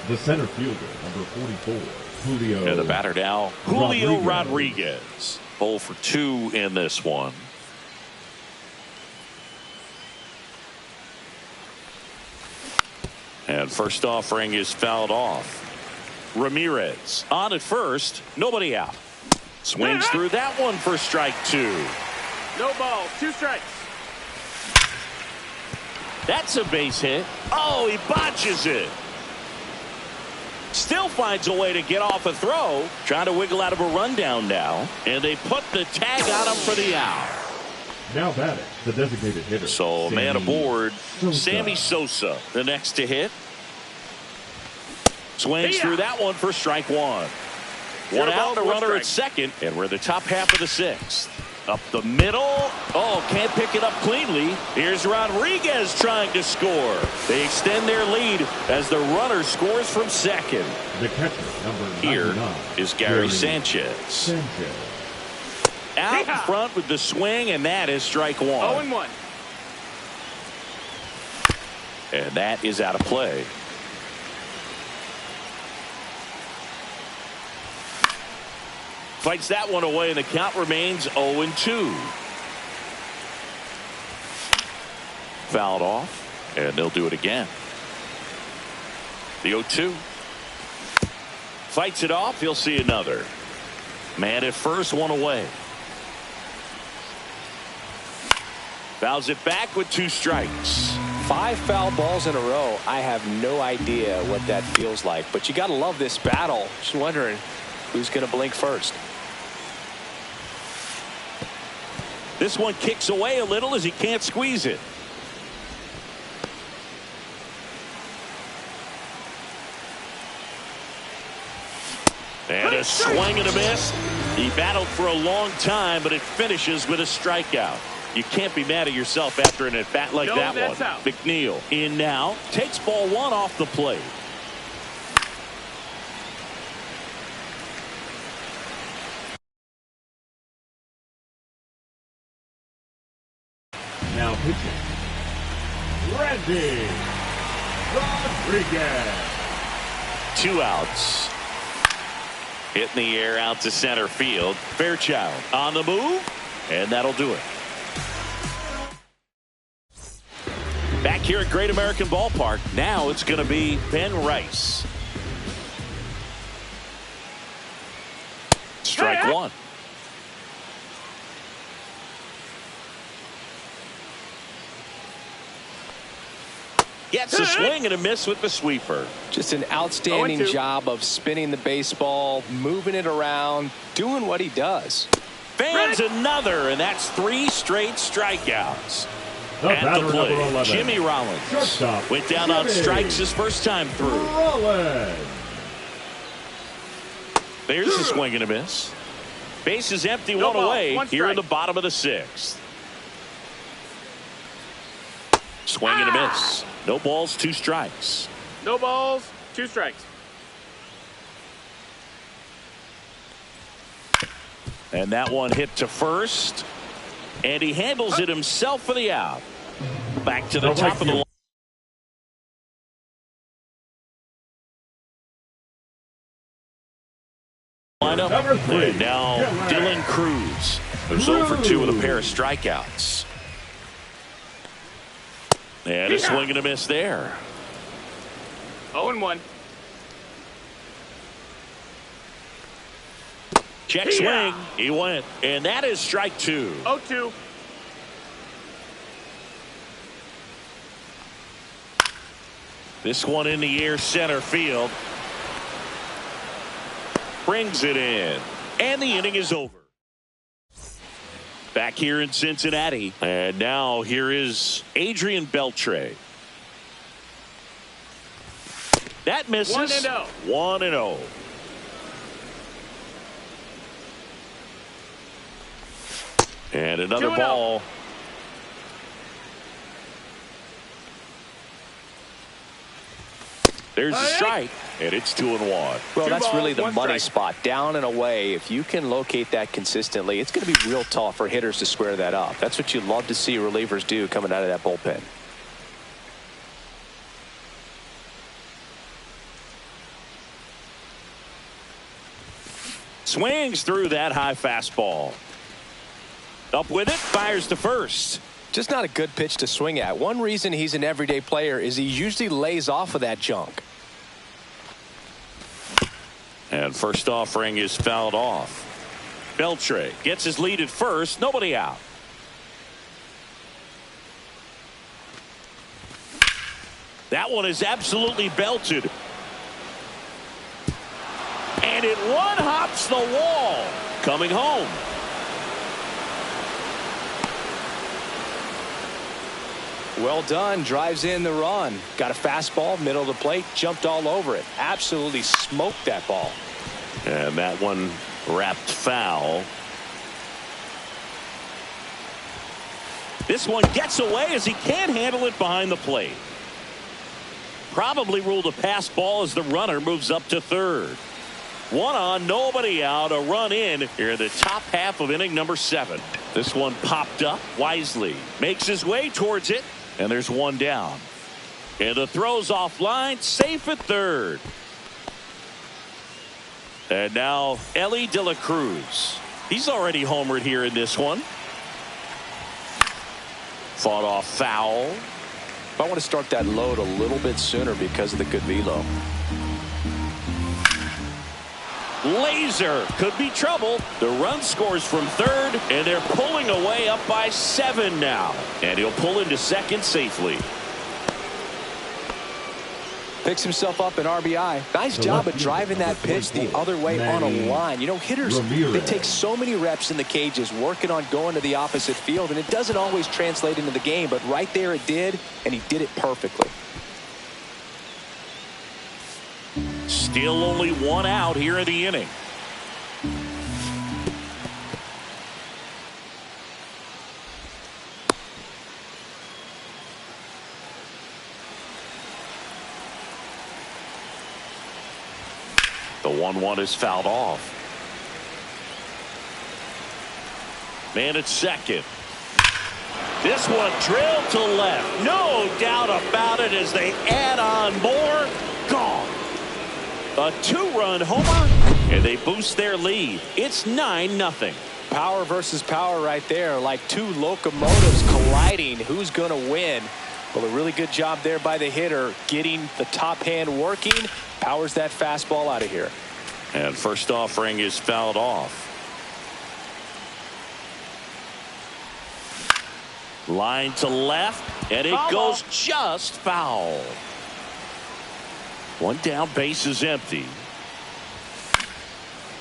The center fielder, number 44, Julio. And the batter now, Julio Rodriguez. 0 for 2 in this one. And first offering is fouled off. Ramirez on at first. Nobody out. Swings through that one for strike two. No ball. 2 strikes. That's a base hit. Oh, he botches it. Still finds a way to get off a throw. Trying to wiggle out of a rundown now. And they put the tag on him for the out. Now batting, the designated hitter. So a man aboard, Sammy Sosa, the next to hit. Swings through that one for strike one. One out, a runner at second, and we're the top half of the sixth. Up the middle. Oh, can't pick it up cleanly. Here's Rodriguez trying to score. They extend their lead as the runner scores from second. The catcher, number 99. Here is Gary Sanchez. Out in front with the swing, and that is strike one. 0-1. And that is out of play. Fights that one away, and the count remains 0-2. Fouled off, and they'll do it again. The 0-2. Fights it off. He'll see another. Man at first, one away. Fouls it back with 2 strikes. 5 foul balls in a row. I have no idea what that feels like, but you got to love this battle. Just wondering who's going to blink first. This one kicks away a little as he can't squeeze it. And a swing and a miss. He battled for a long time, but it finishes with a strikeout. You can't be mad at yourself after an at-bat like that one. Out. McNeil in now. Takes ball 1 off the plate. Now pitching, Randy Rodriguez. 2 outs. Hit in the air out to center field. Fairchild on the move, and that'll do it. Back here at Great American Ballpark, now it's going to be Ben Rice. Strike one. Gets a swing and a miss with the sweeper. Just an outstanding job of spinning the baseball, moving it around, doing what he does. Fans another, and that's 3 straight strikeouts. At the plate, Jimmy Rollins went down on strikes his first time through. There's a swing and a miss. Base is empty, one away here in the bottom of the 6th. Swing and a miss. No balls, 2 strikes. No balls, 2 strikes. And that one hit to first. And he handles it himself for the out. Back to the top of the lineup. And now Dylan Cruz, who's 0 for 2 with a pair of strikeouts. And a swing and a miss there. 0-1. Check swing. He went. And that is strike 2. 0-2. This one in the air, center field. Brings it in. And the inning is over. Back here in Cincinnati. And now here is Adrian Beltre. That misses. 1-0. 1-0. And another 2-0. ball. There's a strike, and it's 2-1. Well, that's really the money spot. Down and away. If you can locate that consistently, it's going to be real tough for hitters to square that up. That's what you love to see relievers do coming out of that bullpen. Swings through that high fastball. Up with it, fires to first. Just not a good pitch to swing at. One reason he's an everyday player is he usually lays off of that junk. And first offering is fouled off. Beltre gets his lead at first. Nobody out. That one is absolutely belted. And it one hops the wall. Coming home. Well done. Drives in the run. Got a fastball, middle of the plate, jumped all over it. Absolutely smoked that ball. And that one wrapped foul. This one gets away as he can't handle it behind the plate. Probably ruled a pass ball as the runner moves up to third. 1 on, nobody out, a run in here in the top half of inning number 7. This one popped up. Wisely makes his way towards it, and there's 1 down. And the throw's offline, safe at third. And now Ellie De La Cruz. He's already homered here in this one. Fought off foul. I want to start that load a little bit sooner because of the good velo. Laser could be trouble. The run scores from third, and they're pulling away up by 7 now. And he'll pull into second safely. Picks himself up an RBI. Nice job of driving that pitch the other way on a line. You know, hitters, they take so many reps in the cages working on going to the opposite field, and it doesn't always translate into the game, but right there it did, and he did it perfectly. Still only 1 out here in the inning. The 1-1 is fouled off. Man at second. This one drilled to left. No doubt about it as they add on more. Gone. A 2-run homer, and they boost their lead. It's 9-0. Power versus power right there, like 2 locomotives colliding. Who's going to win? Well, a really good job there by the hitter, getting the top hand working. Powers that fastball out of here. And first offering is fouled off. Line to left, and it goes just foul. One down, base is empty.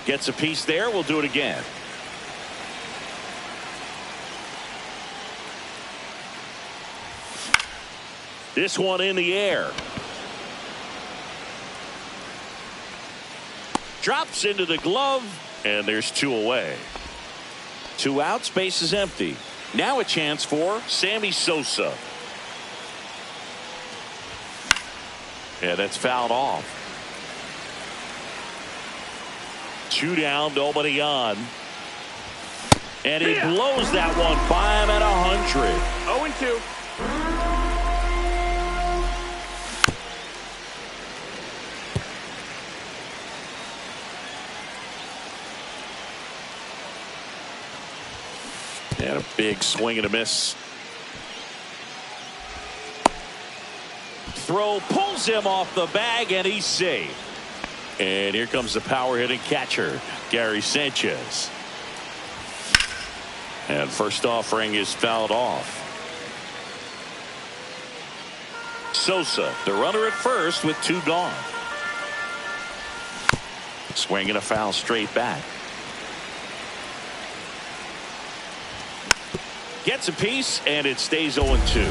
Gets a piece there. We'll do it again. This one in the air. Drops into the glove, and there's 2 away. 2 outs, base is empty. Now a chance for Sammy Sosa. Yeah, that's fouled off. 2 down, nobody on. And he blows that one by him at 100. 0-2. And a big swing and a miss. Throw pulls him off the bag, and he's safe. And here comes the power hitting catcher, Gary Sanchez. And first offering is fouled off. Sosa, the runner at first with 2 gone. Swinging a foul straight back. Gets a piece, and it stays 0-2.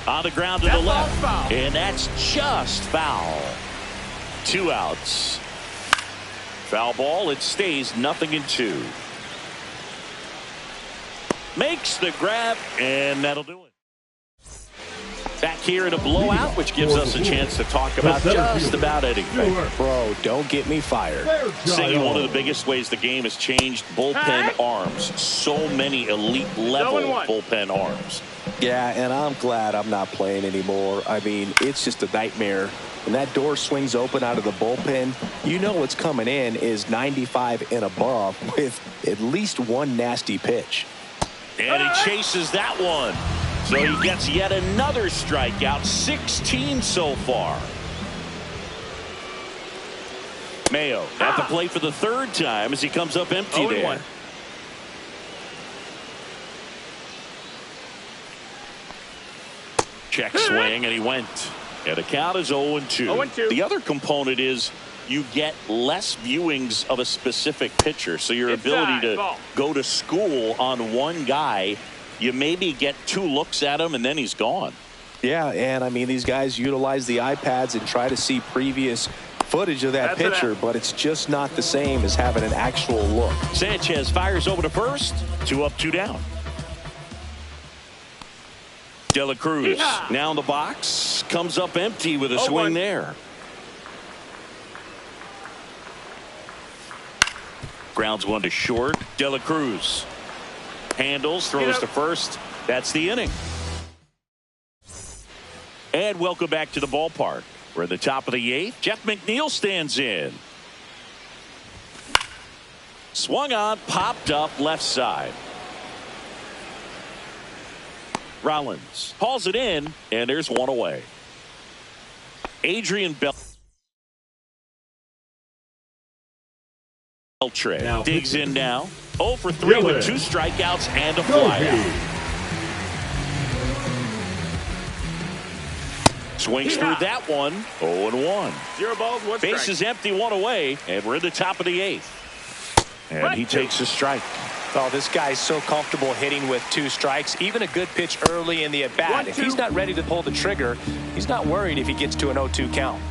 On the ground to the left, and that's just foul. 2 outs. Foul ball, it stays 0-2. Makes the grab, and that'll do it. Back here in a blowout, which gives us a chance to talk about just about anything. Bro, don't get me fired. Saying one of the biggest ways the game has changed, bullpen arms. So many elite level bullpen arms. Yeah, and I'm glad I'm not playing anymore. I mean, it's just a nightmare. When that door swings open out of the bullpen, you know what's coming in is 95 and above with at least 1 nasty pitch. And he chases that one. So he gets yet another strikeout, 16 so far. Mayo at the plate for the 3rd time as he comes up empty there. Check swing, and he went. And the count is 0-2. 0-2. The other component is you get less viewings of a specific pitcher. So your ability to go to school on one guy, you maybe get 2 looks at him, and then he's gone. Yeah, and I mean, these guys utilize the iPads and try to see previous footage of that pitcher, but it's just not the same as having an actual look. Sanchez fires over to first. 2 up, 2 down. De La Cruz now in the box. Comes up empty with a swing there. Grounds one to short. De La Cruz handles, throws to first. That's the inning. And welcome back to the ballpark. We're at the top of the 8th. Jeff McNeil stands in. Swung on, popped up left side. Rollins hauls it in, and there's 1 away. Adrian Beltre digs in now. 0 for 3 with 2 strikeouts and a flyout. Swings through that one. 0-1. 0 balls, 1 strike. Base is empty, 1 away, and we're in the top of the 8th. And he takes a strike. Oh, this guy's so comfortable hitting with 2 strikes. Even a good pitch early in the at-bat. If he's not ready to pull the trigger, he's not worried if he gets to an 0-2 count.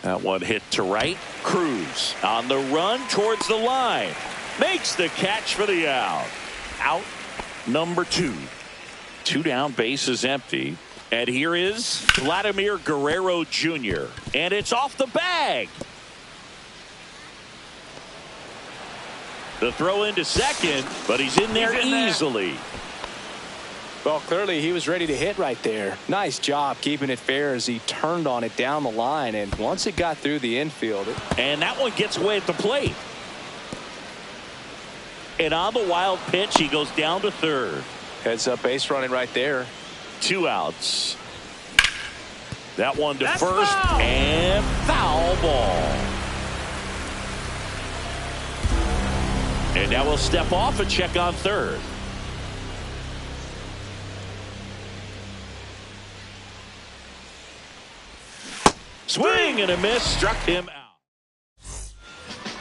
That one hit to right. Cruz on the run towards the line. Makes the catch for the out. Out number 2. 2 down, base is empty. And here is Vladimir Guerrero Jr. And it's off the bag. The throw into second, but he's in there easily. Well, clearly he was ready to hit right there. Nice job keeping it fair as he turned on it down the line. And once it got through the infield. And that one gets away at the plate. And on the wild pitch, he goes down to third. Heads up base running right there. 2 outs. That one to first, and foul ball. And now we'll step off and check on third. Swing and a miss, struck him out.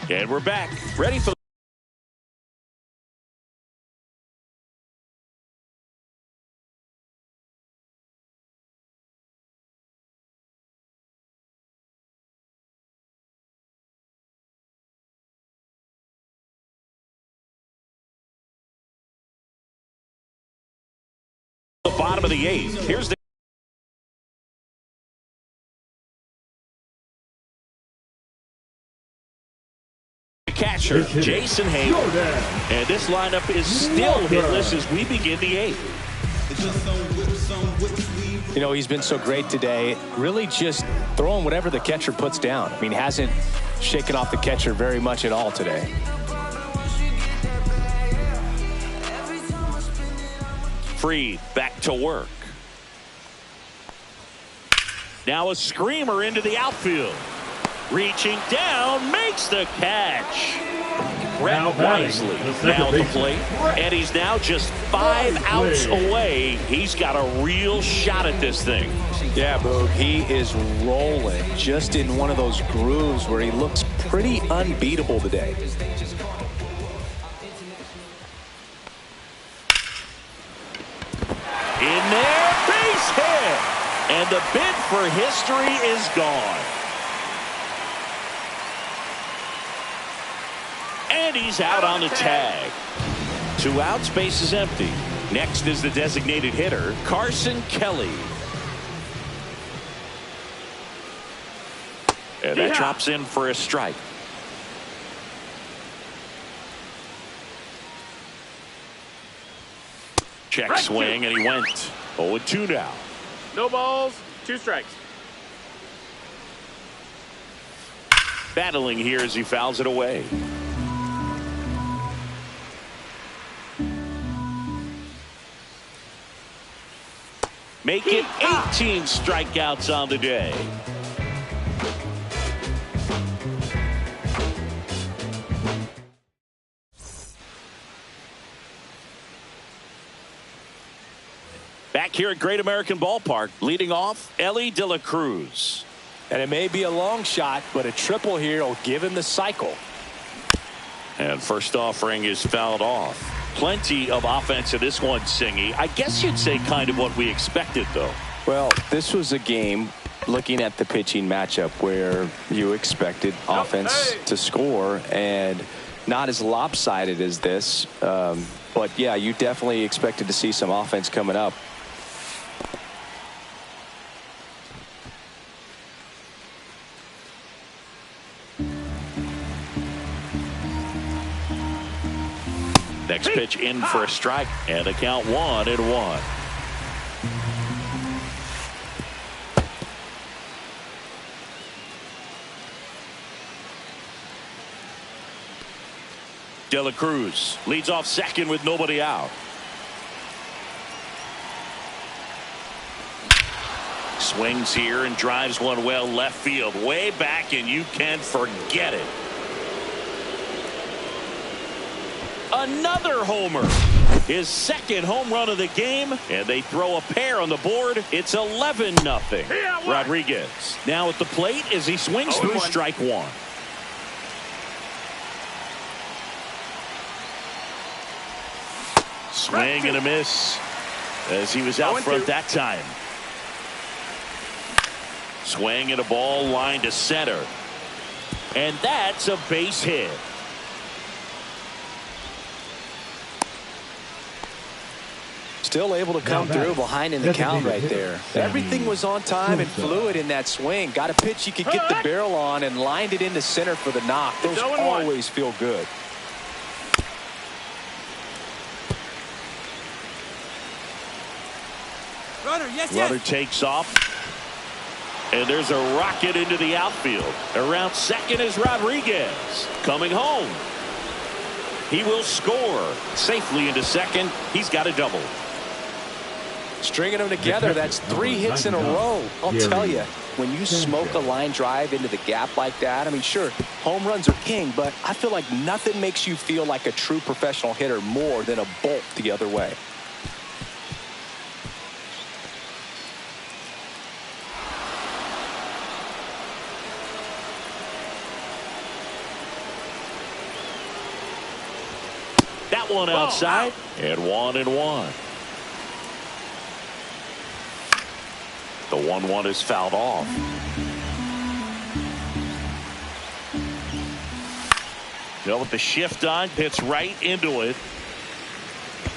And we're back, ready for the bottom of the eighth. Here's the catcher, Jason Hayward. And this lineup is still hitless as we begin the eighth. You know, he's been so great today, really just throwing whatever the catcher puts down. I mean, hasn't shaken off the catcher very much at all today. Free, back to work. Now a screamer into the outfield. Reaching down, makes the catch. Brett Wisely now at the plate, and he's now just 5 outs away. He's got a real shot at this thing. Yeah, Boog, he is rolling just in one of those grooves where he looks pretty unbeatable today. In there, base hit, and the bid for history is gone. And he's out on the tag. 2 outs, base is empty. Next is the designated hitter, Carson Kelly. And that drops in for a strike. Check swing, and he went 0-2 now. No balls, 2 strikes. Battling here as he fouls it away. Make it 18 strikeouts on the day. Back here at Great American Ballpark, leading off, Elly De La Cruz. And it may be a long shot, but a triple here will give him the cycle. And first offering is fouled off. Plenty of offense in this one, Singy. I guess you'd say kind of what we expected, though. Well, this was a game, looking at the pitching matchup, where you expected offense to score, and not as lopsided as this. But, yeah, you definitely expected to see some offense coming up. Next pitch in for a strike, and the count 1-1. De La Cruz leads off second with nobody out. Swings here and drives one well left field, way back, and you can forget it. Another homer, his second home run of the game, and they throw a pair on the board. It's 11-0. Rodriguez now at the plate as he swings through strike one. Swing and a miss as he was out front that time. Swing and a ball line to center, and that's a base hit. Still able to come through behind in the count right there. Everything was on time and fluid in that swing. Got a pitch you could get the barrel on and lined it into center for the knock. Those always feel good. Runner takes off, and there's a rocket into the outfield. Around second is Rodriguez coming home. He will score safely into second. He's got a double. Stringing them together, that's 3 hits in a row. I'll tell you, when you smoke a line drive into the gap like that, I mean, sure, home runs are king, but I feel like nothing makes you feel like a true professional hitter more than a bolt the other way. That one outside, and 1-1. The 1-1 is fouled off. Go with the shift on, hits right into it.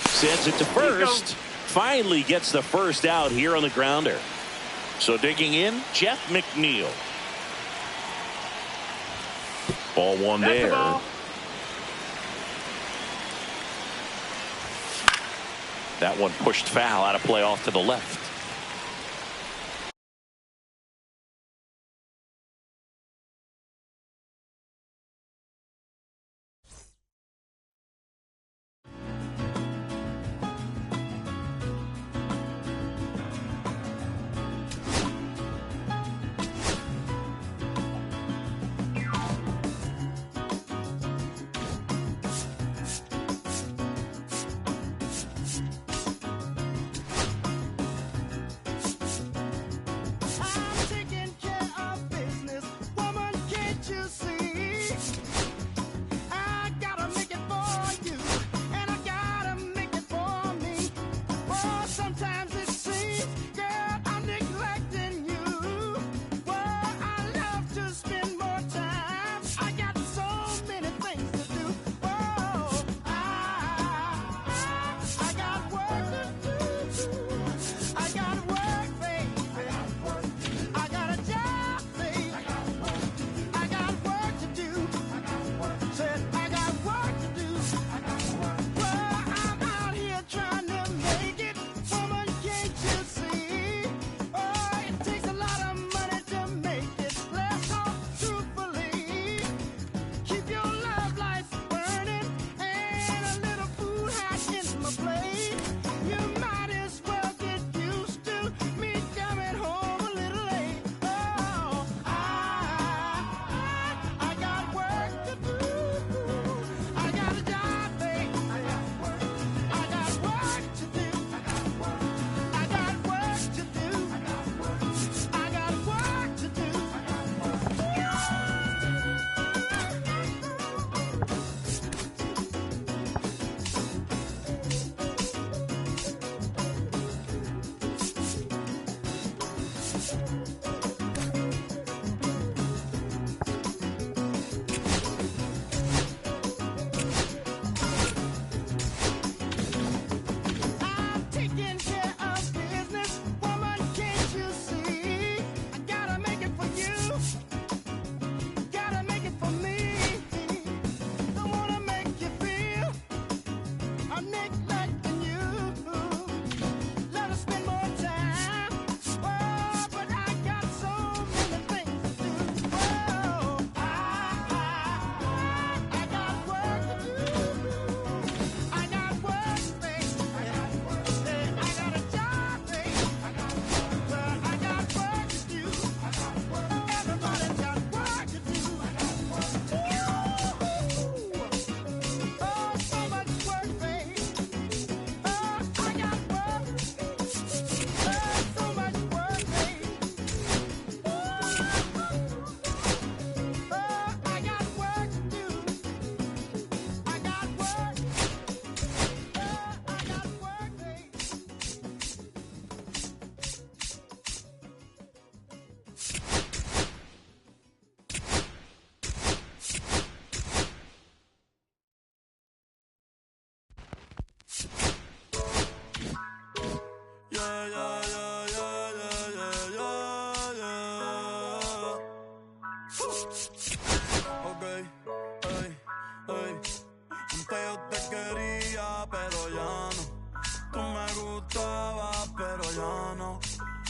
Sends it to first. Finally gets the first out here on the grounder. So digging in, Jeff McNeil. Ball one there. That one pushed foul, out of play off to the left.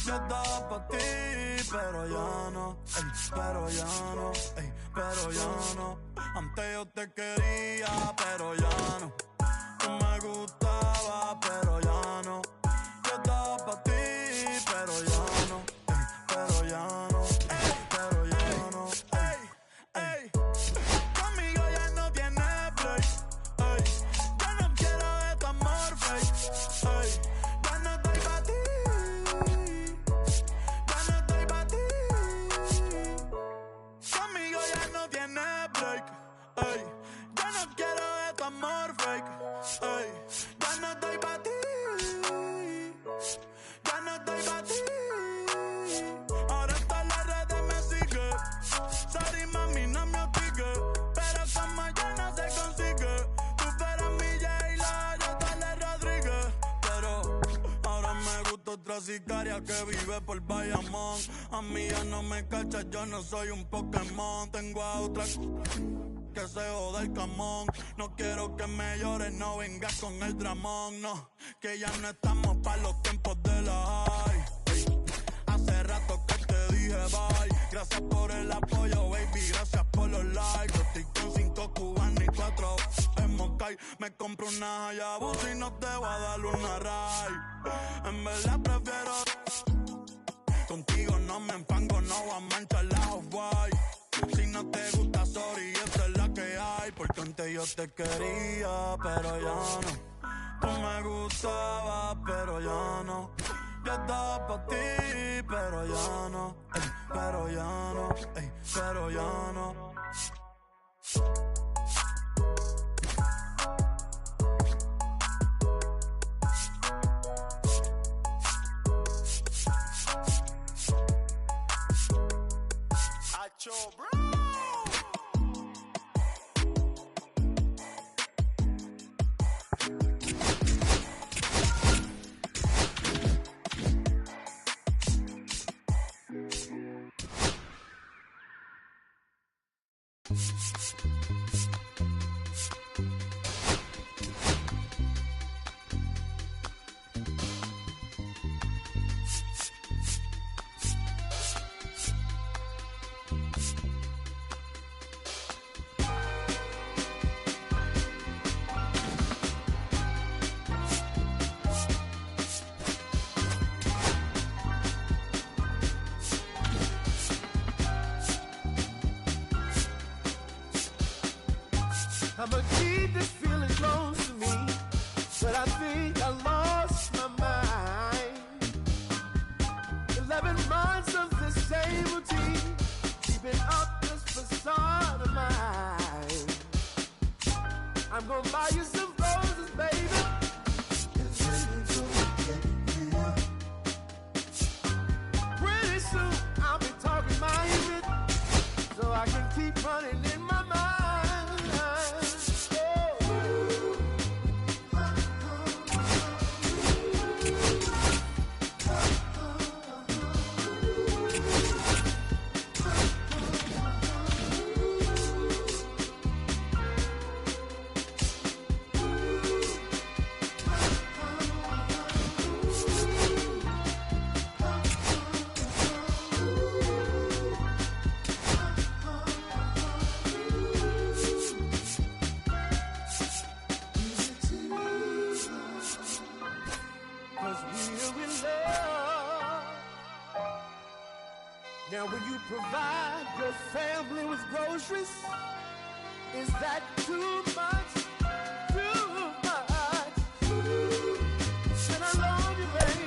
Yo estaba pa' ti, pero ya no, ey, pero ya no, ey, pero ya no. Antes yo te quería, pero ya no. Tú me gustaba, pero ya no. Yo estaba pa' pero ya no, pero ya no, pero ya no, ey. Conmigo ya no tiene play, ey. Yo no quiero este amor fake, ey. Ya no estoy pa' ti, ya no estoy pa' ti. Conmigo ya no tiene break, ey. Ya no quiero este amor fake, ey. Ya no estoy pa' ti, ya no estoy pa' ti. Ahora hasta las redes me sigue. Sorry mami, no me hostigue, pero como ya no se consigue. Tú eres mi J-Lo, yo Dale Rodríguez. Pero ahora me gusta otra sicaria que vive por Bayamón. A mí ya no me cacha, yo no soy un Pokémon. Tengo a otra que se joda el camón. No quiero que me llores, no vengas con el dramón. No, que ya no estamos pa' los tiempos de la high. Ey, hace rato que te dije bye. Gracias por el apoyo, baby, gracias por los likes. Yo estoy con 5 cubanos y 4 en Moscay. Me compro una Hayabusa y no te voy a dar una ride. En verdad prefiero contigo, no me empango, no voy a manchar la Off-White. Si no te gusta, sorry, esta es la que hay. Porque antes yo te quería, pero ya no. Tú me gustabas, pero ya no. Yo estaba pa' ti, pero ya no. Pero ya no, pero ya no. Bro. I'ma keep this feeling close to me, but I think I lost my mind. 11 months of the same routine, keeping up this facade of mine. I'm gonna buy you some roses, baby. Pretty soon I'll be talking my image, so I can keep running in my mind. Now when you provide your family with groceries, is that too much? Too much? And I love you, baby.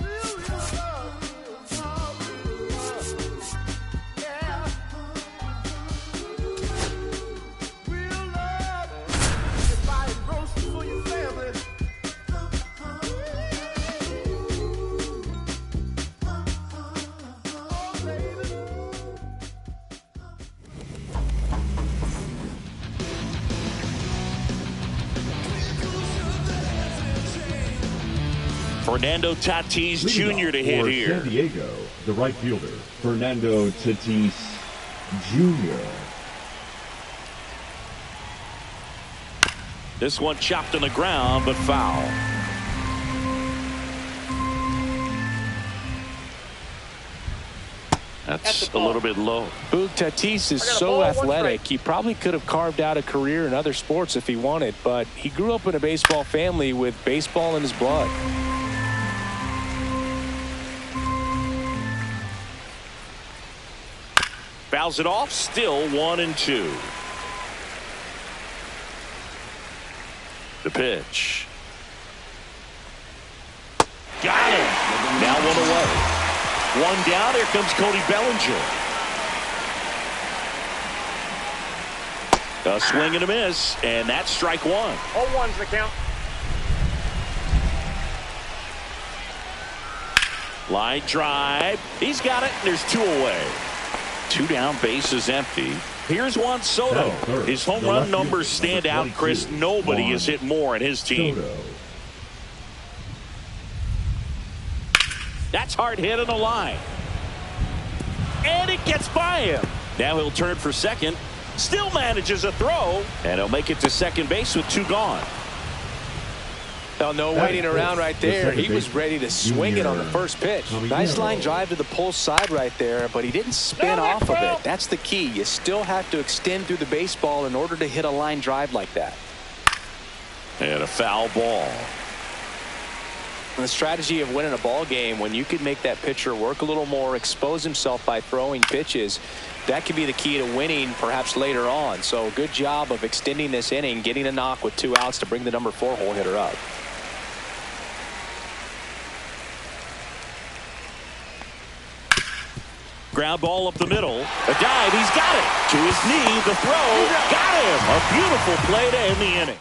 Real love. Yeah. Real love. You're buying groceries for your family. Fernando Tatis Jr. to hit for here. San Diego, the right fielder, Fernando Tatis Jr. This one chopped on the ground, but foul. That's a little bit low. Boog, Tatis is so athletic. He probably could have carved out a career in other sports if he wanted, but he grew up in a baseball family with baseball in his blood. Fouls it off. Still 1-2. The pitch. Got him. Now 1 away. 1 down. Here comes Cody Bellinger. A swing and a miss, and that's strike 1. 0-1's the count. Line drive. He's got it. There's 2 away. 2 down. Bases empty. Here's Juan Soto. His home run numbers stand out, Chris. Nobody has hit more in his team. That's hard hit on the line. And it gets by him. Now he'll turn for second. Still manages a throw. And he'll make it to second base with 2 gone. Well, no waiting around right there. He was ready to swing it on the first pitch. Nice line drive to the pull side right there, but he didn't spin off of it. That's the key. You still have to extend through the baseball in order to hit a line drive like that. And a foul ball. And the strategy of winning a ball game, when you can make that pitcher work a little more, expose himself by throwing pitches, that could be the key to winning perhaps later on. So good job of extending this inning, getting a knock with 2 outs to bring the number 4 hole hitter up. Ground ball up the middle. A dive. He's got it. To his knee. The throw. Got him. A beautiful play to end the inning.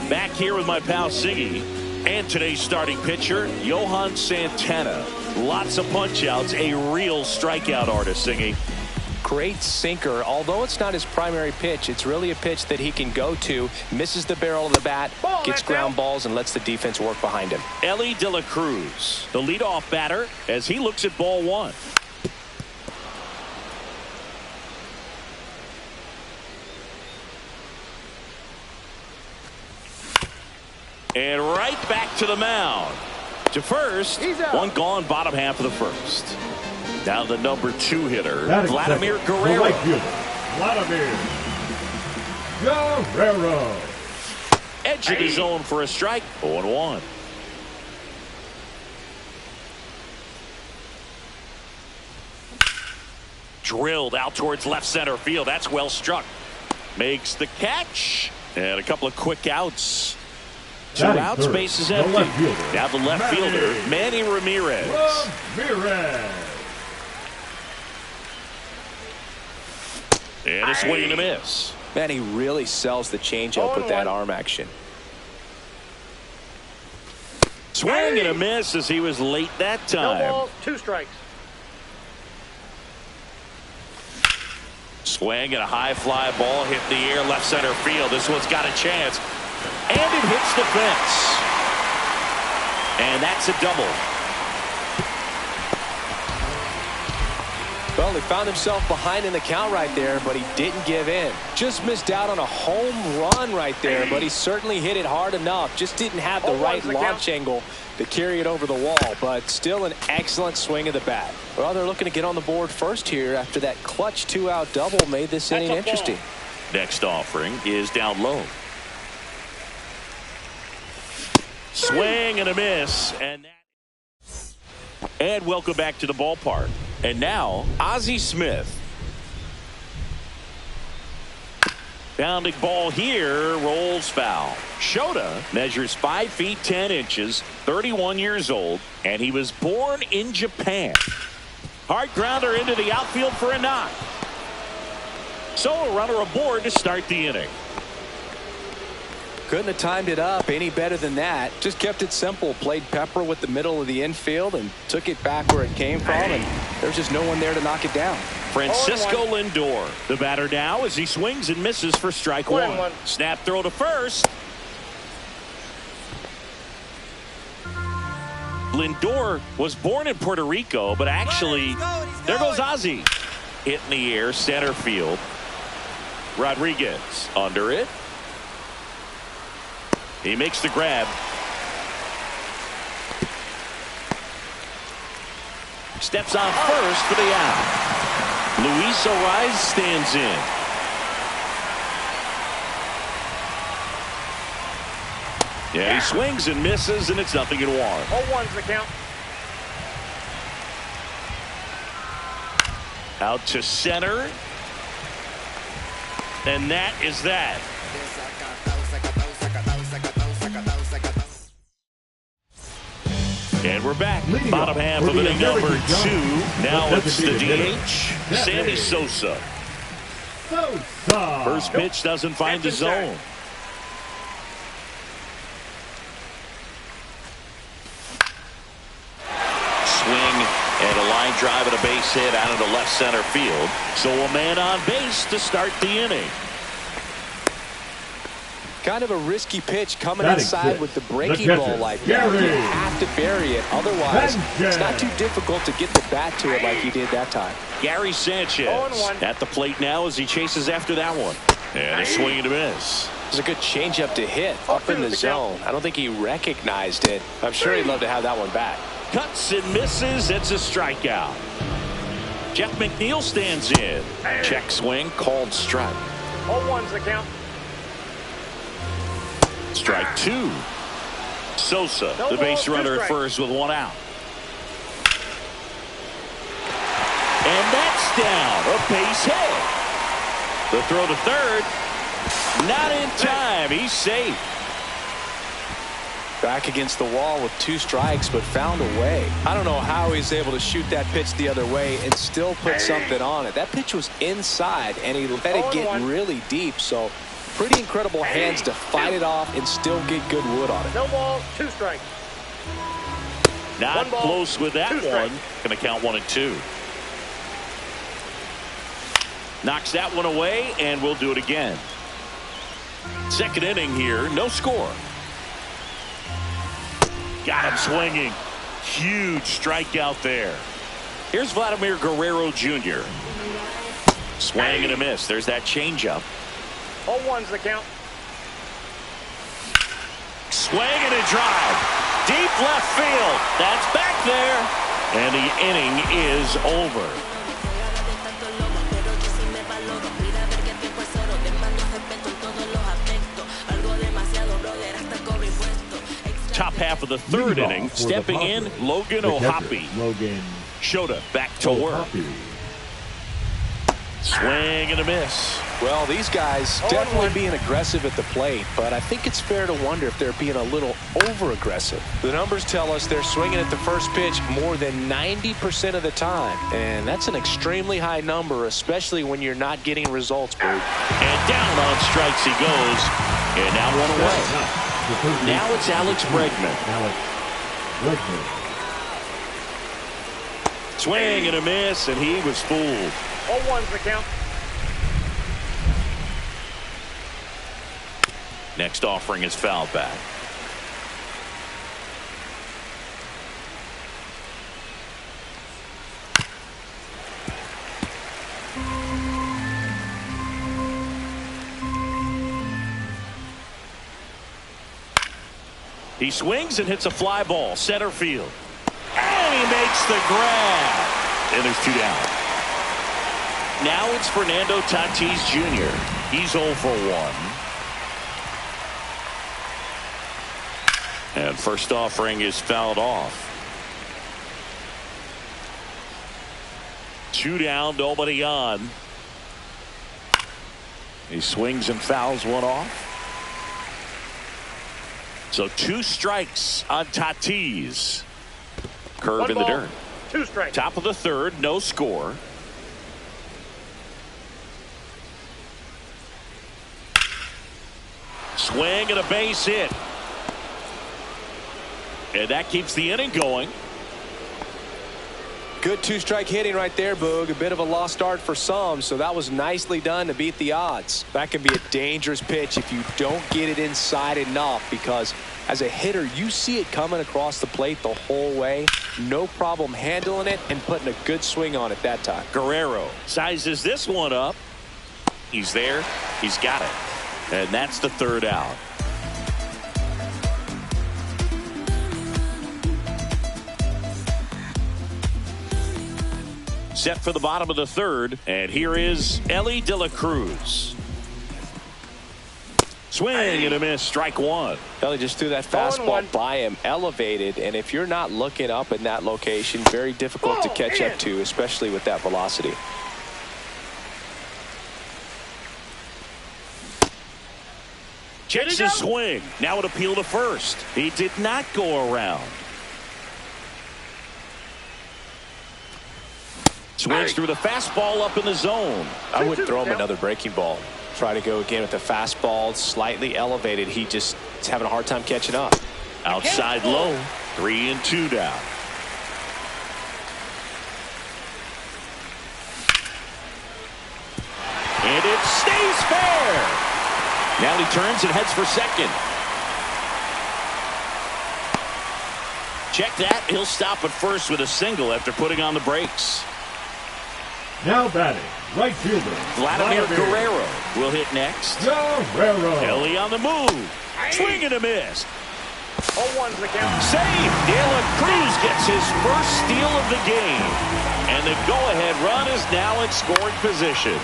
Back here with my pal Siggy and today's starting pitcher, Johan Santana. Lots of punch outs. A real strikeout artist, Siggy. Great sinker. Although it's not his primary pitch, it's really a pitch that he can go to. Misses the barrel of the bat, gets ground balls, and lets the defense work behind him. Ellie De La Cruz, the leadoff batter, as he looks at ball 1. And right back to the mound. To first. 1 gone, bottom half of the first. Now the number 2 hitter, Vladimir Guerrero. Right fielder, Vladimir Guerrero. Edge of the zone for a strike. 0-1. Drilled out towards left center field. That's well struck. Makes the catch. And a couple of quick outs. 2 outs, bases empty. Now the left fielder, Manny Ramirez. And a swing and a miss. Man, he really sells the changeup with that arm action. Swing and a miss as he was late that time. No balls, 2 strikes. Swing and a high fly ball hit in the air left center field. This one's got a chance. And it hits the fence. And that's a double. Well, he found himself behind in the count right there, but he didn't give in. Just missed out on a home run right there, but he certainly hit it hard enough. Just didn't have the right launch angle to carry it over the wall, but still an excellent swing of the bat. Well, they're looking to get on the board first here after that clutch 2-out double made this inning interesting. Next offering is down low. Swing and a miss. And welcome back to the ballpark. And now, Ozzie Smith. Bounding ball here, rolls foul. Shota measures 5 feet 10 inches, 31 years old, and he was born in Japan. Hard grounder into the outfield for a knock. So a runner aboard to start the inning. Couldn't have timed it up any better than that. Just kept it simple. Played pepper with the middle of the infield and took it back where it came from, and there's just no one there to knock it down. Francisco Lindor, the batter now as he swings and misses for strike 1. Snap throw to first. Lindor was born in Puerto Rico, but actually, there goes Ozzie. Hit in the air, center field. Rodriguez under it. He makes the grab. Steps on first for the out. Luis Ariz stands in. Yeah, he swings and misses, and it's 0-1. 0-1's the count. Out to center. And that is that. And we're back. Bottom half of inning number 2. Now it's the DH, Sammy Sosa. First pitch doesn't find the zone. Swing and a line drive and a base hit out into left center field. So a man on base to start the inning. Kind of a risky pitch coming inside with the breaking ball like that. You have to bury it. Otherwise, it's not too difficult to get the bat to it like he did that time. Gary Sanchez at the plate now as he chases after that one. And a swing and a miss. It's a good changeup to hit up in the zone. I don't think he recognized it. I'm sure he'd love to have that one back. Cuts and misses. It's a strikeout. Jeff McNeil stands in. Check swing, called strike. 0-1's the count. Strike 2. Sosa, the base runner at first with 1 out. And that's down. A base hit. The throw to third. Not in time. He's safe. Back against the wall with 2 strikes, but found a way. I don't know how he's able to shoot that pitch the other way and still put something on it. That pitch was inside, and he let it get really deep. So pretty incredible hands to fight it off and still get good wood on it. No balls, 2 strikes. Not close with that one. Going to count 1 and 2. Knocks that one away, and we'll do it again. Second inning here, no score. Got him swinging. Huge strikeout there. Here's Vladimir Guerrero Jr. Swing and a miss. There's that changeup. 0-1's the count. Swing and a drive. Deep left field. That's back there. And the inning is over. Top half of the third inning. Stepping in, Logan O'Hoppe. Shota back to work. Swing and a miss. Well, these guys definitely being aggressive at the plate, but I think it's fair to wonder if they're being a little over-aggressive. The numbers tell us they're swinging at the first pitch more than 90% of the time, and that's an extremely high number, especially when you're not getting results, Boo. And down on strikes he goes, and now 1 away. Now it's Alex Bregman. Swing and a miss, and he was fooled. 0-1's the count. Next offering is foul back. He swings and hits a fly ball center field, and he makes the grab, and there's 2 down. Now it's Fernando Tatis Jr. He's 0 for 1. And first offering is fouled off. 2 down, nobody on. He swings and fouls 1 off. So 2 strikes on Tatis. Curve in the dirt. 2 strikes. Top of the third, no score. Swing and a base hit. And that keeps the inning going. Good 2-strike hitting right there, Boog. A bit of a lost start for some, so that was nicely done to beat the odds. That can be a dangerous pitch if you don't get it inside enough, because as a hitter, you see it coming across the plate the whole way. No problem handling it and putting a good swing on it that time. Guerrero sizes this one up. He's there. He's got it. And that's the 3rd out. Set for the bottom of the 3rd, and here is Elly De La Cruz. Swing and a miss, strike 1. Elly just threw that fastball by him, elevated, and if you're not looking up in that location, very difficult to catch up to, especially with that velocity. Checks his swing. Now an appeal to first. He did not go around. Swings through the fastball up in the zone. I would throw him another breaking ball. Try to go again with the fastball, slightly elevated. He just is having a hard time catching up. Outside low. 3-2 down. And it stays fair. Now he turns and heads for second. Check that. He'll stop at first with a single after putting on the brakes. Now batting, right fielder Vladimir Guerrero will hit next. Guerrero. Kelly on the move. Swing and a miss. 0-1's the count. Save. De La Cruz gets his first steal of the game. And the go-ahead run is now in scoring position.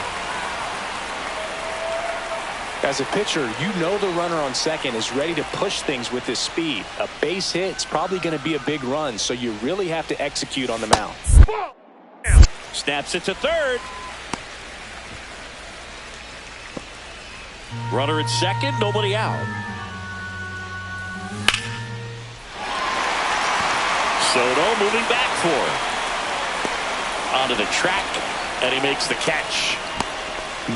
As a pitcher, you know the runner on second is ready to push things with his speed. A base hit is probably going to be a big run, so you really have to execute on the mound. Snaps it to third. Runner at second, nobody out. Soto moving back for it. Onto the track, and he makes the catch.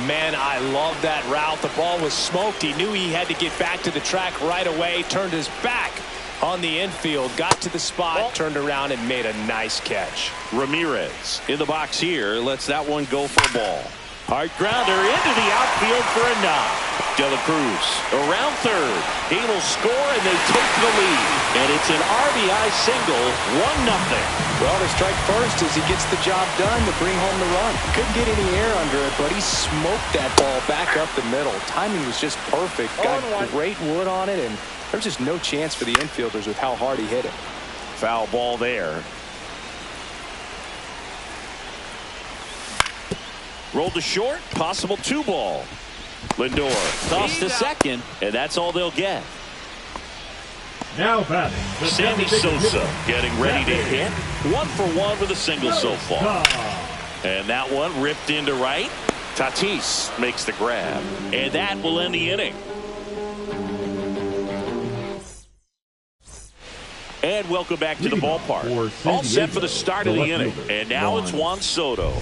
Man, I love that route. The ball was smoked. He knew he had to get back to the track right away. Turned his back on the infield. Got to the spot, turned around, and made a nice catch. Ramirez in the box here. Lets that one go for a ball. Hard grounder into the outfield for a knock. De La Cruz around third. He will score, and they take the lead. And it's an RBI single, 1-0. Well, to strike first as he gets the job done to bring home the run. Couldn't get any air under it, but he smoked that ball back up the middle. Timing was just perfect. Got great wood on it, and there's just no chance for the infielders with how hard he hit it. Foul ball there. Rolled to short, possible 2-ball. Lindor tossed to second, and that's all they'll get. Now batting, Sammy Sosa getting ready to hit. 1-for-1 with a single so far. And that one ripped into right. Tatis makes the grab, and that will end the inning. And welcome back to the ballpark. All set for the start of the inning. And now it's Juan Soto.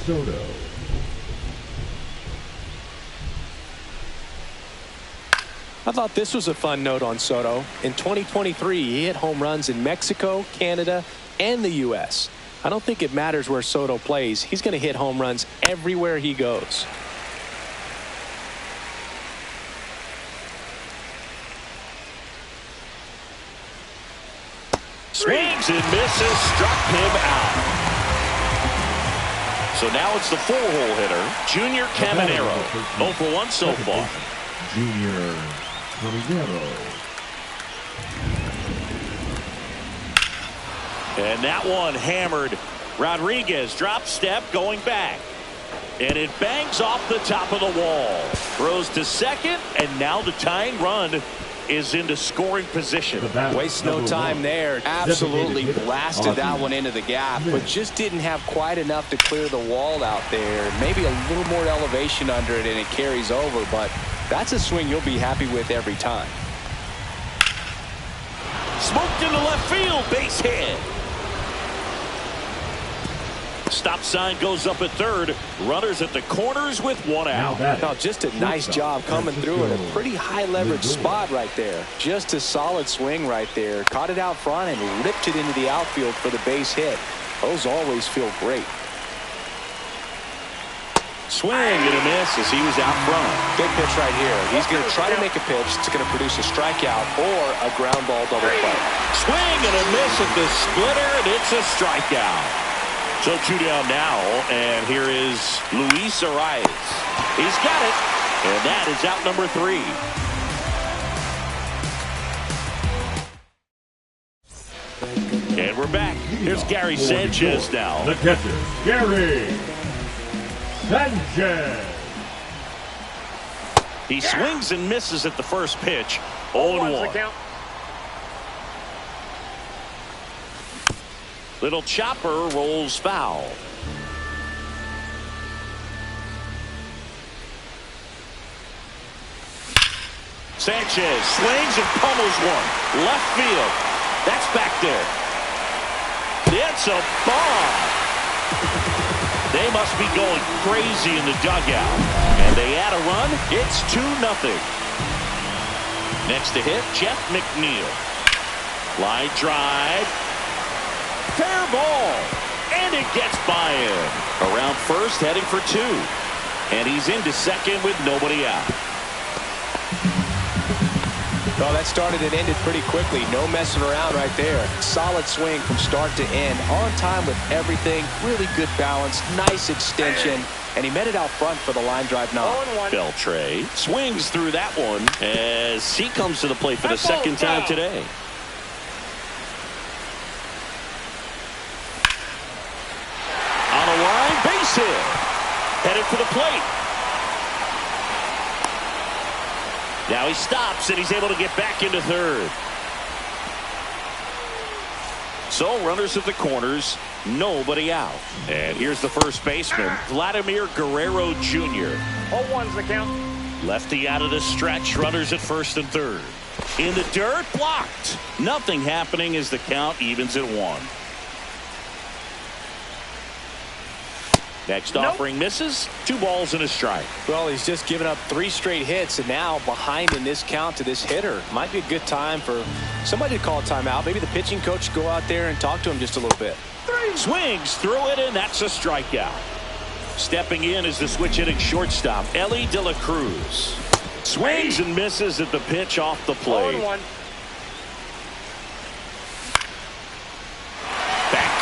I thought this was a fun note on Soto. In 2023, he hit home runs in Mexico, Canada, and the U.S. I don't think it matters where Soto plays. He's going to hit home runs everywhere he goes. Swings and misses, struck him out. So now it's the 4-hole hitter, Junior Caminero. 0-for-1 so far. Junior Caminero. And that one hammered. Rodriguez drop step going back. And it bangs off the top of the wall. Throws to second, and now the tying run is into scoring position. Waste no time there. Absolutely blasted that one into the gap, but just didn't have quite enough to clear the wall out there. Maybe a little more elevation under it and it carries over, but that's a swing you'll be happy with every time. Smoked into left field, base hit. Stop sign goes up at third. Runners at the corners with one out. Now just a nice job coming through in a pretty high leverage spot right there. Just a solid swing right there. Caught it out front and ripped it into the outfield for the base hit. Those always feel great. Swing and a miss as he was out front. Big pitch right here. He's going to try to make a pitch that's going to produce a strikeout or a ground ball double play. Swing and a miss at the splitter, and it's a strikeout. So 2 down now, and here is Luis Arias. He's got it, and that is out number 3. And we're back. Here's Gary Sanchez now. The catcher, Gary Sanchez. He swings and misses at the first pitch. 0-1. Little chopper rolls foul. Sanchez swings and pummels one. Left field. That's back there. It's a bomb. They must be going crazy in the dugout. And they add a run. It's 2-0. Next to hit, Jeff McNeil. Line drive. Fair ball. And it gets by him. Around first, heading for 2. And he's into second with nobody out. Oh, that started and ended pretty quickly. No messing around right there. Solid swing from start to end. On time with everything. Really good balance. Nice extension. And he met it out front for the line drive knock. Beltre swings through that one as he comes to the plate for the second time today. On a line, base hit. Headed for the plate. Now he stops and he's able to get back into third. So runners at the corners, nobody out. And here's the first baseman, Vladimir Guerrero Jr. 0-1's the count. Lefty out of the stretch, runners at first and third. In the dirt, blocked. Nothing happening as the count evens at 1. Next offering misses. 2 balls and a strike. Well, he's just given up 3 straight hits, and now behind in this count to this hitter. Might be a good time for somebody to call a timeout. Maybe the pitching coach go out there and talk to him just a little bit. Swings through it, and that's a strikeout. Stepping in is the switch hitting shortstop, Ellie De La Cruz. Swings and misses at the pitch off the plate. 0-1.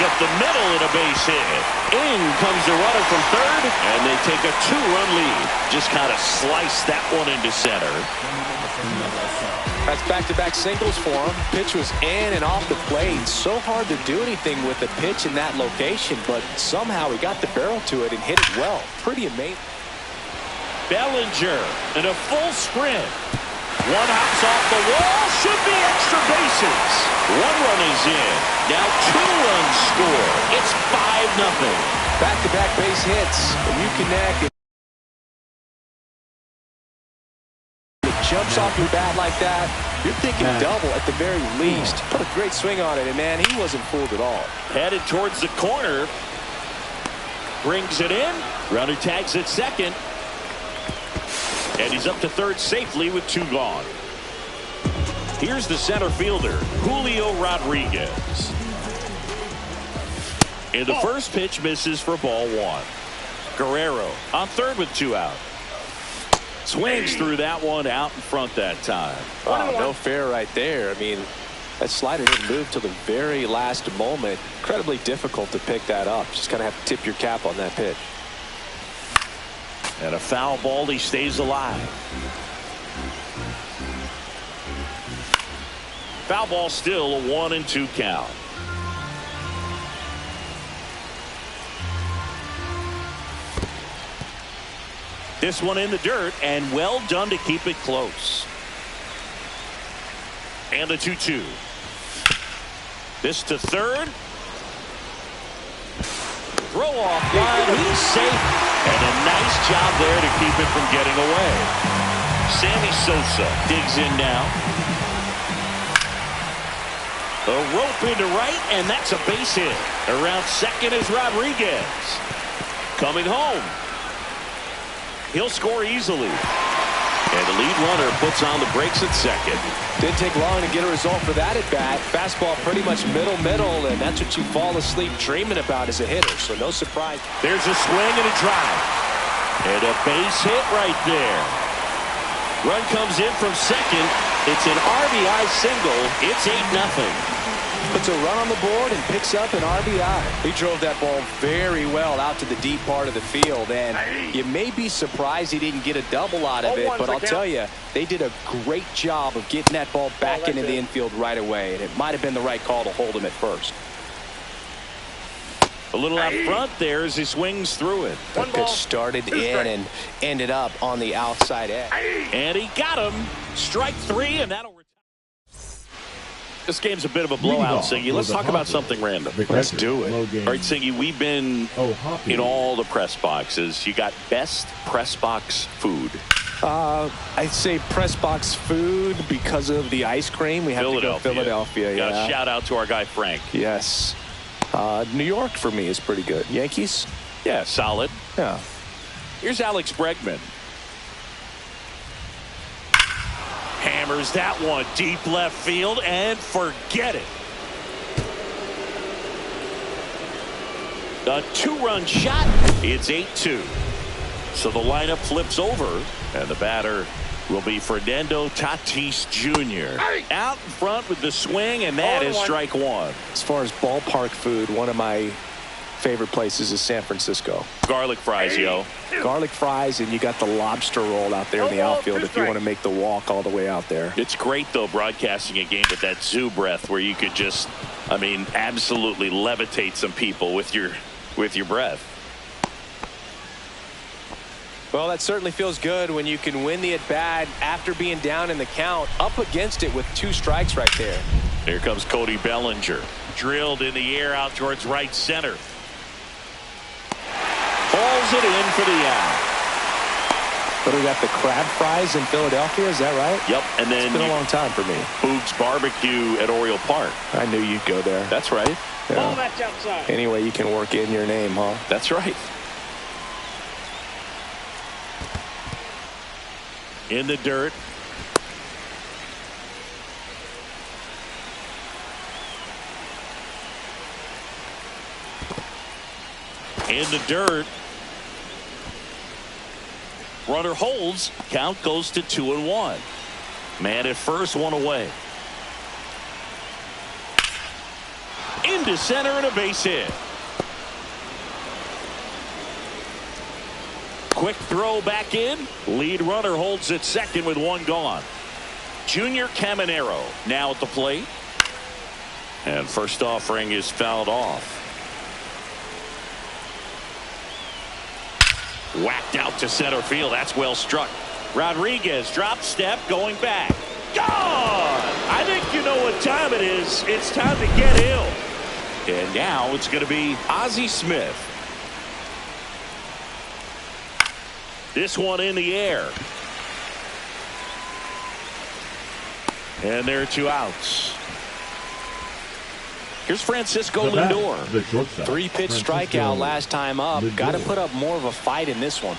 Up the middle in a base hit. In comes the runner from third, and they take a 2-run lead. Just kind of slice that one into center. That's back-to-back singles for him. Pitch was in and off the plate. So hard to do anything with the pitch in that location, but somehow he got the barrel to it and hit it well. Pretty amazing. Bellinger in a full sprint. One hops off the wall. Should be extra bases. 1 run is in. Now 2 runs score. It's 5-0. Back-to-back base hits. When you connect, it jumps off your bat like that. You're thinking double at the very least. Put a great swing on it, and man, he wasn't fooled at all. Headed towards the corner. Brings it in. Runner tags at second. And he's up to third safely with 2 gone. Here's the center fielder, Julio Rodriguez. And the first pitch misses for ball 1. Guerrero on third with 2 out. Swings through that one out in front that time. Wow, no fair right there. I mean, that slider didn't move till the very last moment. Incredibly difficult to pick that up. Just kind of have to tip your cap on that pitch. And a foul ball, he stays alive. Foul ball still a 1-2 count. This one in the dirt, and well done to keep it close. And a 2-2. This to third. Throw off line. He's safe. And a nice job there to keep it from getting away. Sammy Sosa digs in now. A rope into right, and that's a base hit. Around second is Rodriguez. Coming home. He'll score easily. And the lead runner puts on the brakes at second. Didn't take long to get a result for that at bat. Fastball pretty much middle, and that's what you fall asleep dreaming about as a hitter, so no surprise. There's a swing and a drive. And a base hit right there. Run comes in from second. It's an RBI single. It's 8-0. Puts a run on the board and picks up an RBI. He drove that ball very well out to the deep part of the field, and you may be surprised he didn't get a double out of it, but I'll tell you, they did a great job of getting that ball back into the infield right away, and it might have been the right call to hold him at first. A little out front there as he swings through it. That pitch started in and ended up on the outside edge. And he got him. Strike 3, and that'll retire. This game's a bit of a blowout, Siggy. Let's talk about something random. Let's do it. All right, Siggy, we've been in all the press boxes. You got best press box food. I'd say press box food because of the ice cream. We have to go Philadelphia. Yeah. Shout out to our guy Frank. Yes. New York for me is pretty good. Yankees? Yeah, solid. Yeah. Here's Alex Bregman. Hammers that one deep left field and forget it. A 2-run shot. It's 8-2. So the lineup flips over, and the batter will be Fernando Tatis Jr. Out in front with the swing, and that is strike one. As far as ballpark food, one of my favorite places is San Francisco. Garlic fries, yo. Garlic fries, and you got the lobster roll out there in the outfield if you want to make the walk all the way out there. It's great, though, broadcasting a game with that zoo breath where you could just, absolutely levitate some people with your breath. Well, that certainly feels good when you can win the at-bat after being down in the count, up against it with 2 strikes right there. Here comes Cody Bellinger. Drilled in the air out towards right center. Hauls it in for the out. But we got the crab fries in Philadelphia, is that right? Yep, and then it's been a long time for me. Boog's Barbecue at Oriole Park. I knew you'd go there. That's right. Yeah. Ball match outside. Anyway, you can work in your name, huh? That's right. In the dirt. In the dirt. Runner holds. Count goes to 2-1. Man at first, one away. Into center and a base hit. Quick throw back in. Lead runner holds at second with 1 gone. Junior Caminero now at the plate. And first offering is fouled off. Whacked out to center field. That's well struck. Rodriguez drop step going back. Gone! I think you know what time it is. It's time to get ill. And now it's going to be Ozzie Smith. This one in the air. And there are 2 outs. Here's Francisco Lindor. 3-pitch strikeout last time up. Got to put up more of a fight in this one.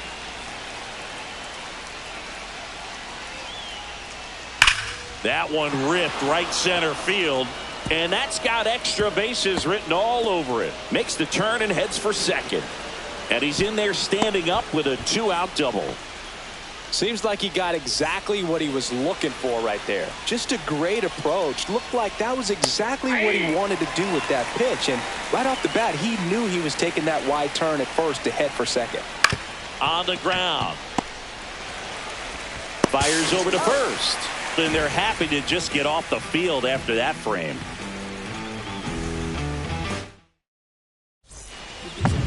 That one ripped right center field. And that's got extra bases written all over it. Makes the turn and heads for second. And he's in there standing up with a 2-out double. Seems like he got exactly what he was looking for right there. Just a great approach. Looked like that was exactly what he wanted to do with that pitch. And right off the bat, he knew he was taking that wide turn at first to head for second. On the ground. Fires over to first. And they're happy to just get off the field after that frame.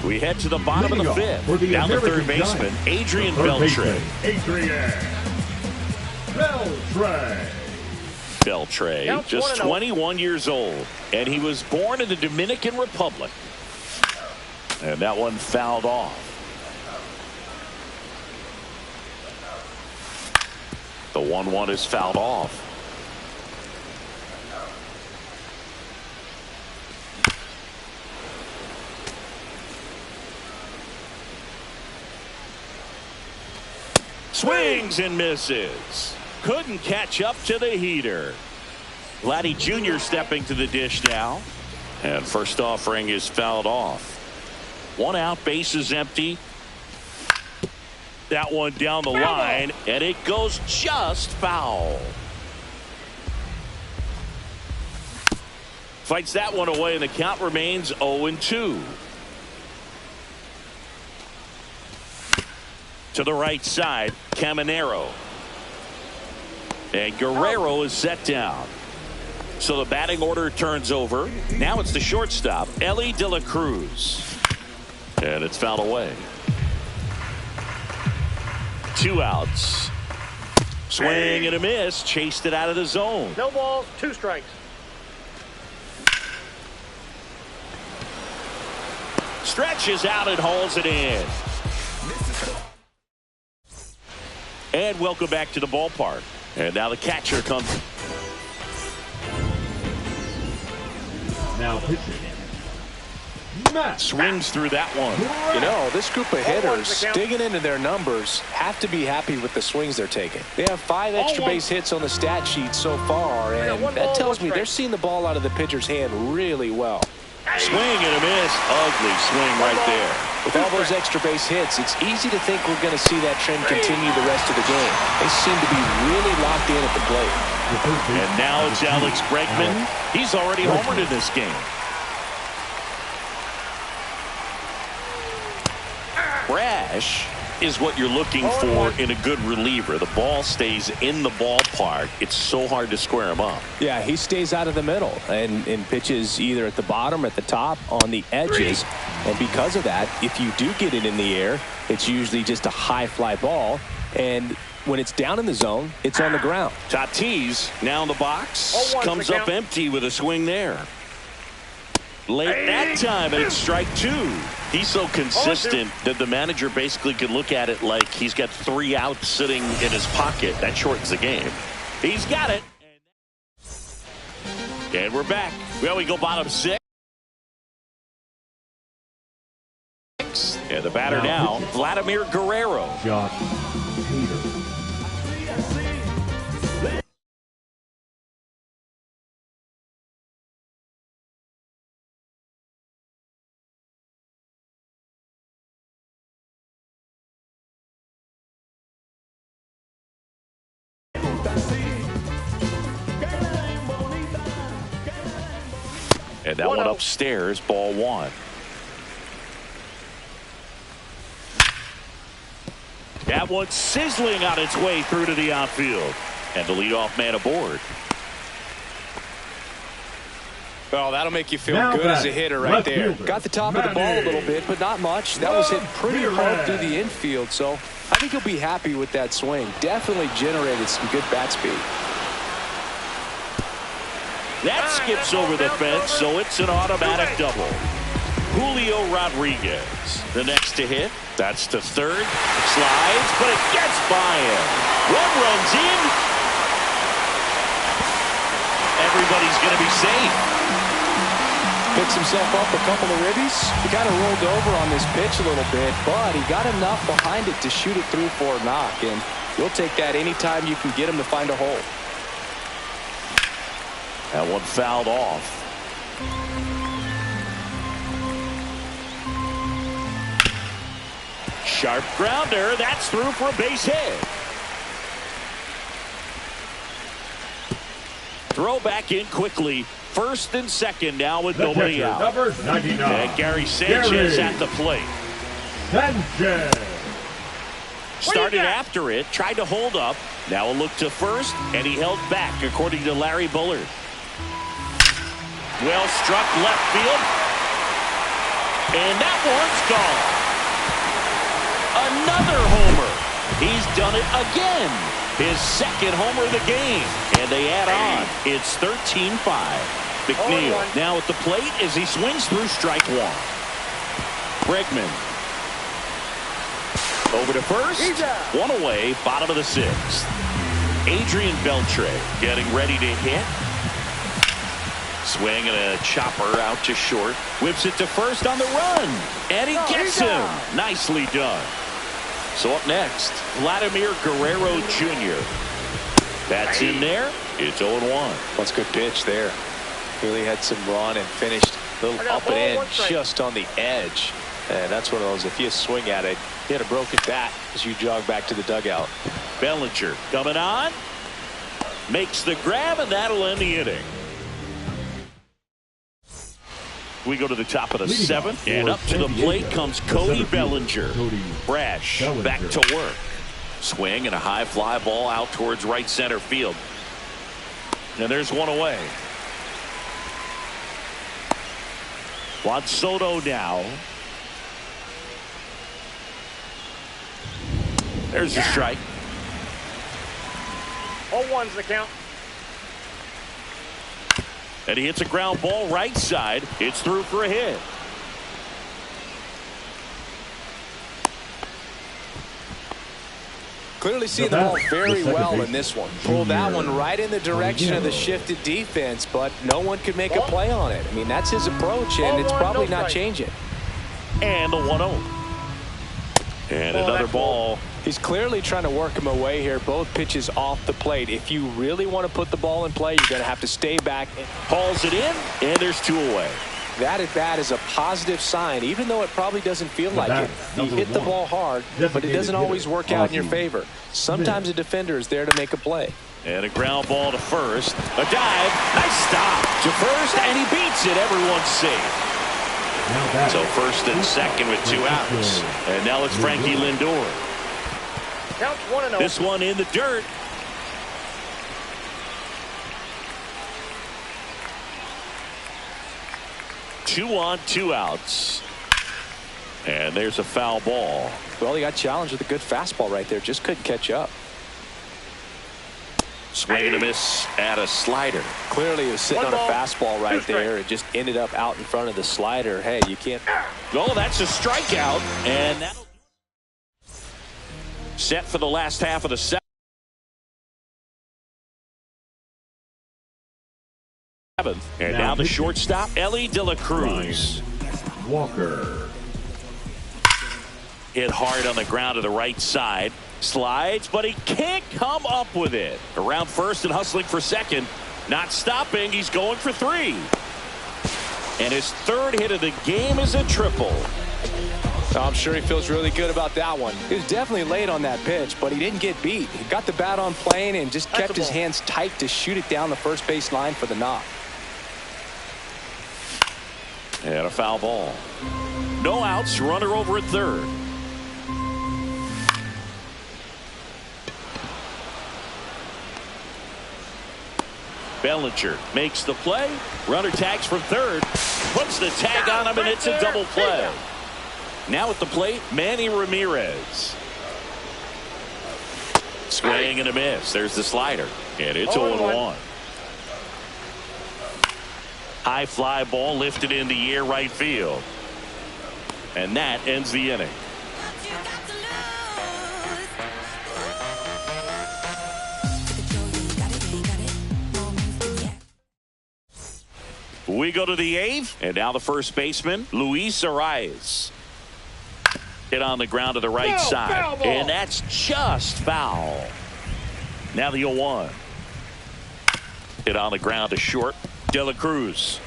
We head to the bottom of the 5th. Down the third baseman, Adrian Beltre. Beltre, just 21 years old. And he was born in the Dominican Republic. And that one fouled off. The 1-1 is fouled off. Swings and misses. Couldn't catch up to the heater. Vladdy Jr. stepping to the dish now. And first offering is fouled off. 1 out, bases empty. That one down the line, and it goes just foul. Fights that one away, and the count remains 0-2. To the right side, Caminero. And Guerrero is set down. So the batting order turns over. Now it's the shortstop, Ellie De La Cruz. And it's fouled away. 2 outs. Swing and a miss. Chased it out of the zone. No balls, 2 strikes. Stretches out and hauls it in. And welcome back to the ballpark. And now the catcher comes. Now pitching. Matt. Swings through that one. You know, this group of hitters digging into their numbers have to be happy with the swings they're taking. They have 5 extra base hits on the stat sheet so far, and that tells me they're seeing the ball out of the pitcher's hand really well. Swing and a miss. Ugly swing right there. With all those extra base hits, it's easy to think we're going to see that trend continue the rest of the game. They seem to be really locked in at the plate. And now it's Alex Bregman. He's already homered in this game. Brash is what you're looking for in a good reliever. The ball stays in the ballpark. It's so hard to square him up. Yeah, he stays out of the middle and pitches either at the bottom or at the top on the edges. And because of that, if you do get it in the air, it's usually just a high fly ball. And when it's down in the zone, it's on the ground. Tatis now in the box. Comes up empty with a swing there. Late that time, and it's strike 2. He's so consistent that the manager basically can look at it like he's got 3 outs sitting in his pocket. That shortens the game. He's got it. And we're back. Well, we go bottom 6. And the batter now, Vladimir Guerrero. Josh Hader. And that one upstairs, ball 1. That one sizzling on its way through to the outfield. And the leadoff man aboard. Well, that'll make you feel good as a hitter right there. Got the top of the ball a little bit, but not much. That was hit pretty hard through the infield, so I think he'll be happy with that swing. Definitely generated some good bat speed. That skips over the fence, so it's an automatic double. Julio Rodriguez, the next to hit. That's to third. Slides, but it gets by him. One runs in. Everybody's going to be safe. Picks himself up a couple of ribbies. He kind of rolled over on this pitch a little bit, but he got enough behind it to shoot it through for a knock, and you'll take that anytime you can get him to find a hole. That one fouled off. Sharp grounder. That's through for a base hit. Throw back in quickly. First and second now with nobody out. Number 99. And Gary Sanchez at the plate. Sanchez. Started after it. Tried to hold up. Now a look to first. And he held back according to Larry Bullard. Well struck left field. And that one's gone. Another homer. He's done it again. His second homer of the game. And they add on. It's 13-5. McNeil now at the plate as he swings through strike 1. Bregman. Over to first. One away. Bottom of the 6th. Adrian Beltre getting ready to hit. Swing and a chopper out to short. Whips it to first on the run. And he gets him. Nicely done. So up next, Vladimir Guerrero Jr. That's in there. It's 0-1. That's a good pitch there. Really had some run and finished a little up and in just on the edge. And that's one of those, if you swing at it, you had a broken bat as you jog back to the dugout. Bellinger coming on. Makes the grab, and that'll end the inning. We go to the top of the 7th, and up to the plate comes Cody Bellinger. Brash back to work. Swing and a high fly ball out towards right center field. And there's one away. Juan Soto now. There's a strike. 0-1's the count. And he hits a ground ball right side. It's through for a hit. Clearly seeing the ball very well in this one. Pulled that one right in the direction of the shifted defense, but no one could make a play on it. I mean, that's his approach, and it's probably not changing. And the 1-0. And another ball. He's clearly trying to work him away here. Both pitches off the plate. If you really want to put the ball in play, you're going to have to stay back. Hauls it in, and there's 2 away. That at bat is a positive sign, even though it probably doesn't feel like it. You hit the ball hard, but it doesn't always work out in your favor. Sometimes a defender is there to make a play. And a ground ball to first. A dive. Nice stop to first, and he beats it. Everyone's safe. So first and second with 2 outs. And now it's Frankie Lindor. Counts 1-0. This one in the dirt. Two on, 2 outs. And there's a foul ball. Well, he got challenged with a good fastball right there. Just couldn't catch up. Swing and a miss at a slider. Clearly he was sitting on a fastball right there. It just ended up out in front of the slider. Hey, you can't. Oh, that's a strikeout. And that'll set for the last half of the 7th. And now the shortstop, Ellie De La Cruz. Walker. Hit hard on the ground to the right side. Slides, but he can't come up with it. Around first and hustling for second. Not stopping. He's going for 3. And his 3rd hit of the game is a triple. I'm sure he feels really good about that one. He was definitely late on that pitch, but he didn't get beat. He got the bat on plane and just kept his hands tight to shoot it down the first base line for the knock. And a foul ball. No outs. Runner over at 3rd. Bellinger makes the play. Runner tags from 3rd. Puts the tag on him, and it's a double play. Now at the plate, Manny Ramirez. Swing and a miss. There's the slider. And it's 0-1. High fly ball lifted in the air right field. And that ends the inning. We go to the 8th, and now the first baseman, Luis Arias. Hit on the ground to the right side, and that's just foul. Now the 0-1. Hit on the ground to short. De La Cruz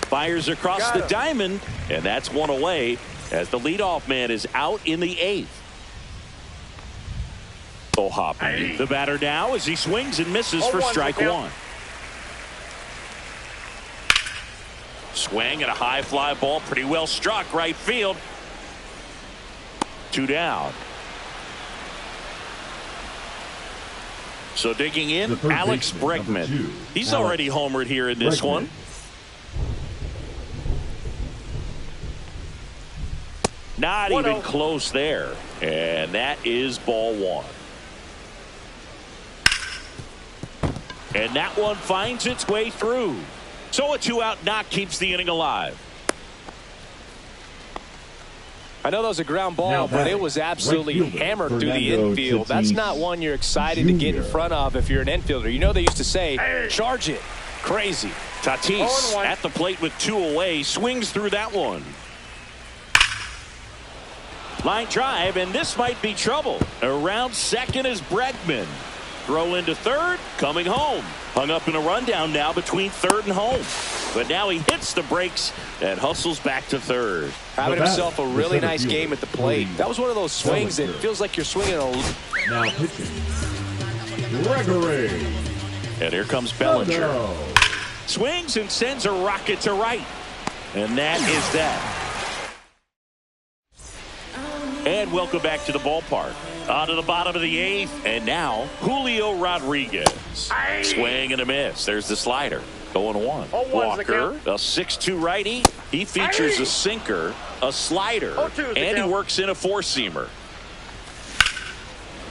fires across the diamond, and that's 1 away as the leadoff man is out in the 8th. Hoppy, the batter now as he swings and misses for strike 1. Swing and a high fly ball, pretty well struck right field. 2 down. So digging in, Alex Bregman. He's already homered here in this one. Not even close there. And that is ball 1. And that one finds its way through. So a 2-out knock keeps the inning alive. I know that was a ground ball, but it was absolutely hammered through the infield. That's not one you're excited to get in front of if you're an infielder. You know they used to say, charge it. Crazy. Tatis at the plate with 2 away. Swings through that one. Line drive, and this might be trouble. Around second is Bregman. Throw into 3rd, coming home. Hung up in a rundown now between 3rd and home. But now he hits the brakes and hustles back to 3rd. Having himself a really nice game at the plate. That was one of those swings that feels like you're swinging a... Now pitching, Gregory. And here comes Bellinger. Swings and sends a rocket to right. And that is that. And welcome back to the ballpark. On to the bottom of the 8th, and now Julio Rodriguez. Swing and a miss. There's the slider. Going 1. Walker, a 6'2 righty. He features a sinker, a slider, and he works in a 4-seamer.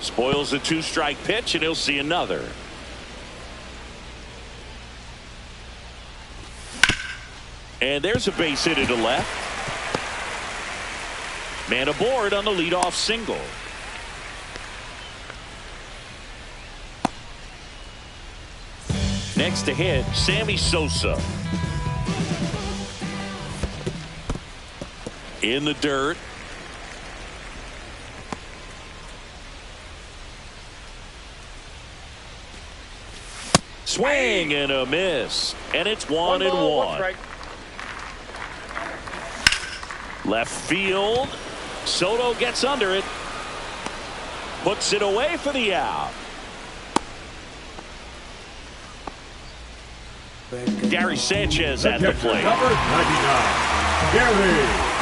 Spoils the 2-strike pitch, and he'll see another. And there's a base hit to left. Man aboard on the leadoff single. next to hit, Sammy Sosa. In the dirt. Swing and a miss. And it's 1-1. Left field. Soto gets under it. Puts it away for the out. Gary Sanchez at the plate. Number 99, Gary Sanchez.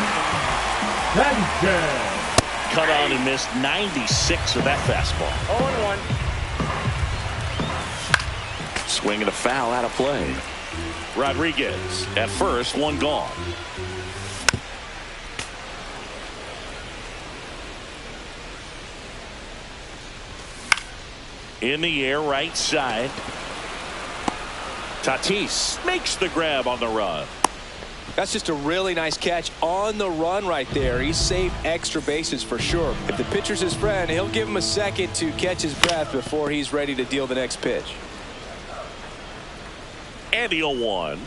Cut on and missed 96 with that fastball. 0-1. Swing and a foul out of play. Rodriguez at first, one gone. In the air, right side. Tatis makes the grab on the run. That's just a really nice catch on the run right there. He saved extra bases for sure. If the pitcher's his friend, he'll give him a second to catch his breath before he's ready to deal the next pitch. And the 0-1.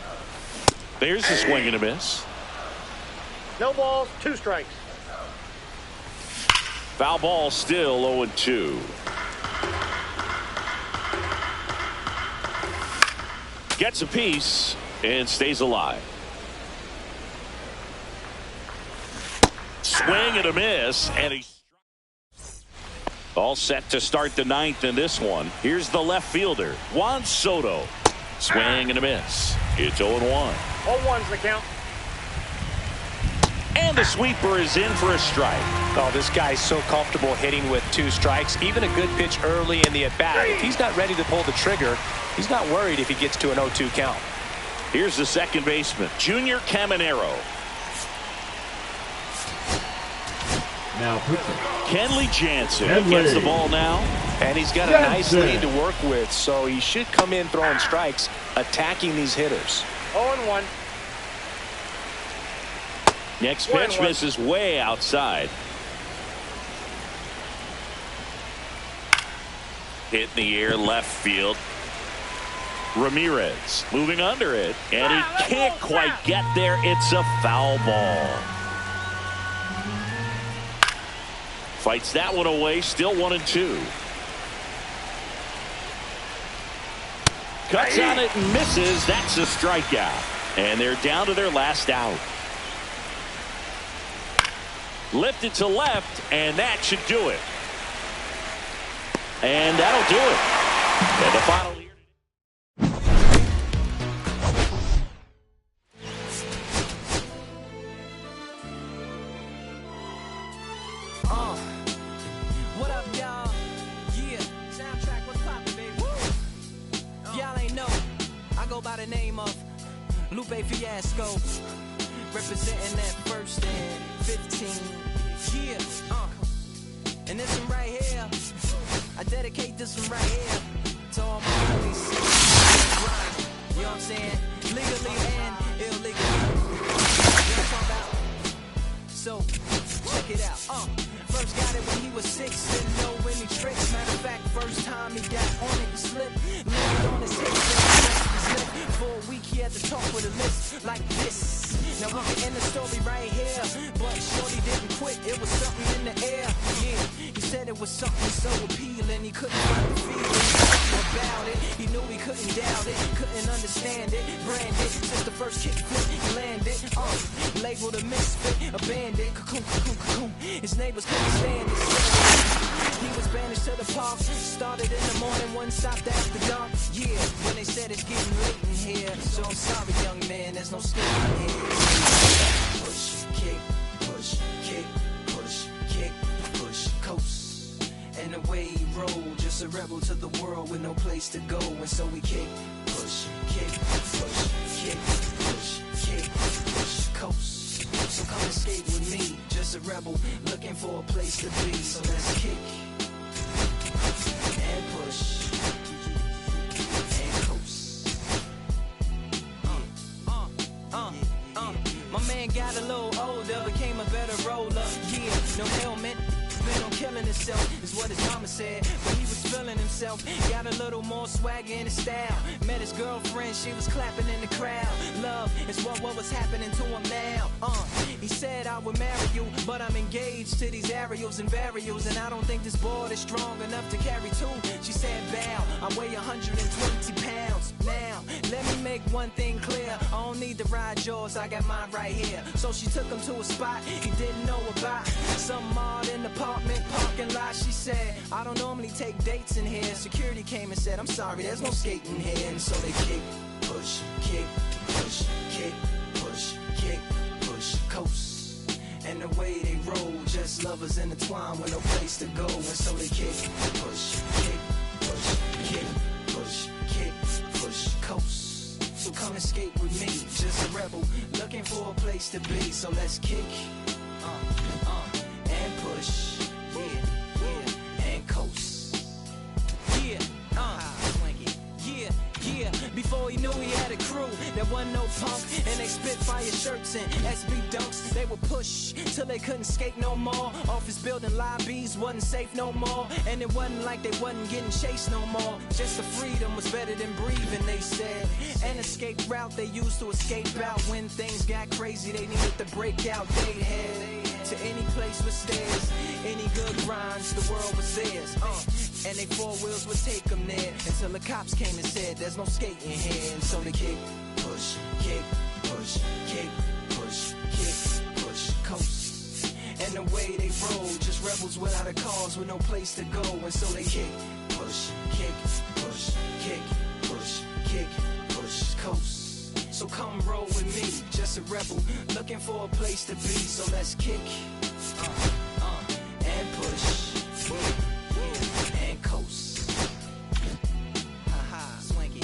There's the swing and a miss. No balls, 2 strikes. Foul ball, still 0-2. Gets a piece and stays alive. Swing and a miss, and he's all set to start the 9th in this one. Here's the left fielder, Juan Soto. Swing and a miss. It's 0-1. 0-1's the count. And the sweeper is in for a strike. Oh, this guy's so comfortable hitting with 2 strikes. Even a good pitch early in the at-bat. If he's not ready to pull the trigger, he's not worried if he gets to an 0-2 count. Here's the second baseman, Junior Caminero. Now Kenley Jansen gets the ball now. And he's got a nice lead to work with, so he should come in throwing strikes, attacking these hitters. 0-1. Next pitch misses way outside. Hit in the air, left field. Ramirez moving under it, and he can't quite get there. It's a foul ball. Fights that one away, still 1-2. Cuts on it and misses. That's a strikeout. And they're down to their last out. Lifted to left, and that should do it. And that'll do it. And the final here. What up, y'all? Yeah, soundtrack, what's poppin', baby? Woo! Y'all ain't know, I go by the name of Lupe Fiasco, representing that 1st and 15. Yeah, and this one right here, I dedicate this one right here to all my homies. You know what I'm saying? Legally and illegally. You know what I'm talking about? So, check it out. First got it when he was 6, didn't know any tricks. Matter of fact, first time he got on it, he slipped. Landed on his hips and his lip. For a week he had to talk with a list like this. Now we can end the story right here, but shorty didn't quit. It was something in the air. Yeah, he said it was something so appealing. He couldn't find the feeling. Something about it. He knew he couldn't doubt it, couldn't understand it. Branded since the first kick flip, he landed. Labeled a misfit, a bandit. Cocoon, cocoon, cocoon. His neighbors couldn't stand it. He was banished to the park. Started in the morning, one stopped after dark. Yeah, when they said it's getting late in here. So I'm sorry, young man, there's no escaping here. Push, kick, push, kick, push, kick, push, coast. And away he rolled, just a rebel to the world with no place to go. And so we kick, push, kick, push, kick, push, kick, push, coast. So come and skate with me, just a rebel looking for a place to be. So let's kick and push and coast. My man got a little older, became a better roller. Yeah, no helmet, bent on killing himself, is what his mama said. But he was feeling himself, got a little more swagger in his style. Met his girlfriend, she was clapping in the crowd. Love is what was happening to him now. He said I would marry you, but I'm engaged to these aerials and varials, and I don't think this board is strong enough to carry two. She said, bow, I weigh 120 pounds. Now, let me make one thing clear. I don't need to ride yours, I got mine right here. So she took him to a spot he didn't know about. Some odd in the apartment parking lot. She said, I don't normally take dates in here. Security came and said, I'm sorry, there's no skating here. And so they kick, push, kick, push, kick, push, kick, push, coast. And the way they roll, just lovers intertwined with no place to go. And so they kick, push, kick, push, kick, push, kick, push, coast. So come and skate with me, just a rebel, looking for a place to be. So let's kick, and push, yeah, and coast. Yeah, swanky, yeah. Before he knew he had a crew, there wasn't no punk, and they spit fire shirts and SB dunks. They would push till they couldn't skate no more. Office building lobbies wasn't safe no more, and it wasn't like they wasn't getting chased no more. Just the freedom was better than breathing, they said. An escape route they used to escape out when things got crazy. They needed to break out. They head to any place with stairs, any good grinds, the world was theirs. And they four wheels would take them there until the cops came and said there's no skating here. And so they kick, push, kick, push, kick, push, kick, push, coast. And the way they roll, just rebels without a cause with no place to go. And so they kick, push, kick, push, kick, push, kick, push, coast. So come roll with me, just a rebel looking for a place to be. So let's kick, and push, and coast. Swanky.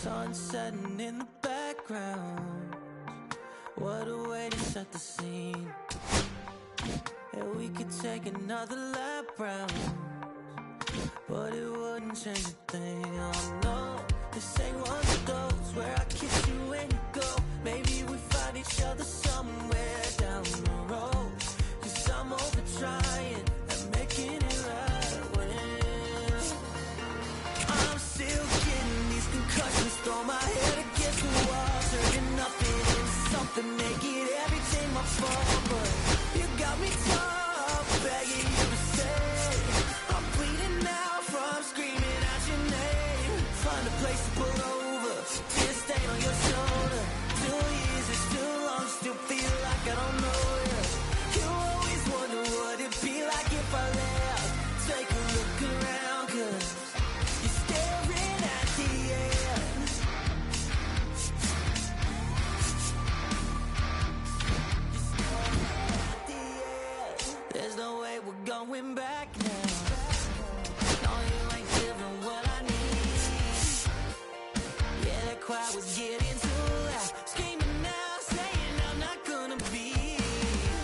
Sun setting in the background. What a way to set the scene. And we could take another lap round, but it wouldn't change a thing. Oh no, this ain't one of those where I kiss you when you go. Maybe we find each other somewhere down the road. 'Cause I'm over trying and making it right when I'm still getting these concussions. Throw my head against the wall, turning nothing into something, make it everything my fault. But you got me tough, begging you to stay. I'm bleeding now from screaming out your name. Find a place to pull over, tear stain on your shoulder. 2 years is too long, still feel like I don't know you. You always wonder what it'd be like if I left. Take a look around, 'cause you're staring at the end. There's no way we're going back now. No, you ain't giving what I need. Yeah, that crowd was getting too loud. Screaming now, saying I'm not gonna be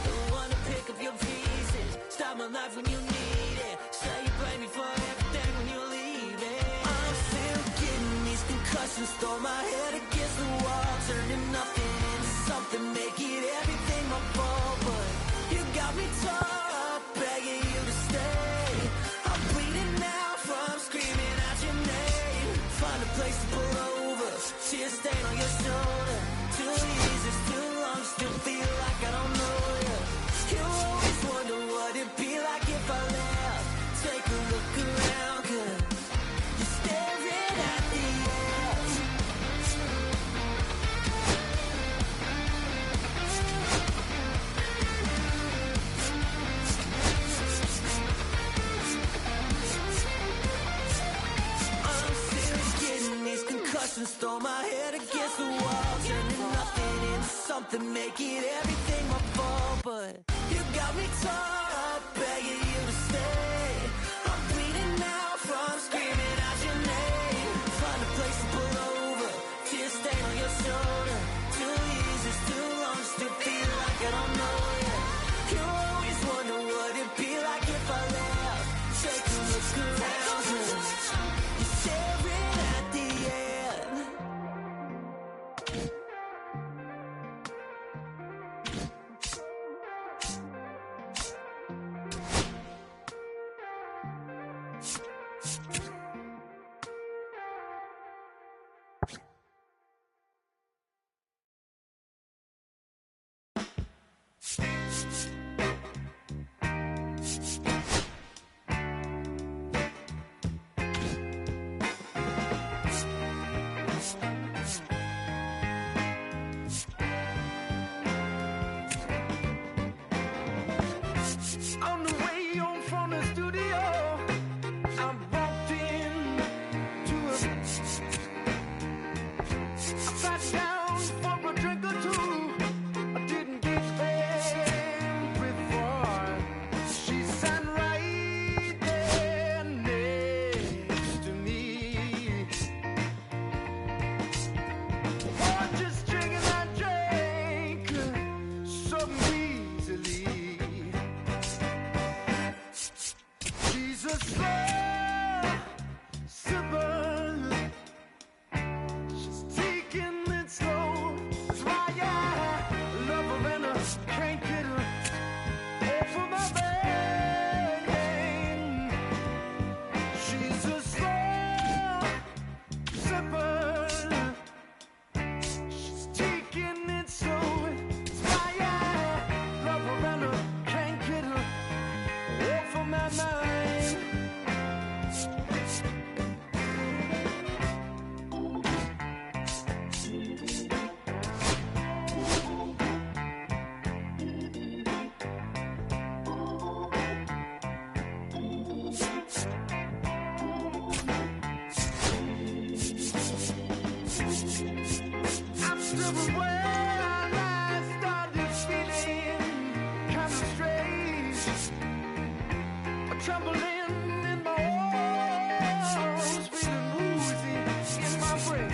the one to pick up your pieces. Stop my life when you need it. Say you blame me for everything when you're leaving. I'm still getting these concussions. Throw my head against the wall, turning nothing into something, make it everything my fault. But you got me tough, begging you to stay. I'm bleeding now from screaming out your name. Find a place to pull over, tear stain on your shoulder. 2 years is too long, still feel like I don't know you. You always wonder what it'd be like if I left. Take a look around, 'cause you're staring at the edge. I'm still getting these concussions. Throw my head against the wall, turning nothing into something, make it everything my fault. But you got me tough, begging you to stay. I'm bleeding now from screaming out your name. Find a place to pull over, tear stain on your shoulder. 2 years is too long, still feel like I don't know you. You always wonder what it'd be like if I left. Take a look around, 'cause you're staring at the end. On the way home from the studio, I walked in to I sat down for a drink or two. I didn't get very far. She sat right there next to me. Oh, just drinking that drink so easily. She's a slow sipper. She's taking it slow. That's why I love her and I can't get her off of my brain. She's a slow sipper. She's taking it slow. That's why I love her and I can't get her off of my mind. Everywhere I started feeling kind of strange, a trembling in my arms, feeling woozy in my brain.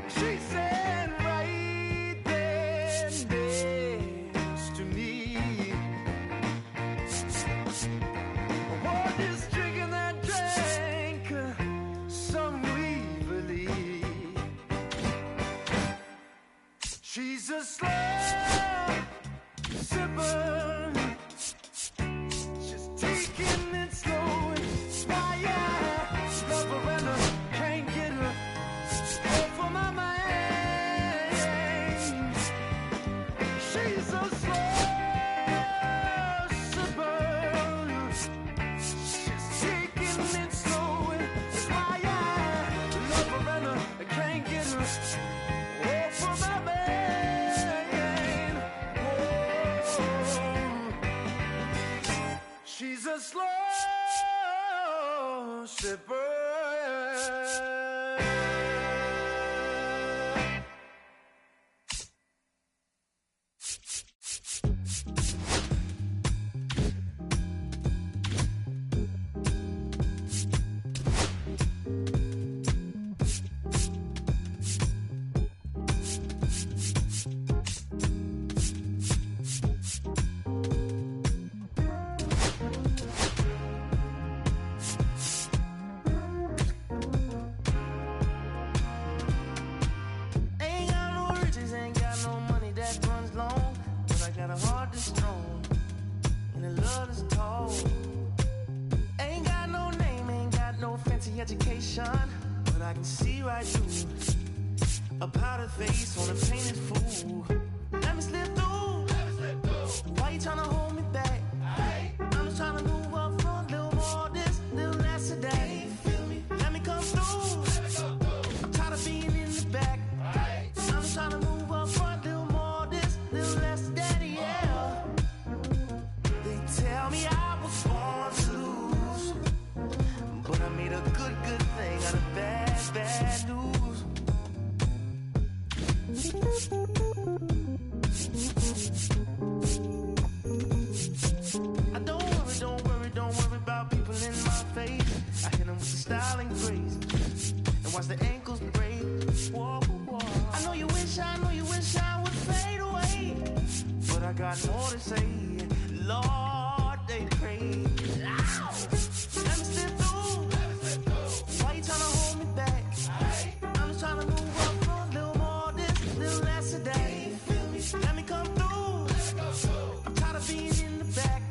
She said right there next to me, what is drinking that drank so evilly? She's a slow sipper, she's taking it slow. It's why I love her and I can't get her off of my mind. She's a slow sipper, she's taking it slow. It's why I love her and I can't get her off of my mind. She's a slow sipper. Ain't got no riches, ain't got no money that runs long, but I got a heart that's strong and a love that's tall. Ain't got no name, ain't got no fancy education, but I can see right through a powdered face on a painted fool. Let me slip through. Why you tryna hold me back? I'm just tryna move up front, little more this, little less of that. Let me come through. I'm tired of being in the back. I'm just tryna move up front, little more this, little less of that, yeah. They tell me I was born to lose, but I made a good thing out of bad news. I don't worry about people in my face. I hit them with the style and grace, and watch the ankles break. Whoa, whoa. I know you wish I would fade away, but I got more to say. Lord, they crave. Ow! Let me slip through. Why you tryna hold me back? I'm just tryna move up front, little more this, little less of that. Let me come through. I'm tired of being in the back.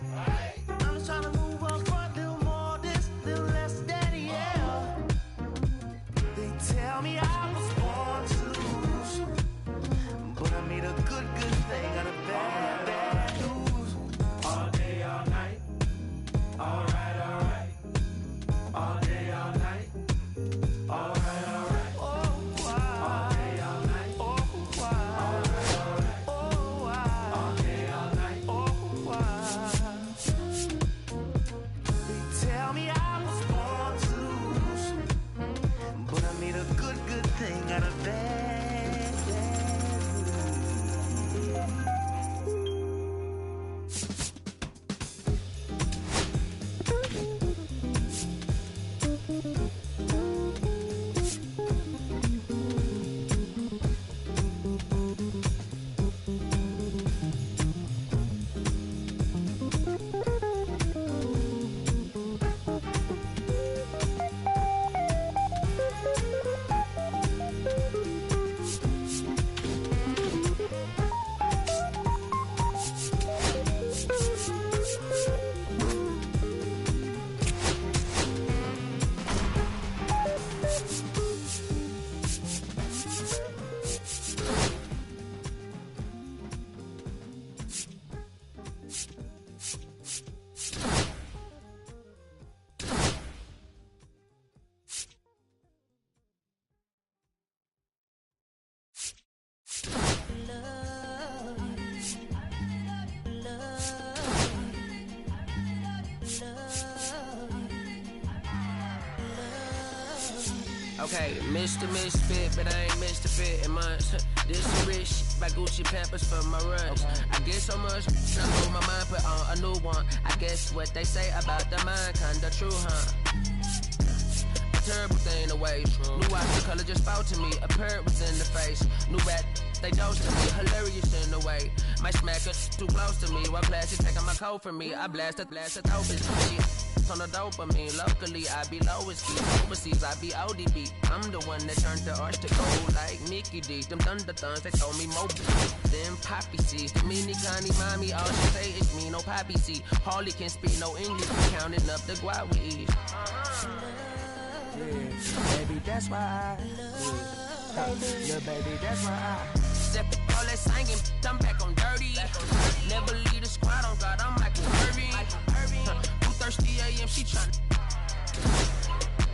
I'm just tryna move up front, little more this, little less of that, yeah. They tell me I was born to lose, but I made a good thing out of bad news. All day, all night. Alright. All day, all night. Alright. Oh, why? All day, all night. Oh, why? Alright. Oh, why? All day, all night. Oh, why? They tell me I was born to lose, but I made a good thing out of bad Okay, Mr. Misfit, but I ain't Mr. Fit in months. This rich by Gucci Pampers for my runs. I get so much, I know my mind put on a new one. I guess what they say about the mind kinda true, huh? A terrible thing away. New eyes, the color just spoke to me. A parrot was in the face. New rat, they dose to me. Hilarious in the way. My smacker too close to me. While class is taking my coat from me. I blasted open. On the dopamine, locally I be lowest key. Overseas I be ODB. I'm the one that turned the arch to gold like Mickey D. Them thunder thuns, they told me Moby. Them poppy seeds, the mini Connie mommy. All she say is me, no poppy seed. Harley can speak no English, but counting up the guap with ease. Yeah, baby, that's why yeah, baby, that's why I step all that singing, I'm back on dirty. Never leave the squad on God, I'm Michael Irving. 2:30 a.m. she tryna.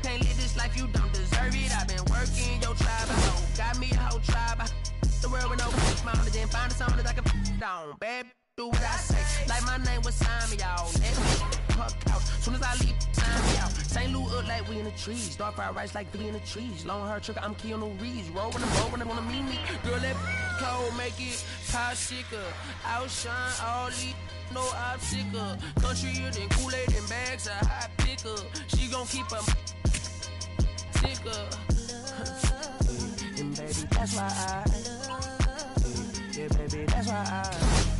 Can't live this life, you don't deserve it. I've been working your tribe, I know. Got me a whole tribe. I the world with no mouth, then find a song that I can down. Bad, do what I say. Like my name was Simon, y'all. Her couch. Soon as I leave, sign me out. St. Louis up like we in the trees. Dark fried rice like we in the trees. Long hair trick, I'm Keanu Reeves. Rolling, they wanna meet me. Girl, that cold make it pop sicker. Outshine all these. No obstacle. Countryer than Kool-Aid and bags of hot picker. She gon' keep her sicker. And baby, that's why I. Yeah, baby, that's why I.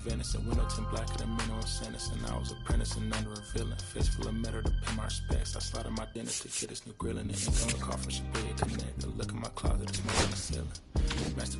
Venison, window tint blacker than minimum sentence. And I was apprentice and under a villain. Fist full of metal to pay my respects. I slotted my dinner to get this new grill in it. Income a car from Shabbat Connect. The look in my closet is more than the ceiling. Master